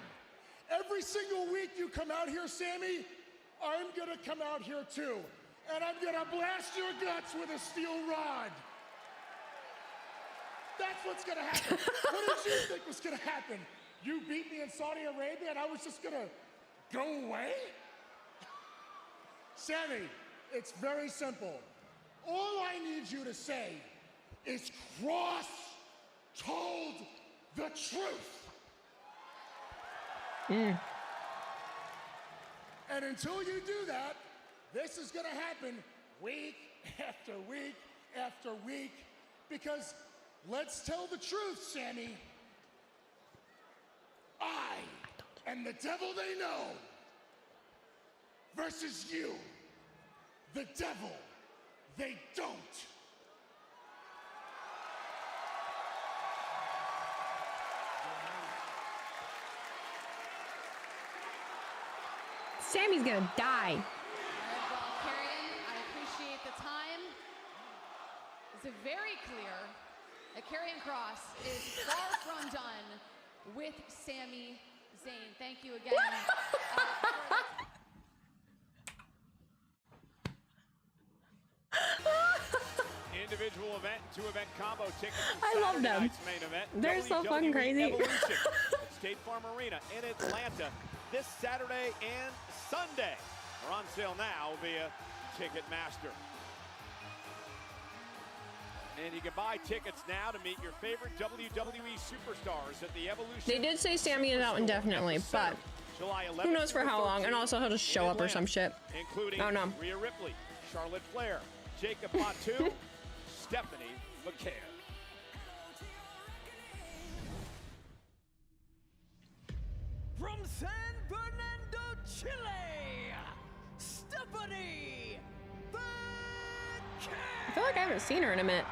Every single week you come out here, Sammy, I'm gonna come out here too. And I'm gonna blast your guts with a steel rod. That's what's gonna happen. What did you think was gonna happen? You beat me in Saudi Arabia and I was just gonna go away? Sammy, it's very simple. All I need you to say is Cross told the truth. And until you do that, this is gonna happen week after week after week, because let's tell the truth, Sammy. I am the devil they know versus you, the devil they don't. Sammy's gonna die. Well, Carrie Ann, I appreciate the time. It's very clear that Carrie Ann Cross is far from done with Sami Zayn. Thank you again. Individual event, two-event combo tickets. I love them. Main event, They're so WWE fucking crazy. Evolution at State Farm Arena in Atlanta this Saturday and Sunday. Are on sale now via Ticketmaster. And you can buy tickets now to meet your favorite WWE superstars at the Evolution. They did say Sami is out indefinitely, but who knows for how long? And also he'll just show up or some shit. Including I don't know. Rhea Ripley, Charlotte Flair, Jacob Fatu, Stephanie McCare. From San Fernando, Chile, Stephanie I feel like I haven't seen her in a minute.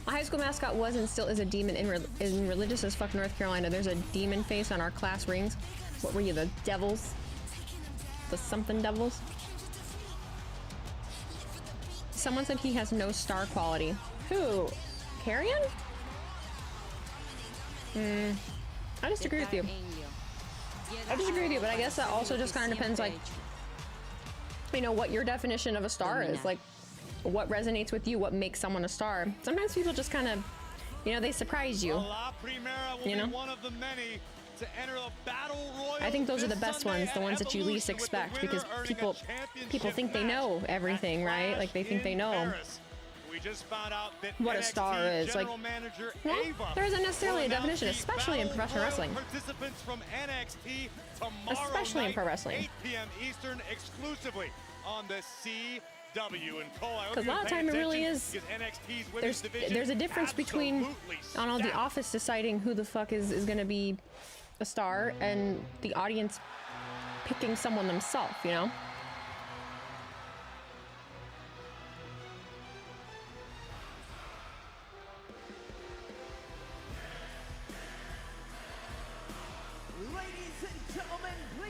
My high school mascot was and still is a demon in religious as fuck North Carolina. There's a demon face on our class rings. What were you, the devils? The something devils? Someone said he has no star quality. Who? Carrion? I disagree with you. I disagree with you, but I guess that also just kind of depends, like, you know, what your definition of a star is. Like, what resonates with you, what makes someone a star. Sometimes people just kind of, you know, they surprise you. You know? One of the many to enter the battle royal. I think those are the best ones, the ones that you least expect, because people think they know everything, right? Like they think they know We just found out that what a star is. Like, well, there isn't necessarily a definition, especially in professional wrestling. Participants from NXT tomorrow Especially in pro wrestling. 8 p.m. Eastern, exclusively on the CW and Cole. Because a lot of time it really is. There's a difference between, I don't know, the office deciding who the fuck is going to be a star and the audience picking someone themselves, you know?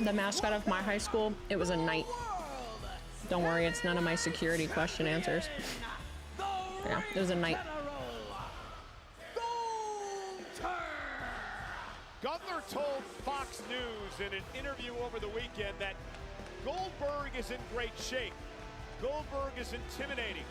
The mascot of my high school, it was a knight. Don't worry, it's none of my security question answers. Yeah, it was a knight. Gunther told Fox News in an interview over the weekend that Goldberg is in great shape. Goldberg is intimidating.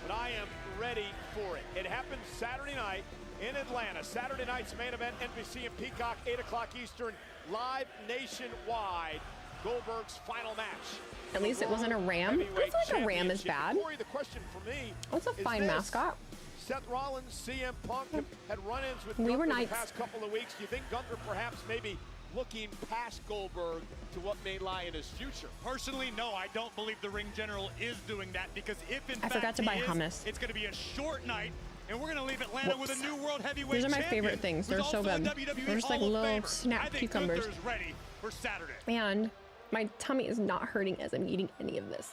but I am ready for it. It happens Saturday night in Atlanta. Saturday night's main event, NBC and Peacock, 8 o'clock Eastern, live nationwide. Goldberg's final match. At least it wasn't a ram. I feel like a ram is bad. Corey, the question for me What's a fine mascot? Seth Rollins, CM Punk had run-ins with We were Gunther the knights. past couple of weeks. Do you think Gunther perhaps maybe looking past Goldberg to what may lie in his future? Personally, no, I don't believe the ring general is doing that, because if in I fact forgot to buy he is, hummus. it's going to be a short night, and we're going to leave Atlanta with a new world heavyweight These are my champion favorite things. They're who's so also a good. WWE They're just like Hall of little Famer. snap I think cucumbers. Gunther's ready for Saturday. And my tummy is not hurting as I'm eating any of this.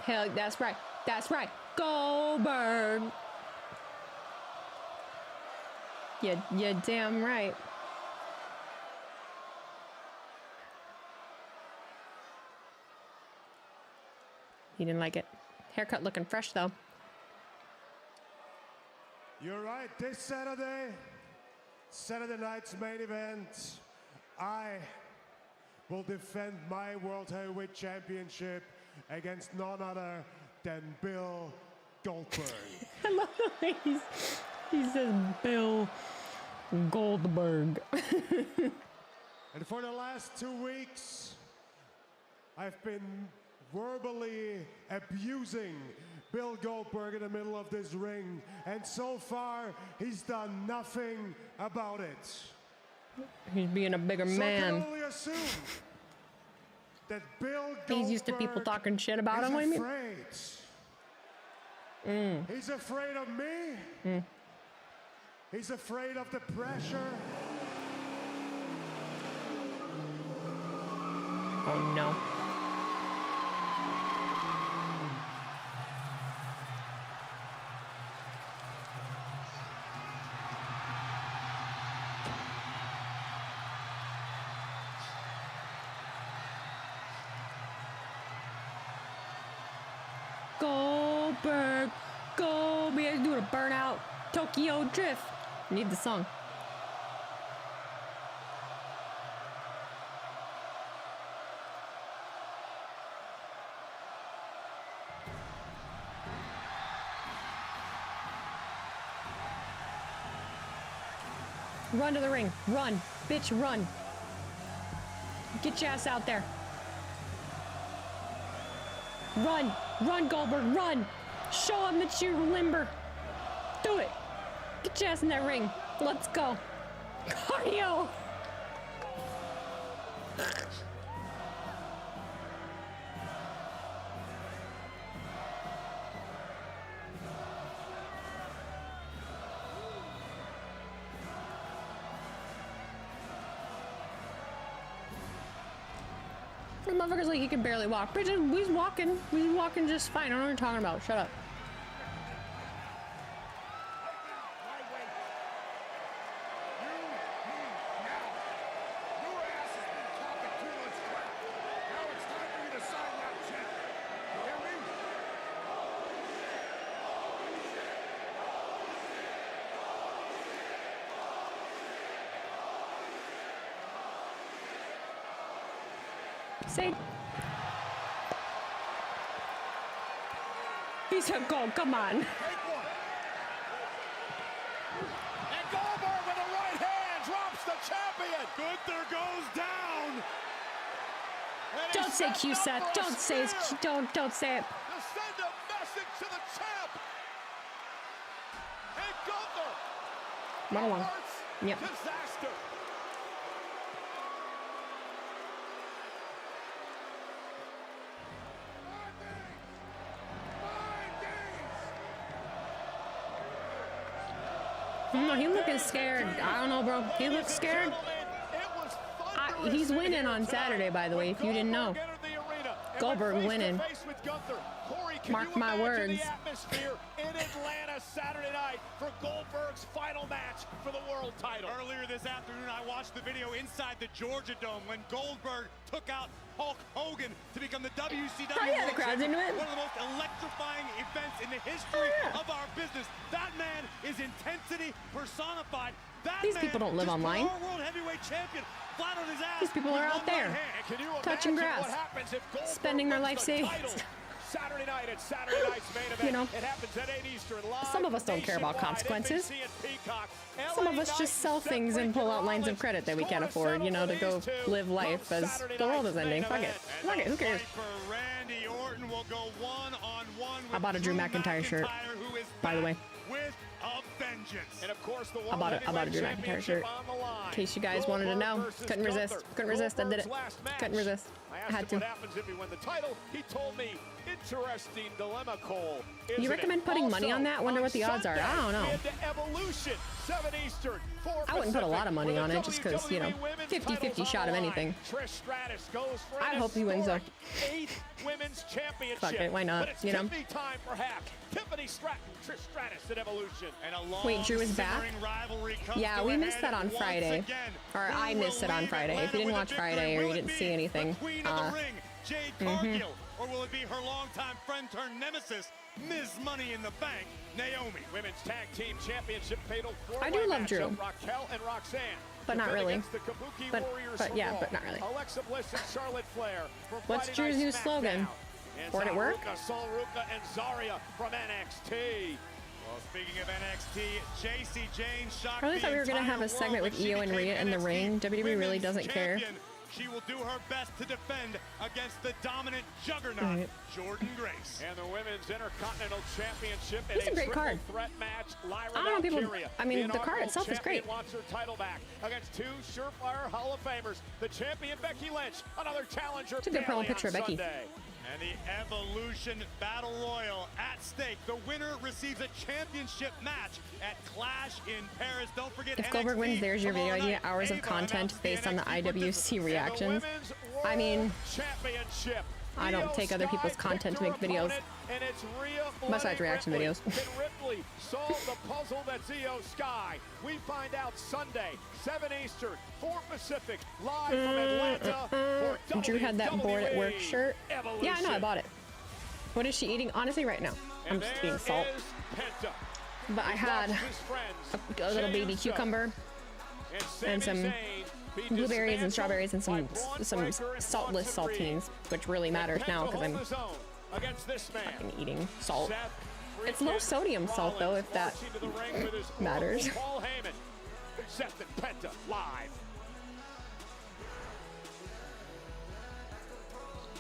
Hell, that's right. That's right. Goldberg. You're damn right. He didn't like it. Haircut looking fresh though. You're right. This Saturday night's main event, I will defend my World Heavyweight Championship against none other than Bill Goldberg. I love the way he says Bill Goldberg. And for the last 2 weeks, I've been verbally abusing Bill Goldberg in the middle of this ring, and so far he's done nothing about it. He's being a bigger man. I can only assume that Bill Goldberg He's used to people talking shit about him. What do you mean? He's afraid of me. He's afraid of the pressure. Oh no. Goldberg, go! We had to do a burnout Tokyo Drift. Need the song. Run to the ring. Run. Bitch, run. Get your ass out there. Run. Run, Goldberg. Run. Show him that you're limber. Do it. Get your ass in that ring. Let's go. Cardio. The motherfucker's like he can barely walk. But he's walking. He's walking just fine. I don't know what you're talking about. Shut up. Say. He said, "Go, come on." And Goldberg with the right hand drops the champion. Gunther goes down. Don't say Q, Seth. Don't say it. Don't say it. To send a message to the champ. And Gunther. Run along. Yep. Disaster. No, he looking scared. I don't know, bro. He looks scared. He's winning on Saturday, by the way, if you didn't know. Goldberg winning. Mark my words. The atmosphere in Atlanta Saturday night for Goldberg's final match for the world title. Earlier this afternoon, I watched the video inside the Georgia Dome when Goldberg took out Hulk Hogan to become the WCW the crowd's into it. One of the most electrifying events in the history of our business. That man is intensity personified. These people don't live online. These people are out there, touching grass, spending their life savings. Saturday night at Saturday night's main event. You know, it happens at 8 Eastern live. some of us don't care about consequences. Some of us just sell things and pull out lines of credit that we can't afford, you know, to go live life as the world is ending. Fuck it. Fuck it. Who cares? I bought a Drew McIntyre shirt, by the way. And of course, the I bought a Drew McIntyre shirt. In case you guys wanted to know. Couldn't resist. Couldn't resist. I did it. Couldn't resist. I had to. What happens if we win the title? He told me, interesting dilemma, Cole. You recommend putting money on that? Wonder what the odds are. I don't know. Evolution, 7 Eastern, 4 I wouldn't put a lot of money on it just because, you know, 50-50 shot of anything. I hope he wins though. 8th women's championship. Fuck it, why not? But it's You know. Tiffany time perhaps. Tiffany Stratton, Trish Stratus at Evolution. Wait, Drew is back? Yeah, we missed that on Friday. Or I missed it on Friday. If you didn't watch Friday or you didn't see anything. Or will it be her longtime friend turned nemesis, Ms. Money in the Bank, Naomi? Women's Tag Team Championship fatal I do love Drew. Raquel and Roxanne. But not really. But yeah, but not really. Alexa Bliss and Charlotte Flair. What's Drew's new slogan? Bored at work? Sol Ruca and Zarya from NXT. Well, speaking of NXT, JC Jane shocked I really thought we were going to have a segment with Io and Rhea in the ring. WWE really doesn't care. She will do her best to defend against the dominant juggernaut, Jordan Grace. And the Women's Intercontinental Championship in It's a great card. threat match. Lyra I don't know, people. Valkyria, I mean, the card itself is great. Wants her title back against 2 surefire Hall of Famers. The champion Becky Lynch, another challenger. It's a good promo picture of Becky. And the Evolution Battle Royal at stake. The winner receives a championship match at Clash in Paris. Don't forget, If Goldberg wins, there's your video idea. Hours of content based on the IWC reactions. I mean, I don't take other people's content to make videos. Besides reaction videos. Can Ripley solve the puzzle that's Io Sky? We find out Sunday, 7 Eastern, 4 Pacific, live from Atlanta. For Drew had that bored at work shirt. Evolution. Yeah, I know, I bought it. What is she eating? Honestly, right now, I'm just eating salt. But I had a little baby cucumber and some blueberries and strawberries and some saltless saltines, which really matters now because I'm fucking eating salt. It's low sodium salt though, if that matters. Paul Heyman, Seth and Penta live.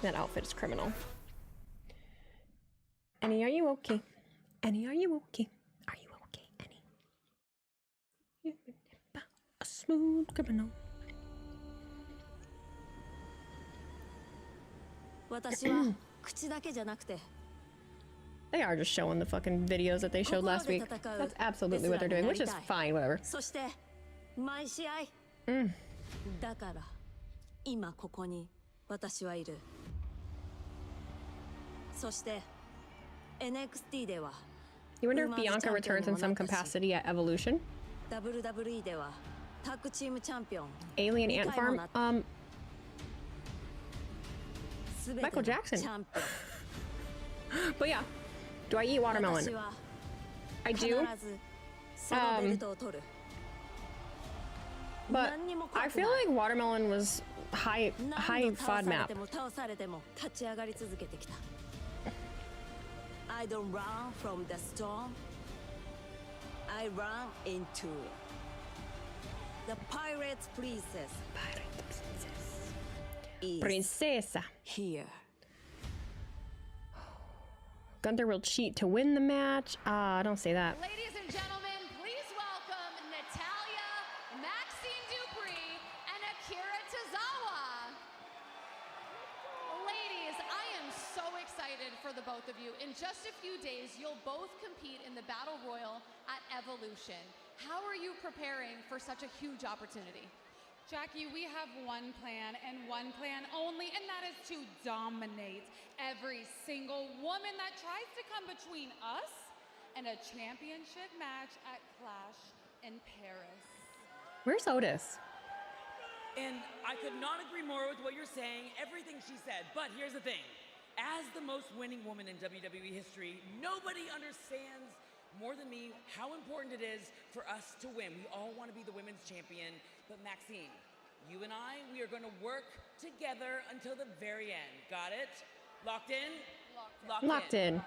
That outfit is criminal. Annie, are you okay? Annie, are you okay? Are you okay, Annie? You're a smooth criminal. They are just showing the fucking videos that they showed last week. That's absolutely what they're doing, which is fine, whatever. You wonder if Bianca returns in some capacity at Evolution? Alien Ant Farm? Michael Jackson. But yeah, do I eat watermelon? I do. But I feel like watermelon was high FODMAP. I don't run from the storm. I run into the pirate's princess. Princesa. Here. Gunther will cheat to win the match. Don't say that. Ladies and gentlemen, please welcome Natalya Maxine Dupree and Akira Tozawa. Ladies, I am so excited for the both of you. In just a few days, you'll both compete in the Battle Royal at Evolution. How are you preparing for such a huge opportunity? Jackie, we have one plan and one plan only, and that is to dominate every single woman that tries to come between us and a championship match at Clash in Paris. Where's Otis? And I could not agree more with what you're saying, everything she said, but here's the thing. As the most winning woman in WWE history, nobody understands more than me how important it is for us to win. We all want to be the women's champion, but Maxine, you and I, we are going to work together until the very end. Got it? Locked in? Locked in.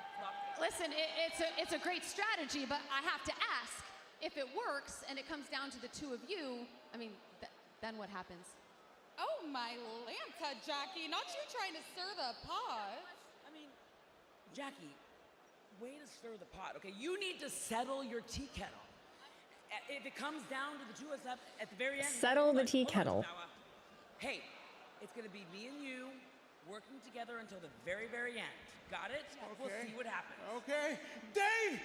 Listen, it's a great strategy, but I have to ask, if it works and it comes down to the two of you, I mean, then what happens? Oh my Lanta, Jackie, not you trying to stir the pot. I mean, Jackie, way to stir the pot, okay? You need to settle your tea kettle. If it comes down to the two of us at the very end... Settle the tea kettle. Hey, it's gonna be me and you working together until the very, very end. Got it? Okay. We'll see what happens. Okay. They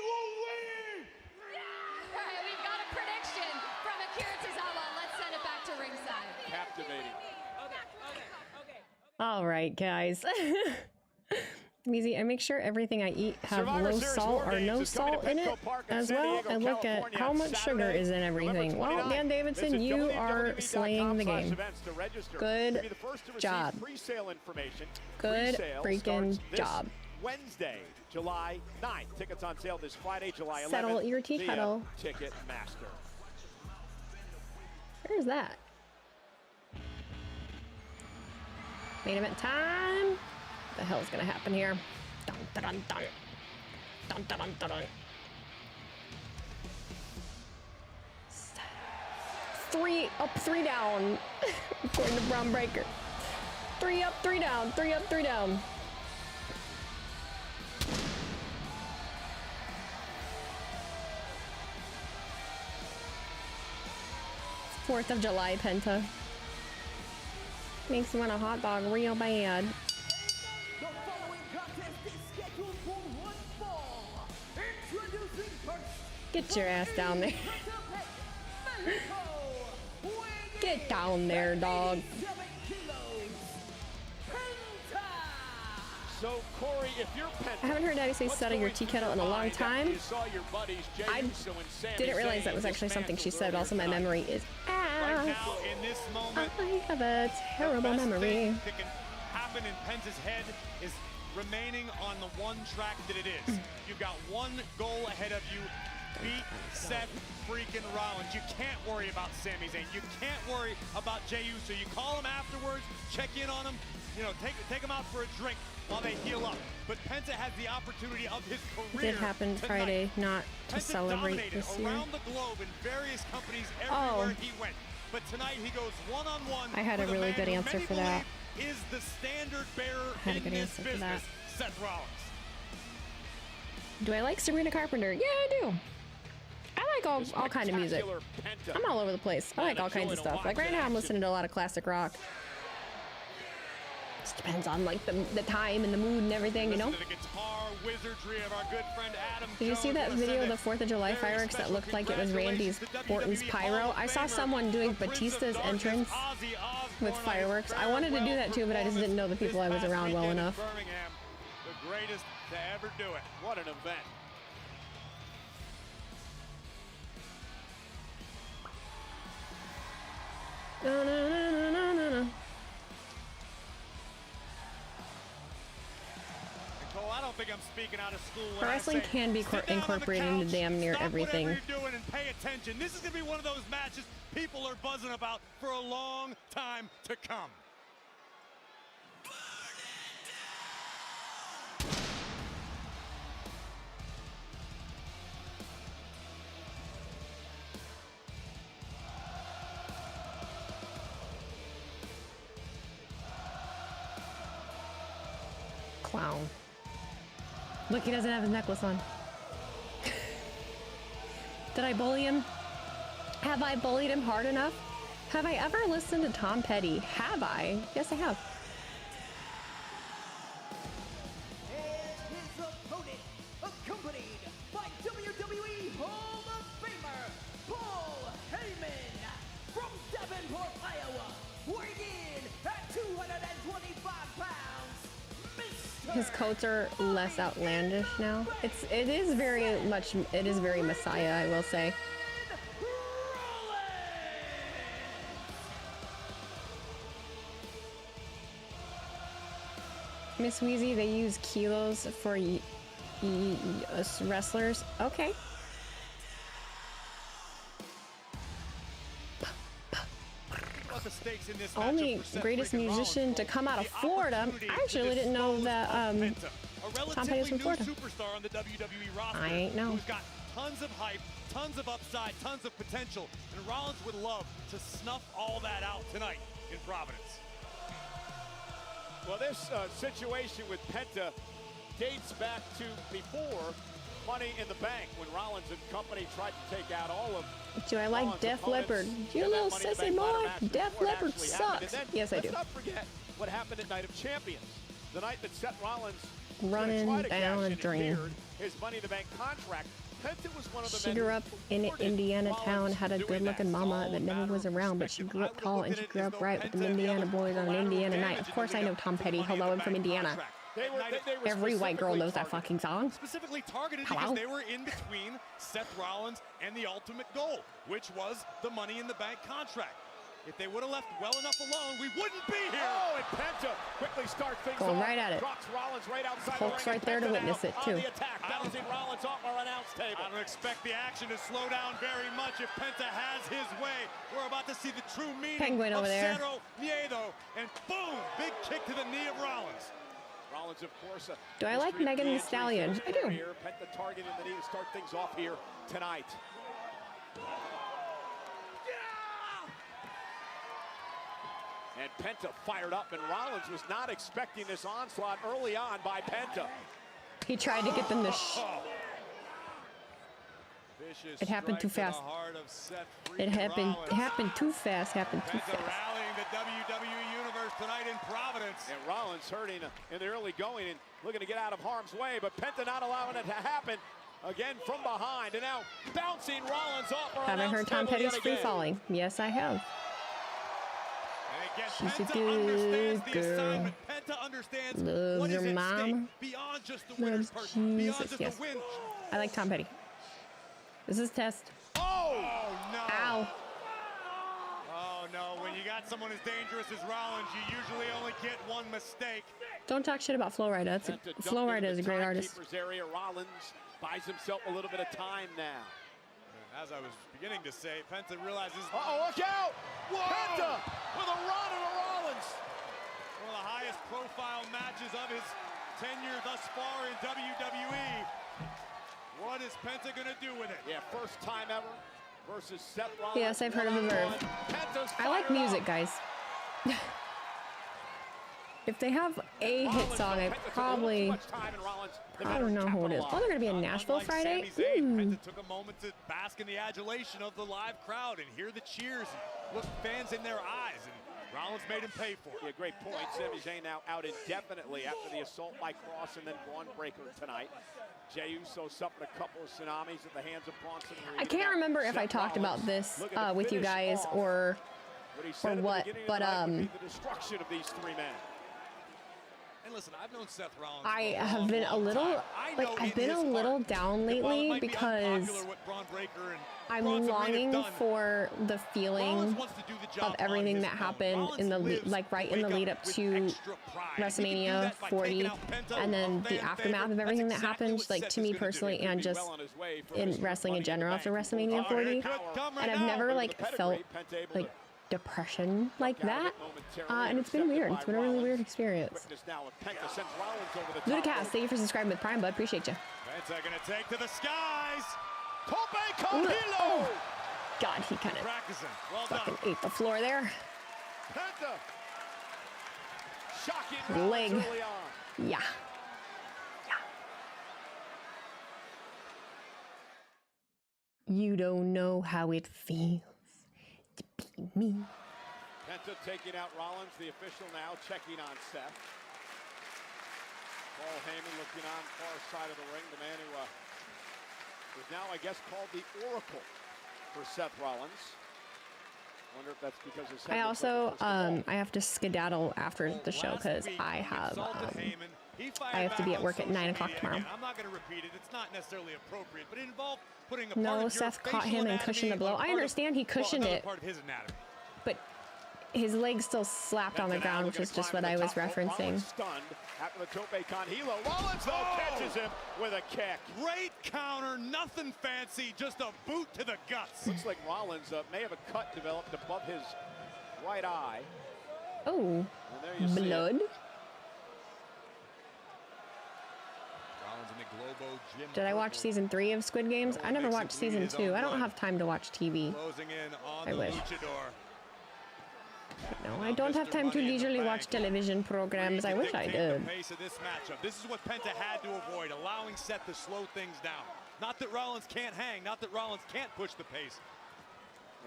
will win! All right, we've got a prediction from Akira Tozawa. Let's send it back to ringside. Captivating. Okay. All right, guys. Wheezy, I make sure everything I eat have low salt or no salt in it as well. I look at how much sugar is in everything. Well, Dan Davidson, you are slaying the game. Good job. Good freaking job. Wednesday, July 9th. Tickets on sale this Friday, July 11th. Settle your tea kettle. Ticketmaster. Where's that? Main event time. What the hell's gonna happen here? Dun, dun, dun, dun. Dun, dun, dun, dun, dun. 3 up, 3 down. According to Braun Breaker. 3 up, 3 down. 3 up, 3 down. Fourth of July, Penta. Makes me want a hot dog real bad. The following contest is scheduled for one fall. Introducing first. Get your ass down there. Get down there, dog. So, Corey, if you're Penta, I haven't heard Daddy say settle your tea kettle in a long time. I didn't realize that was actually something she said. Also, my memory is ass. Right now, in this moment, I have a terrible memory. that can happen in Penta's head is remaining on the one track that it is. You've got one goal ahead of you. Beat Seth freaking Rollins. You can't worry about Sami Zayn. You can't worry about Jey Uso. You call him afterwards, check in on him, you know, take him out for a drink while they heal up. But Penta has the opportunity of his career. It did happen tonight. Friday, not to Penta celebrate this year. around the globe in various companies everywhere he went. But tonight he goes one-on-one. I had a really good answer for that. Is the standard bearer I had a in good this answer for that. business, Seth Rollins. Do I like Sabrina Carpenter? Yeah, I do. I like all kind of music. I'm all over the place. I like all kinds of stuff. Like right now I'm listening to a lot of classic rock. Just depends on like the time and the mood and everything, you know? The guitar wizardry of our good friend Adam Did you see Jones that on video of Sunday. the 4th of July fireworks that looked like it was Randy Orton's pyro? I saw someone doing Batista's entrance with fireworks. I wanted to do that too, but I just didn't know the people I was around well enough. Birmingham, the greatest to ever do it. What an event. No, no, no, no, no, no, no. Nicole, I don't think I'm speaking out of school when Pro wrestling I say, can be sit down on the incorporated into couch, damn near stop everything. whatever you're doing and pay attention. This is going to be one of those matches people are buzzing about for a long time to come. Clown. Look, he doesn't have his necklace on. Did I bully him? Have I bullied him hard enough? Have I ever listened to Tom Petty? Have I? Yes, I have. And his opponent, accompanied by WWE Hall of Famer Paul Heyman from Davenport, Iowa, weighing in at 225 pounds. His coats are less outlandish now. It is very Messiah, I will say. Miss Wheezy, they use kilos for Us wrestlers. Okay. The stakes in this Only greatest musician to come out of Florida. I actually didn't know that Tom Petty was from Florida. Superstar on the WWE roster. I ain't know. Who's got tons of hype, tons of upside, tons of potential, and Rollins would love to snuff all that out tonight in Providence. Well, this situation with Penta dates back to before Money in the Bank, when Rollins and company tried to take out all of Do I like Def Leppard? You little sissy boy. Def Leppard sucks. Yes, I do. Let's not forget what happened at Night of Champions. The night that Seth Rollins Running down a drain. his Money in the Bank contract. Penta was one of the She men grew up in Indiana town, had a good-looking mama that never was around, but she grew up tall and she grew up right with the Indiana boys on an Indiana night. Of course I know Tom Petty. Hello, I'm from Indiana. They were Every white girl knows that fucking song. Specifically targeted Hello? because they were in between Seth Rollins and the ultimate goal, which was the Money in the Bank contract. If they would have left well enough alone, we wouldn't be here. Oh, and Penta quickly start things Going off. right at it. Drops Rollins right outside Hulk's the ring. right there to witness it, too. On the attack, bouncing Rollins off our announce table. I don't expect the action to slow down very much if Penta has his way. We're about to see the true meaning Penguin of over there. Cero Miedo. And boom, big kick to the knee of Rollins. Rollins, of course. Do I like Megan Thee Stallion? I do. Penta targeting the knee to start things off here tonight. And Penta fired up, and Rollins was not expecting this onslaught early on by Penta. He tried to get them to It happened too fast. It happened too fast. Happened too fast. Rallying the WWE Universe tonight in Providence. And Rollins hurting in the early going and looking to get out of harm's way, but Penta not allowing it to happen. Again from behind, and now bouncing Rollins off. Haven't heard Tom Petty's free falling. Yes, I have. She's a good girl. Penta understands Loves her mom. Beyond just the winner's person, beyond just yes. the win. I like Tom Petty. This is a test. Oh no! Ow! Oh no! When you got someone as dangerous as Rollins, you usually only get one mistake. Don't talk shit about Flo Rida. Flo Rida is a great artist. Area. Rollins buys himself a little bit of time now. As I was beginning to say, Penta realizes. Uh-oh, look out! Whoa. Penta with a run to Rollins. One of the highest profile matches of his tenure thus far in WWE. What is Penta gonna do with it? Yeah, first time ever versus Seth Rollins. Yes, I've heard of the Verve. I like music, guys. If they have a hit song, I probably I don't know who it is. Oh, they're gonna be in Nashville Friday. Sami Zayn, Penta took a moment to bask in the adulation of the live crowd and hear the cheers and look fans in their eyes. And Rollins made him pay for it. Yeah, great point. Sami Zayn now out indefinitely after the assault by Cross and then Braun Breaker tonight. Jey Uso suffered a couple of tsunamis at the hands of Braun Reed. I can't remember if I talked about this with you guys or what, but the destruction of these three men. And listen, I've known Seth Rollins. I have been a little, I've been a little down lately because I'm longing for the feeling of everything that happened in the right in the lead up to WrestleMania 40, and then the aftermath of everything that happened, like to me personally, and just in wrestling in general after WrestleMania 40. And I've never felt depression like that, and it's been weird. It's been a really weird experience. Ludacast, thank you for subscribing with Prime, bud. Appreciate you. Penta gonna take to the skies. Oh, God, he kind of practicing. Well fucking done. ate the floor there. Penta. Shocking leg. Yeah. You don't know how it feels to be me. Penta taking out Rollins, the official now checking on Seth. Paul Heyman looking on far side of the ring, the man who is now, I guess, called the Oracle for Seth Rollins. Wonder if that's because his I also I have to skedaddle after the show because I have to be at work at 9 o'clock tomorrow. I'm not going to repeat it. It's not necessarily appropriate, but it involved putting a No, Seth caught him and cushioned the blow. I understand he cushioned it, but his legs still slapped on the ground, which is just what I was referencing. Stunned after the tope con hilo. Rollins though catches him with a kick. Great counter, nothing fancy, just a boot to the guts. Looks like Rollins may have a cut developed above his right eye. Oh, blood. Did I watch season 3 of Squid Games? I never watched season 2. I don't have time to watch TV. I wish. No, I don't have time to leisurely watch television programs. I wish I did. The pace of this matchup. This is what Penta had to avoid, allowing Seth to slow things down. Not that Rollins can't hang, not that Rollins can't push the pace.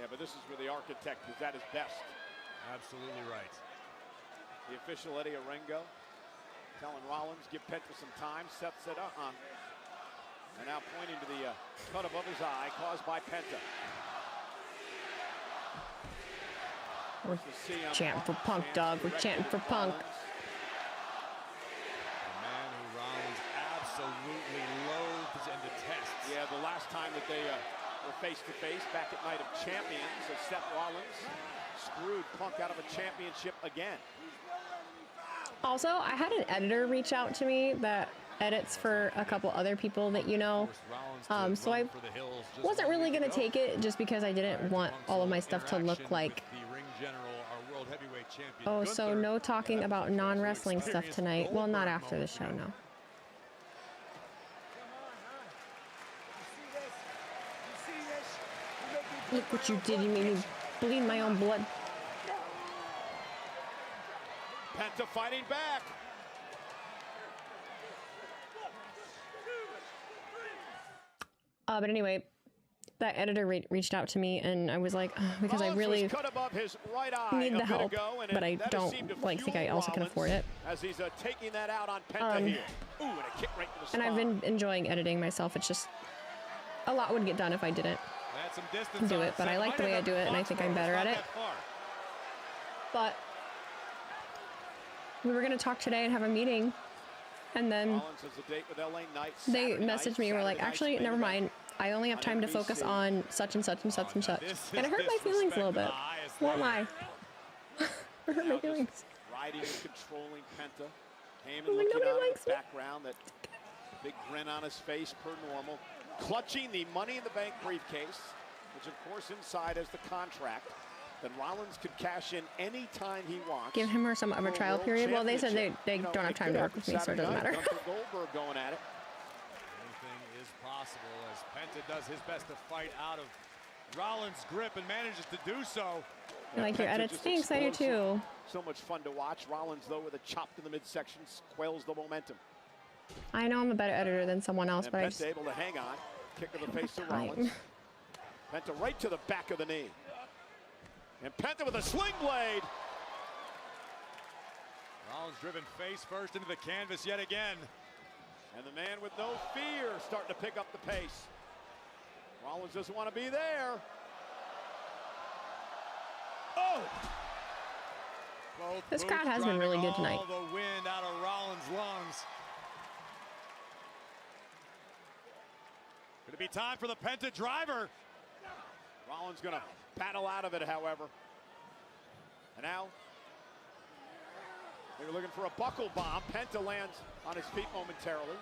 Yeah, but this is where the architect is at his best. Absolutely right. The official Eddie Orengo telling Rollins, give Penta some time. Seth said, and now pointing to the cut above his eye caused by Penta. We're chanting for Punk, dog. We're chanting for Punk. A man who Rollins absolutely loathes and detests. Yeah, the last time that they were face-to-face back at Night of Champions, Seth Rollins screwed Punk out of a championship again. Also, I had an editor reach out to me that edits for a couple other people that you know. So I wasn't really going to take it just because I didn't want all of my stuff to look like. Oh, so no talking about non-wrestling stuff tonight. Well, not after the show, no. Look what you did. You made me bleed my own blood. Penta fighting back. But anyway, that editor reached out to me, and I was like, because I really need the help, but I don't think I also can afford it. As he's taking that out on Penta here. Ooh, and a kick right to the spine. And I've been enjoying editing myself. It's just a lot would get done if I didn't do it, but I like the way I do it, and I think I'm better at it. But we were going to talk today and have a meeting, and then they messaged me and were like, actually, never mind. I only have time to focus on such and such and such and such. And it hurt my feelings a little bit. Won't lie. It hurt my feelings. Riding and controlling Penta. Heyman looking out in the background, that big grin on his face per normal. Clutching the Money in the Bank briefcase, which of course inside is the contract. Then Rollins could cash in any time he wants. Give him or some other trial period. Well, they said they don't have time to work with me, so it doesn't matter. Goldberg going at it. Anything is possible as Penta does his best to fight out of Rollins' grip and manages to do so. I like your edits. Thanks, I do too. So much fun to watch. Rollins, though, with a chop to the midsection, quells the momentum. I know I'm a better editor than someone else, but Penta able to hang on. Kick to the face to Rollins. Penta right to the back of the knee. And Penta with a sling blade. Rollins driven face first into the canvas yet again. And the man with no fear starting to pick up the pace. Rollins doesn't want to be there. Oh! This crowd has been really good tonight. All the wind out of Rollins' lungs. Could it be time for the Penta driver? Rollins gonna battle out of it, however. And now, they were looking for a buckle bomb. Penta lands on his feet momentarily.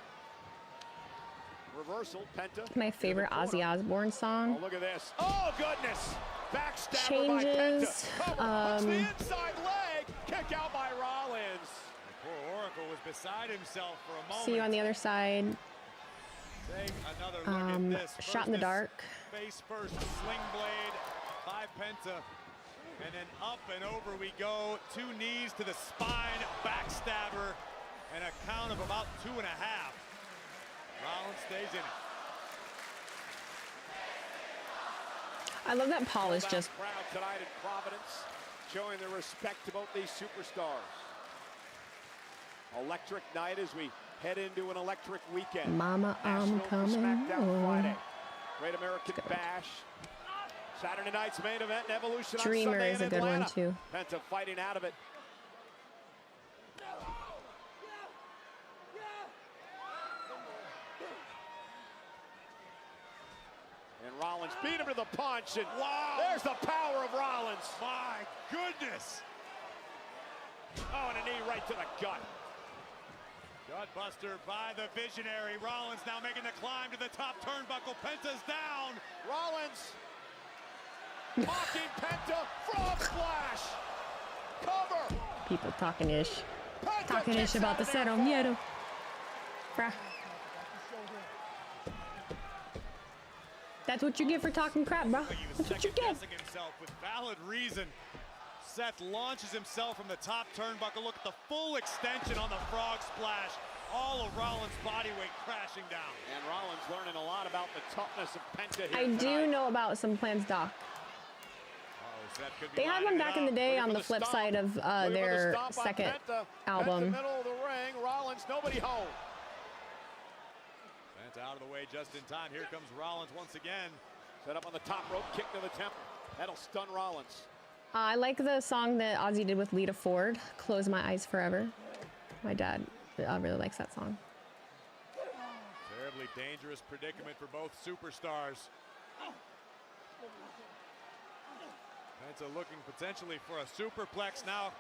Reversal, Penta. My favorite Ozzy Osbourne song. Oh, look at this. Oh, goodness. Backstabber Changes. by Penta. The inside leg. Kick out by Rollins. Poor Oracle was beside himself for a moment. See you on the other side. Take another look at this. Shot in the dark. Face first, sling blade by Penta. And then up and over we go. 2 knees to the spine, backstabber, and a count of about 2.5. Rollins stays in it. I love that Paul is just crowd tonight in Providence, showing their respect to both these superstars. Electric night as we head into an electric weekend. Mama, I'm coming SmackDown home. Friday. Great American Bash. Saturday night's main event and Evolution Dreamer on Sunday is a in good Atlanta. one too. Penta fighting out of it. And Rollins beat him to the punch. attention. Wow. There's the power of Rollins. My goodness. Oh, and a knee right to the gut. Gutbuster by the visionary. Rollins now making the climb to the top turnbuckle. Penta's down. Rollins mocking Penta. Frog splash. Cover. People talking ish. Penta Talking ish kicks about out the of cero there. miedo. Bruh. That's what you get for talking crap, bro. That's what you get. Himself with valid reason. Seth launches himself from the top turnbuckle. Look at the full extension on the frog splash. All of Rollins' body weight crashing down. And Rollins learning a lot about the toughness of Penta here I tonight. do know about some plans, Doc. Seth could be They had one back in the day on the flip side of their second album. Penta, middle of the ring. Rollins, nobody home. Penta out of the way just in time. Here comes Rollins once again. Set up on the top rope, kick to the temple. That'll stun Rollins. I like the song that Ozzy did with Lita Ford, Close My Eyes Forever. My dad really likes that song. Terribly dangerous predicament for both superstars. Penta looking potentially for a superplex now.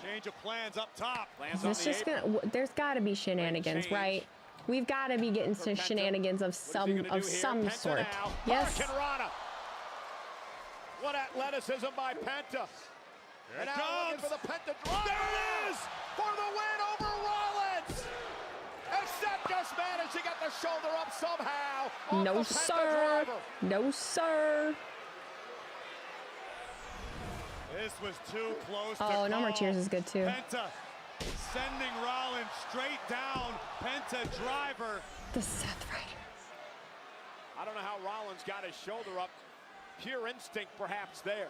Change of plans up top. It's just gonna, there's got to be shenanigans, right? We've got to be getting to shenanigans of some sort. Now. Yes. Hurricanrana. What athleticism by Penta. Here and it now looking comes. for the Penta drive. There it is for the win over Rollins. And Seth just managed to get the shoulder up somehow. Off No, the Penta sir. driver. No, sir. This was too close to Oh, No More call. Tears is good too. Penta sending Rollins straight down. Penta driver. The Seth Rider. I don't know how Rollins got his shoulder up. Pure instinct perhaps there.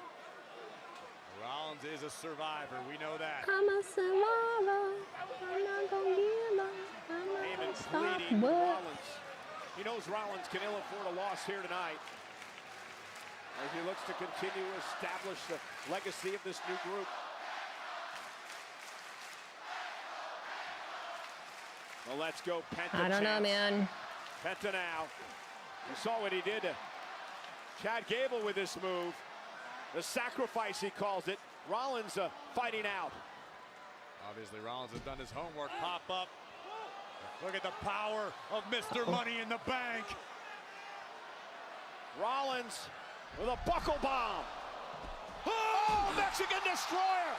Rollins is a survivor. We know that. I'm a survivor. I'm not gonna give up. I'm not Heyman gonna stop. pleading with But Rollins. He knows Rollins can ill afford a loss here tonight, as he looks to continue to establish the legacy of this new group. Well, let's go, Penta. I don't know, champs. man. Penta now. You saw what he did to Chad Gable with this move. The sacrifice, he calls it. Rollins fighting out. Obviously, Rollins has done his homework. Pop up. Look at the power of Mr. Money in the Bank. Rollins with a buckle bomb. Oh, Mexican Destroyer.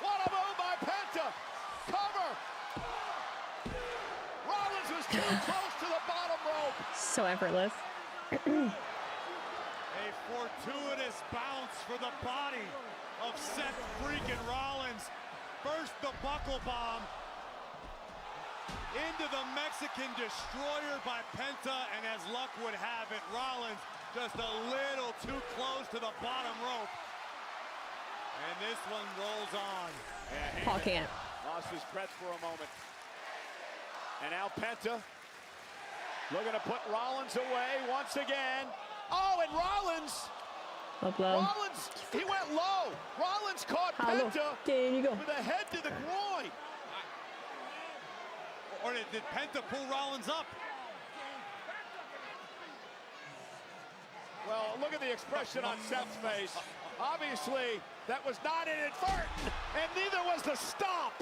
What a move by Penta. Cover. Rollins was too close to the bottom rope. So effortless. A fortuitous bounce for the body of Seth freaking Rollins. First the buckle bomb into the Mexican Destroyer by Penta, and as luck would have it, Rollins just a little too close to the bottom rope. And this one rolls on. Paul can't. Lost his breath for a moment. And now Penta looking to put Rollins away once again. Oh, and Rollins. Up low. Rollins, he went low. Rollins caught How low? Penta There you go. with a head to the groin. Or did Penta pull Rollins up? Well, look at the expression on Seth's face. Obviously, that was not inadvertent, and neither was the stomp.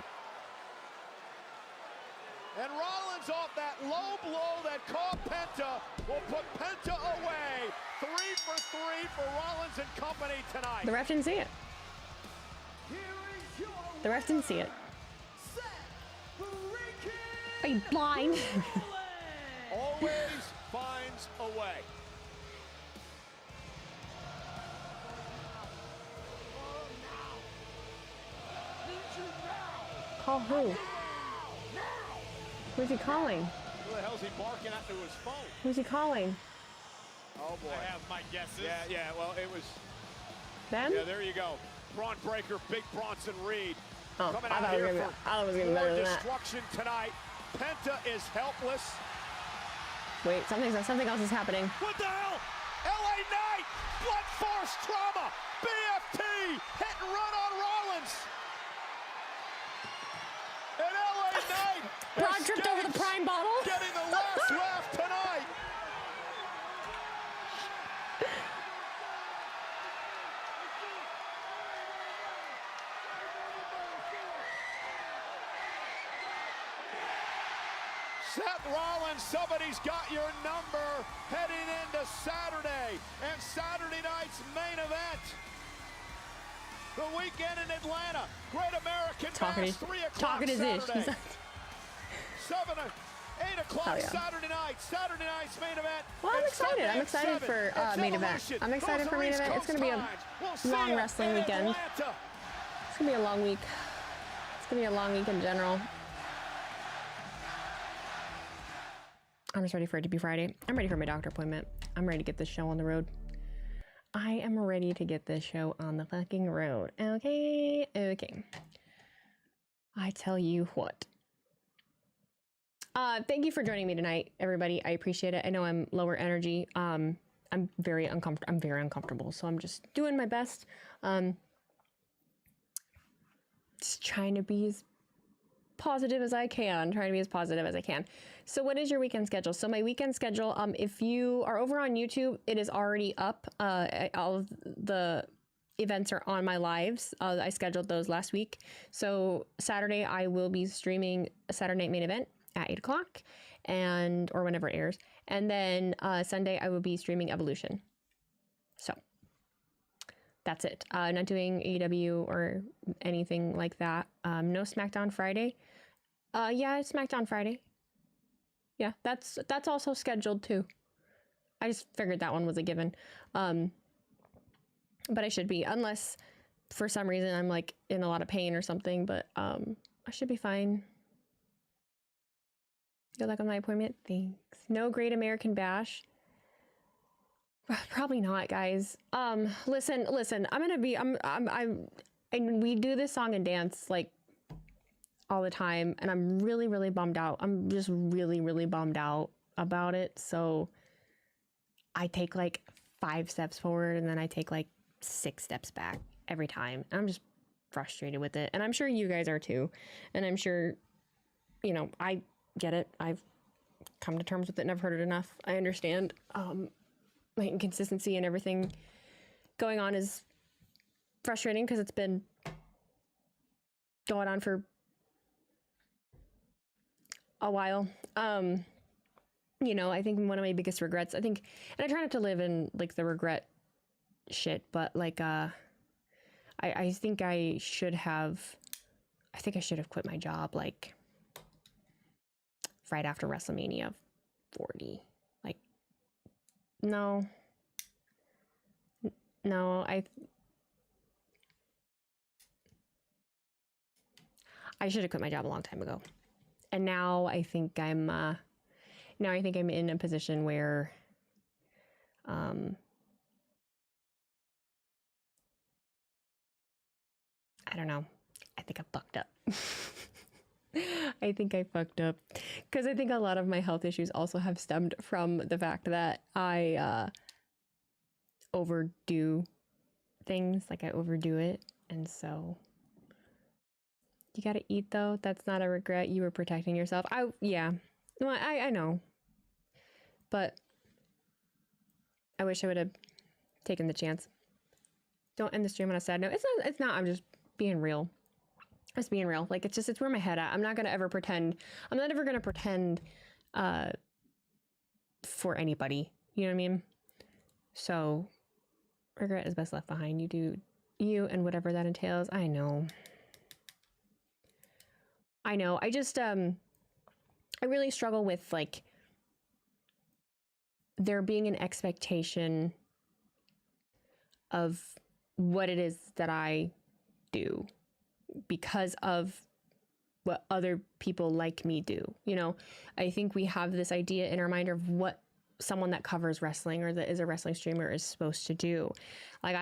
And Rollins off that low blow that caught Penta will put Penta away. 3 for 3 for Rollins and company tonight. The ref didn't see it. The ref didn't see it. Are you blind? Always finds a way. Call who? Who's he calling? Who the hell's he barking at to his phone? Who's he calling? Oh boy. I have my guesses. Yeah, well, it was. Them? Yeah, there you go. Braun Breaker, Big Bronson Reed. Oh, Coming I out thought it here was for gonna be better than that. destruction tonight. Penta is helpless. Wait, something else is happening. What the hell? LA Knight, blunt force trauma. BFT, hit and run on Rollins. And LA Knight Braun tripped over the prime bottle. getting the last laugh tonight. Seth Rollins, somebody's got your number heading into Saturday. And Saturday night's main event. The weekend in Atlanta. Great American Bash, 3 o'clock Saturday. 8 o'clock Saturday night. Saturday night's main event. Well, I'm excited. I'm excited for main event. I'm excited for main event. It's going to be a long wrestling weekend. It's going to be a long week. It's going to be a long week in general. I'm just ready for it to be Friday. I'm ready for my doctor appointment. I'm ready to get this show on the road. I am ready to get this show on the fucking road. Okay. Okay. I tell you what. Thank you for joining me tonight, everybody. I appreciate it. I know I'm lower energy. I'm very uncomfortable. So I'm just doing my best. Just trying to be as positive as I can. So what is your weekend schedule? So my weekend schedule, if you are over on YouTube, it is already up. All of the events are on my lives. I scheduled those last week. So Saturday, I will be streaming a Saturday Night Main Event at 8 o'clock or whenever it airs. And then Sunday, I will be streaming Evolution. So that's it. Not doing AEW or anything like that. No SmackDown Friday. Yeah, it's SmackDown Friday. Yeah, that's also scheduled too. I just figured that one was a given. But I should be, unless for some reason I'm like in a lot of pain or something, but I should be fine. Good luck on my appointment. Thanks. No Great American Bash. Probably not, guys. Listen. And we do this song and dance like all the time, and I'm really, really bummed out. I'm just really, really bummed out about it. So I take like 5 steps forward and then I take like 6 steps back every time. I'm just frustrated with it. And I'm sure you guys are too. And I'm sure, I get it. I've come to terms with it and I've heard it enough. I understand. My inconsistency and everything going on is frustrating because it's been going on for a while. I think one of my biggest regrets, and I try not to live in like the regret shit, but like, I think I should have quit my job like right after WrestleMania 40. Like, no, I should have quit my job a long time ago. And now I think I'm in a position where, I don't know. I think I fucked up. Because I think a lot of my health issues also have stemmed from the fact that I overdo things. Like I overdo it. And so you gotta eat though. That's not a regret. You were protecting yourself. I know. But I wish I would have taken the chance. Don't end the stream on a sad note. It's not, I'm just being real. Just being real. Like it's where my head at. I'm not ever gonna pretend for anybody. You know what I mean? So regret is best left behind. You do you and whatever that entails. I know. I just I really struggle with like there being an expectation of what it is that I do because of what other people like me do. I think we have this idea in our mind of what someone that covers wrestling or that is a wrestling streamer is supposed to do. Like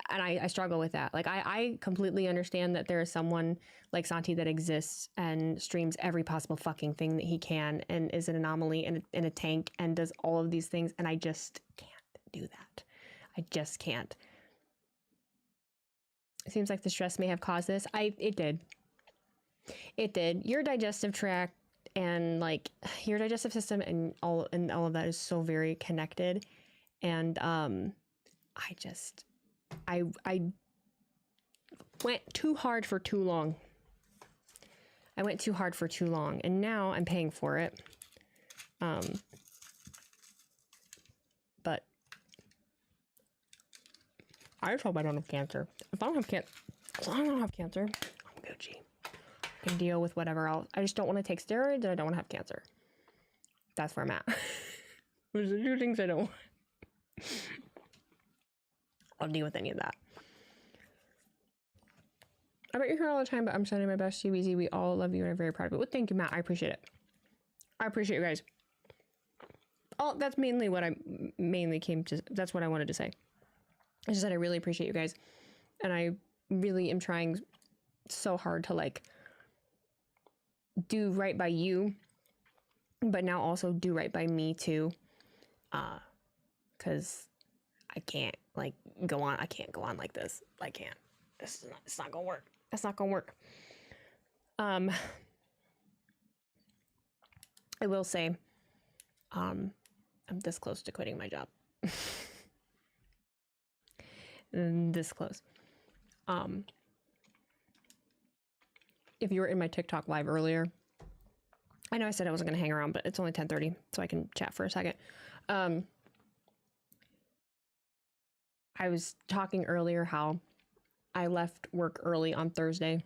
I struggle with that. Like I completely understand that there is someone like Santi that exists and streams every possible fucking thing that he can and is an anomaly and in a tank and does all of these things. And I just can't do that. I just can't. It seems like the stress may have caused this. It did. Your digestive tract and like your digestive system and all of that is so very connected. And I went too hard for too long. And now I'm paying for it. But I just hope I don't have cancer. If I don't have cancer, I'm Gucci. I can deal with whatever else. I just don't want to take steroids and I don't want to have cancer. That's where I'm at. Those are two things I don't want. I'll deal with any of that. I bet you're here all the time, but I'm sending my best to you, Wheezy. We all love you and are very proud of it. Well, thank you, Matt. I appreciate it. I appreciate you guys. Oh, that's mainly what I that's what I wanted to say. I just said I really appreciate you guys. And I really am trying so hard to like do right by you, but now also do right by me too. Cause I can't like go on. I can't go on like this. I can't. It's not gonna work. It's not gonna work. I will say, I'm this close to quitting my job. This close. If you were in my TikTok live earlier, I know I said I wasn't gonna hang around, but it's only 10:30, so I can chat for a second. I was talking earlier how I left work early on Thursday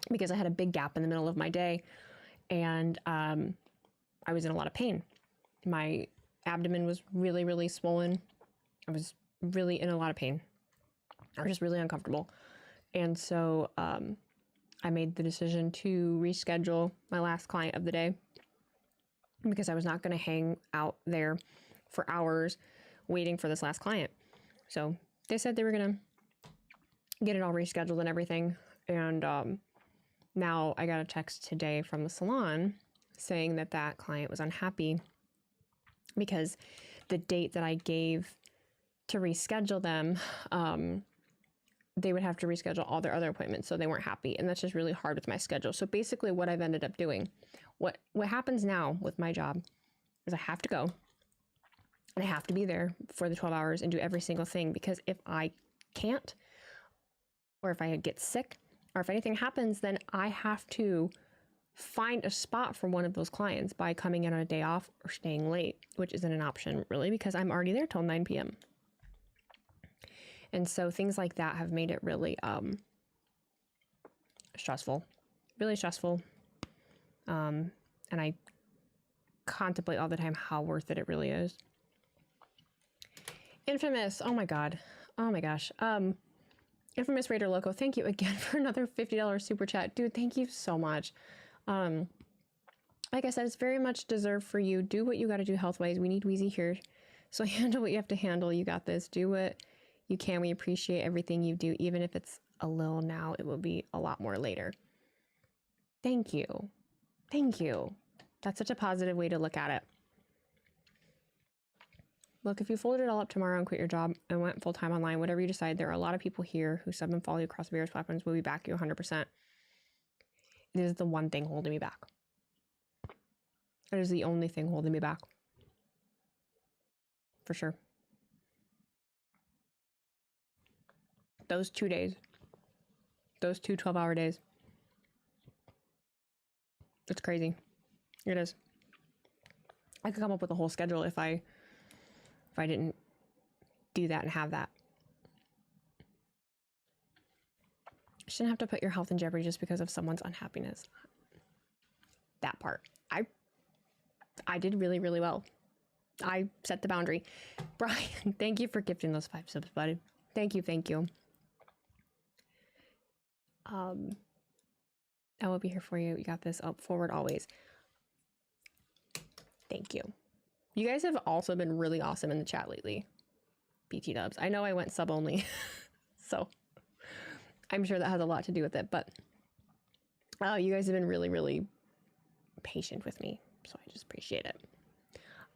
because I had a big gap in the middle of my day, and I was in a lot of pain. My abdomen was really, really swollen. I was really in a lot of pain. I was just really uncomfortable. And so I made the decision to reschedule my last client of the day because I was not going to hang out there for hours waiting for this last client. So they said they were going to get it all rescheduled and everything. And now I got a text today from the salon saying that that client was unhappy because the date that I gave to reschedule them, they would have to reschedule all their other appointments. So they weren't happy. And that's just really hard with my schedule. So basically what I've ended up doing, what happens now with my job is I have to go and I have to be there for the 12 hours and do every single thing, because if I can't, or if I get sick, or if anything happens, then I have to find a spot for one of those clients by coming in on a day off or staying late, which isn't an option really because I'm already there till 9 p.m. And so things like that have made it really stressful, really stressful. And I contemplate all the time how worth it really is. Infamous, oh my God, oh my gosh. Infamous Raider Loco, thank you again for another $50 super chat. Dude, thank you so much. Like I said, it's very much deserved for you. Do what you got to do health-wise. We need Wheezy here. So handle what you have to handle. You got this. Do what you can. We appreciate everything you do. Even if it's a little now, it will be a lot more later. Thank you. Thank you. That's such a positive way to look at it. Look, if you folded it all up tomorrow and quit your job and went full-time online, whatever you decide, there are a lot of people here who sub and follow you across various platforms. Will be back you 100%. It is the one thing holding me back. It is the only thing holding me back. For sure. Those 2 days. Those 2 12-hour days. It's crazy. It is. I could come up with a whole schedule if I didn't do that and have that. You shouldn't have to put your health in jeopardy just because of someone's unhappiness. That part. I did really, really well. I set the boundary. Brian, thank you for gifting those 5 subs, buddy. Thank you, thank you. I will be here for you. You got this. Up forward always. Thank you. You guys have also been really awesome in the chat lately. BT dubs. I know I went sub only, so I'm sure that has a lot to do with it, but you guys have been really, really patient with me, so I just appreciate it.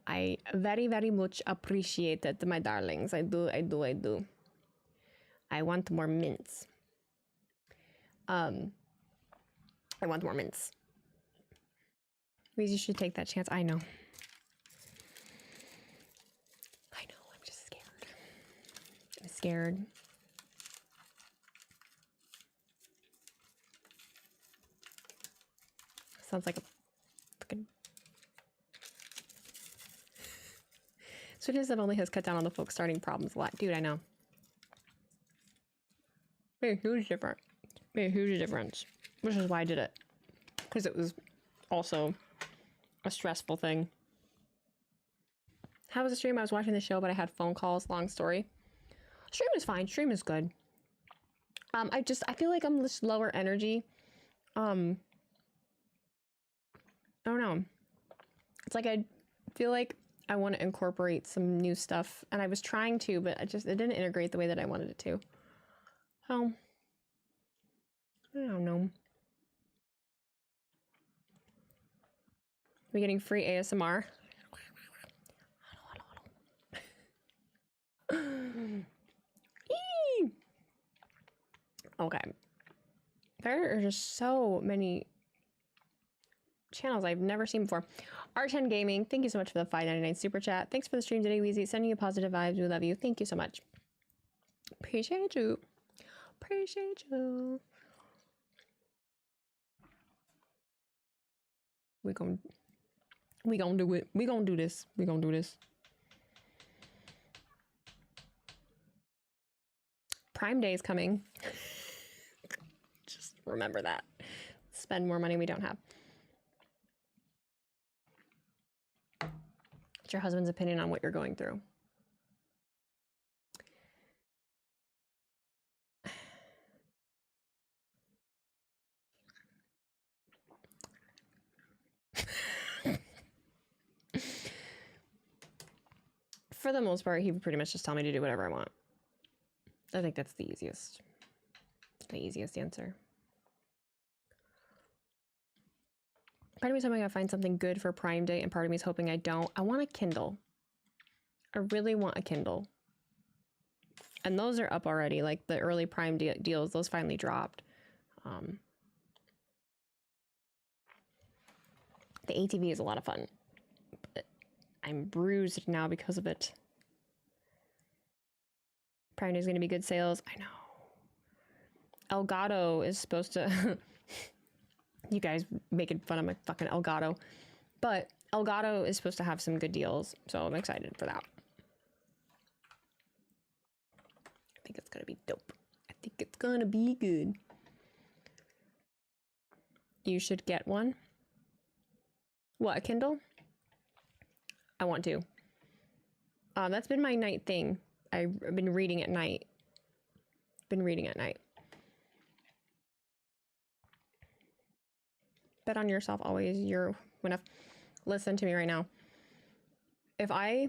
I very, very much appreciate it, my darlings. I do. I want more mints. I want more mints. Wheezy should take that chance. I know. I'm just scared. I'm scared. Sounds like a fucking Sweetness of only has cut down on the folks starting problems a lot. Dude, I know. Made a huge difference. Made a huge difference. Which is why I did it. Because it was also a stressful thing. How was the stream? I was watching the show, but I had phone calls. Long story. Stream is fine. Stream is good. I feel like I'm just lower energy. I don't know. It's like I feel like I want to incorporate some new stuff, and I was trying to, but it didn't integrate the way that I wanted it to. So I don't know. We getting free ASMR? Okay. There are just so many channels I've never seen before. R10 Gaming, thank you so much for the $5.99 super chat. Thanks for the stream today, Wheezy. Sending you positive vibes. We love you. Thank you so much. Appreciate you. Appreciate you. We gonna do it. We gonna do this. We gonna do this. Prime Day is coming. Just remember that. Spend more money we don't have. What's your husband's opinion on what you're going through? For the most part, he would pretty much just tell me to do whatever I want. I think that's the easiest answer. Part of me is hoping I find something good for Prime Day, and part of me is hoping I don't. I want a Kindle. I really want a Kindle. And those are up already, like the early Prime deals, those finally dropped. The ATV is a lot of fun, but I'm bruised now because of it. Prime Day is going to be good sales. I know. Elgato is supposed to... You guys making fun of my fucking Elgato. But Elgato is supposed to have some good deals, so I'm excited for that. I think it's going to be dope. I think it's going to be good. You should get one. What, a Kindle? I want to. That's been my night thing. I've been reading at night. Bet on yourself always. You're enough. Listen to me right now. If I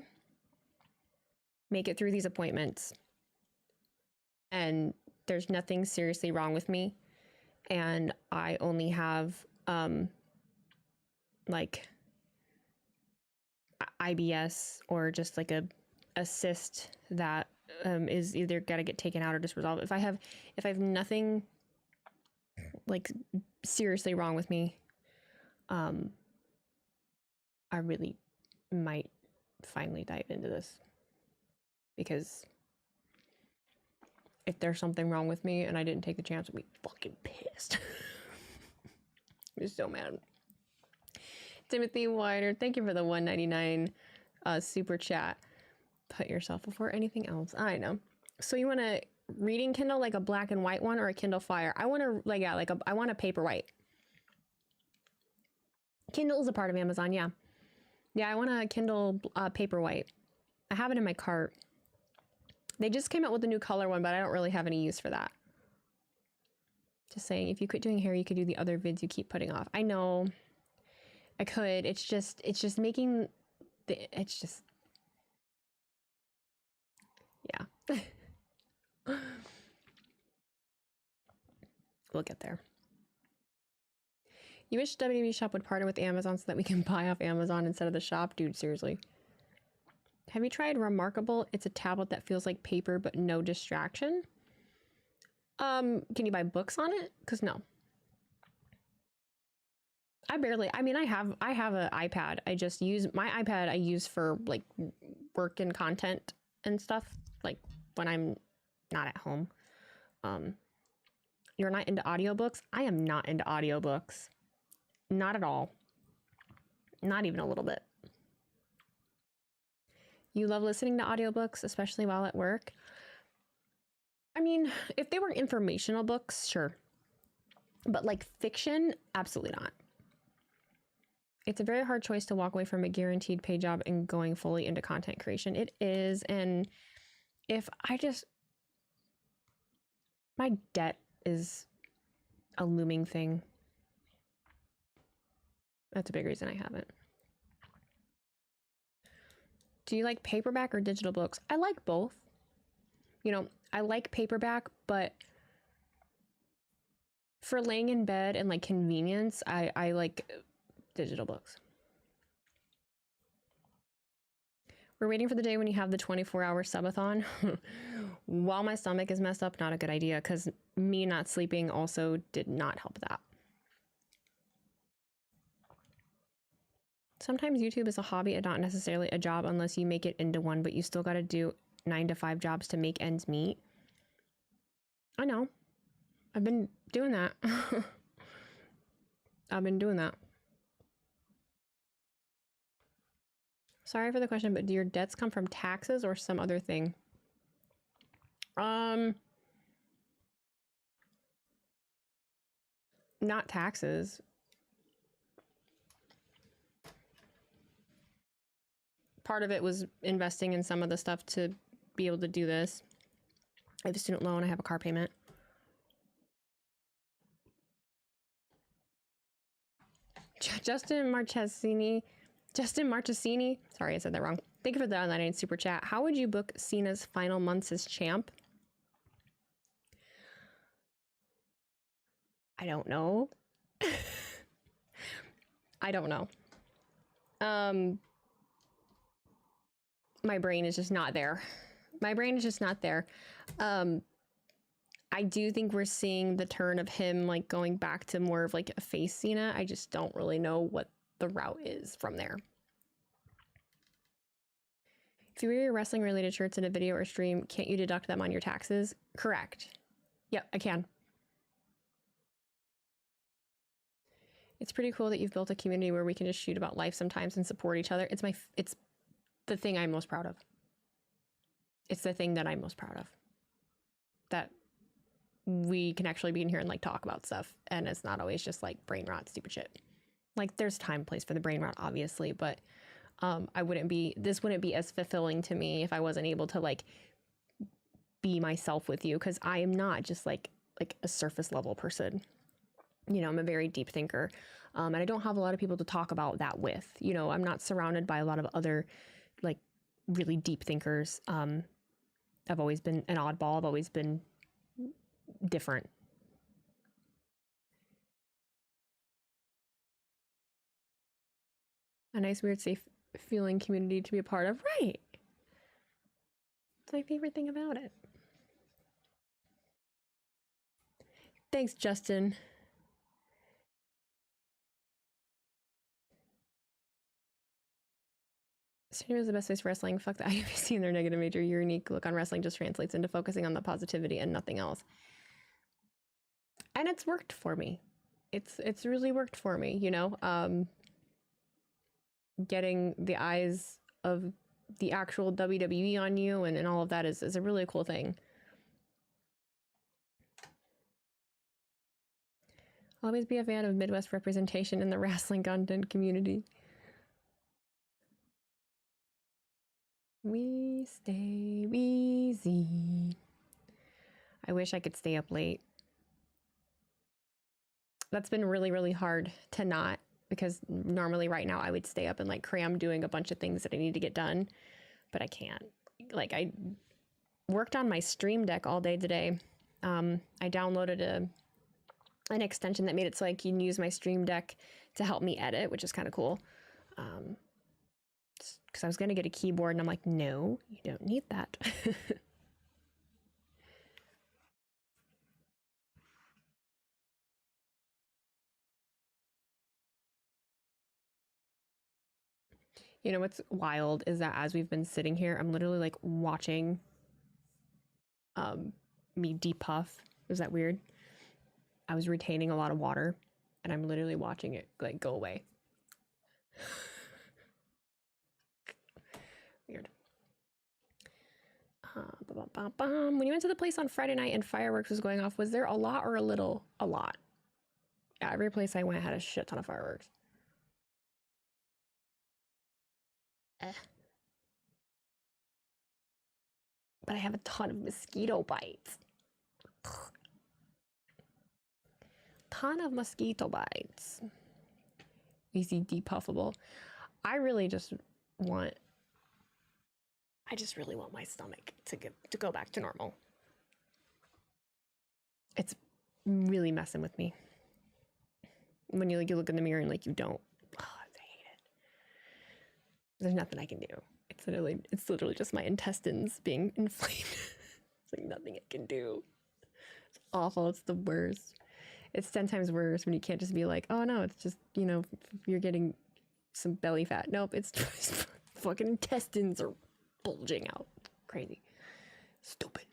make it through these appointments and there's nothing seriously wrong with me, and I only have like IBS or just like a cyst that is either got to get taken out or just resolved. If I have nothing like seriously wrong with me, I really might finally dive into this, because if there's something wrong with me and I didn't take the chance, I'd be fucking pissed. I'm so mad. Timothy Wider, thank you for the $1.99 super chat. Put yourself before anything else. I know. So you want a reading Kindle, like a black and white one, or a Kindle Fire? I want to I want a Paperwhite. Kindle is a part of Amazon, yeah. Yeah, I want a Kindle Paperwhite. I have it in my cart. They just came out with a new color one, but I don't really have any use for that. Just saying, if you quit doing hair, you could do the other vids you keep putting off. I know. I could. It's just making it's just, yeah. We'll get there. You wish WWE Shop would partner with Amazon so that we can buy off Amazon instead of the shop? Dude, seriously. Have you tried Remarkable? It's a tablet that feels like paper, but no distraction. Can you buy books on it? Because no. I have an iPad. I just use my iPad. I use for like work and content and stuff, like when I'm not at home. You're not into audiobooks? I am not into audiobooks. Not at all. Not even a little bit. You love listening to audiobooks, especially while at work. I mean, if they were informational books, sure. But like fiction, absolutely not. It's a very hard choice to walk away from a guaranteed pay job and going fully into content creation. It is. And if I just, my debt is a looming thing. That's a big reason I haven't. Do you like paperback or digital books? I like both. You know, I like paperback, but for laying in bed and like convenience, I like digital books. We're waiting for the day when you have the 24-hour subathon. While my stomach is messed up, not a good idea, because me not sleeping also did not help that. Sometimes YouTube is a hobby and not necessarily a job unless you make it into one, but you still got to do 9 to 5 jobs to make ends meet. I know. I've been doing that. I've been doing that. Sorry for the question, but do your debts come from taxes or some other thing? Not taxes. Part of it was investing in some of the stuff to be able to do this. I have a student loan, I have a car payment. Justin Marchesini, sorry, I said that wrong. Thank you for the online super chat. How would you book Cena's final months as champ? I don't know. I don't know. My brain is just not there. My brain is just not there. I do think we're seeing the turn of him like going back to more of like a face Cena. I just don't really know what the route is from there. If you wear your wrestling related shirts in a video or stream, can't you deduct them on your taxes? Correct. Yep, I can. It's pretty cool that you've built a community where we can just shoot about life sometimes and support each other. It's the thing I'm most proud of. It's the thing that I'm most proud of. That we can actually be in here and like talk about stuff, and it's not always just like brain rot, stupid shit. Like there's time and place for the brain rot, obviously, but this wouldn't be as fulfilling to me if I wasn't able to like be myself with you, because I am not just like a surface level person. You know, I'm a very deep thinker, and I don't have a lot of people to talk about that with. You know, I'm not surrounded by a lot of other like really deep thinkers. I've always been an oddball. I've always been different. A nice, weird, safe feeling community to be a part of. Right. It's my favorite thing about it. Thanks, Justin. Studio is the best place for wrestling. Fuck the IWC and their negative major. Your unique look on wrestling just translates into focusing on the positivity and nothing else. And it's worked for me. It's really worked for me, you know? Getting the eyes of the actual WWE on you and all of that is a really cool thing. I'll always be a fan of Midwest representation in the wrestling content community. We stay Wheezy. I wish I could stay up late. That's been really, really hard to not, because normally right now I would stay up and like cram doing a bunch of things that I need to get done, but I can't. Like I worked on my Stream Deck all day today. I downloaded an extension that made it so I can use my Stream Deck to help me edit, which is kind of cool. Because I was going to get a keyboard and I'm like, no, you don't need that. You know what's wild is that as we've been sitting here, I'm literally like watching me depuff. Is that weird? I was retaining a lot of water and I'm literally watching it like go away. Weird. When you went to the place on Friday night and fireworks was going off, was there a lot or a little? A lot. Yeah, every place I went had a shit ton of fireworks. But I have a ton of mosquito bites. Ton of mosquito bites. Easy depuffable. I really just want my stomach to go back to normal. It's really messing with me. When you look in the mirror and like you don't. Oh, I hate it. There's nothing I can do. It's literally just my intestines being inflamed. It's like nothing I can do. It's awful. It's the worst. It's 10 times worse when you can't just be like, oh no, it's just, you know, you're getting some belly fat. Nope, it's just fucking intestines are bulging out. Crazy. Stupid.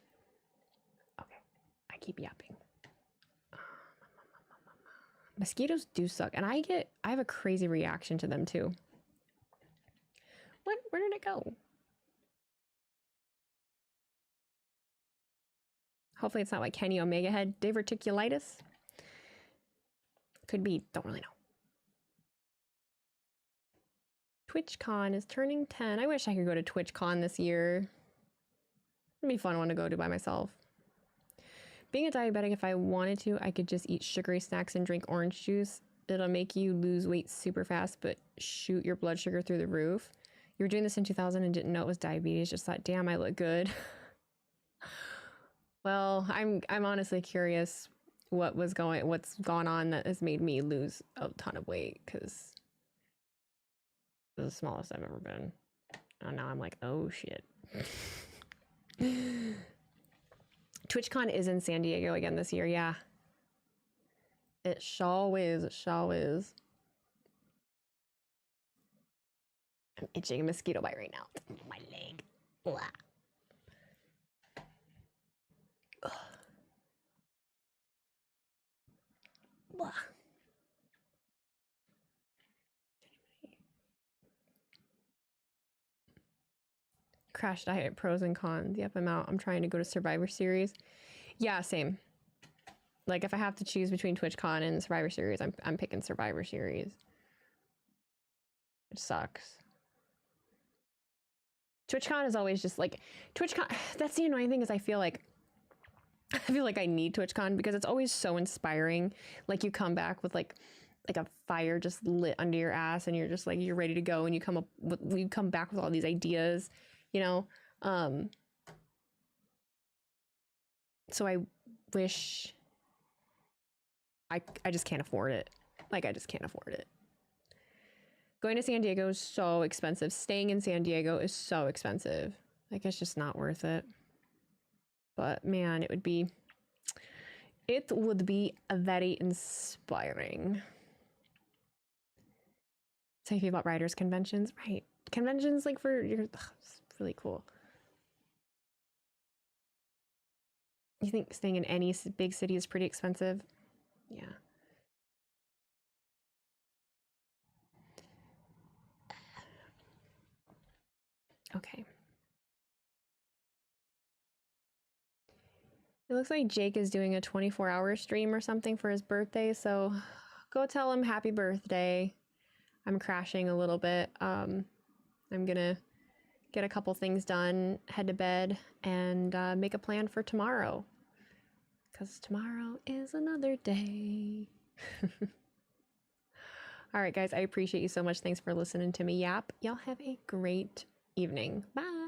Okay, I keep yapping. Mosquitoes do suck, and I have a crazy reaction to them too. Where did it go? Hopefully it's not like Kenny Omega had diverticulitis. Could be, don't really know. TwitchCon is turning 10. I wish I could go to TwitchCon this year. It'd be a fun one to go to by myself. Being a diabetic, if I wanted to, I could just eat sugary snacks and drink orange juice. It'll make you lose weight super fast, but shoot your blood sugar through the roof. You were doing this in 2000 and didn't know it was diabetes. Just thought, damn, I look good. Well, I'm honestly curious what's gone on that has made me lose a ton of weight, because it was the smallest I've ever been. And now I'm like, oh shit. TwitchCon is in San Diego again this year, yeah. It sure is, it sure is. I'm itching a mosquito bite right now. My leg. Blah. Ugh. Blah. Crash diet, pros and cons. Yep, I'm out. I'm trying to go to Survivor Series. Yeah, same. Like, if I have to choose between TwitchCon and Survivor Series, I'm picking Survivor Series. It sucks. TwitchCon is always just like TwitchCon. That's the annoying thing, is I feel like I need TwitchCon because it's always so inspiring. Like, you come back with like a fire just lit under your ass, and you're just like, you're ready to go, and you come back with all these ideas, you know. So I wish I just can't afford it. Like, I just can't afford it. Going to San Diego is so expensive. Staying in San Diego is so expensive. Like, it's just not worth it. But man, it would be very inspiring. So you feel about writers' conventions, right? Conventions, like, for your, it's really cool. You think staying in any big city is pretty expensive? Yeah. Okay. It looks like Jake is doing a 24-hour stream or something for his birthday, so go tell him happy birthday. I'm crashing a little bit. I'm gonna get a couple things done, head to bed, and make a plan for tomorrow. Because tomorrow is another day. All right, guys, I appreciate you so much. Thanks for listening to me yap. Y'all have a great evening. Bye.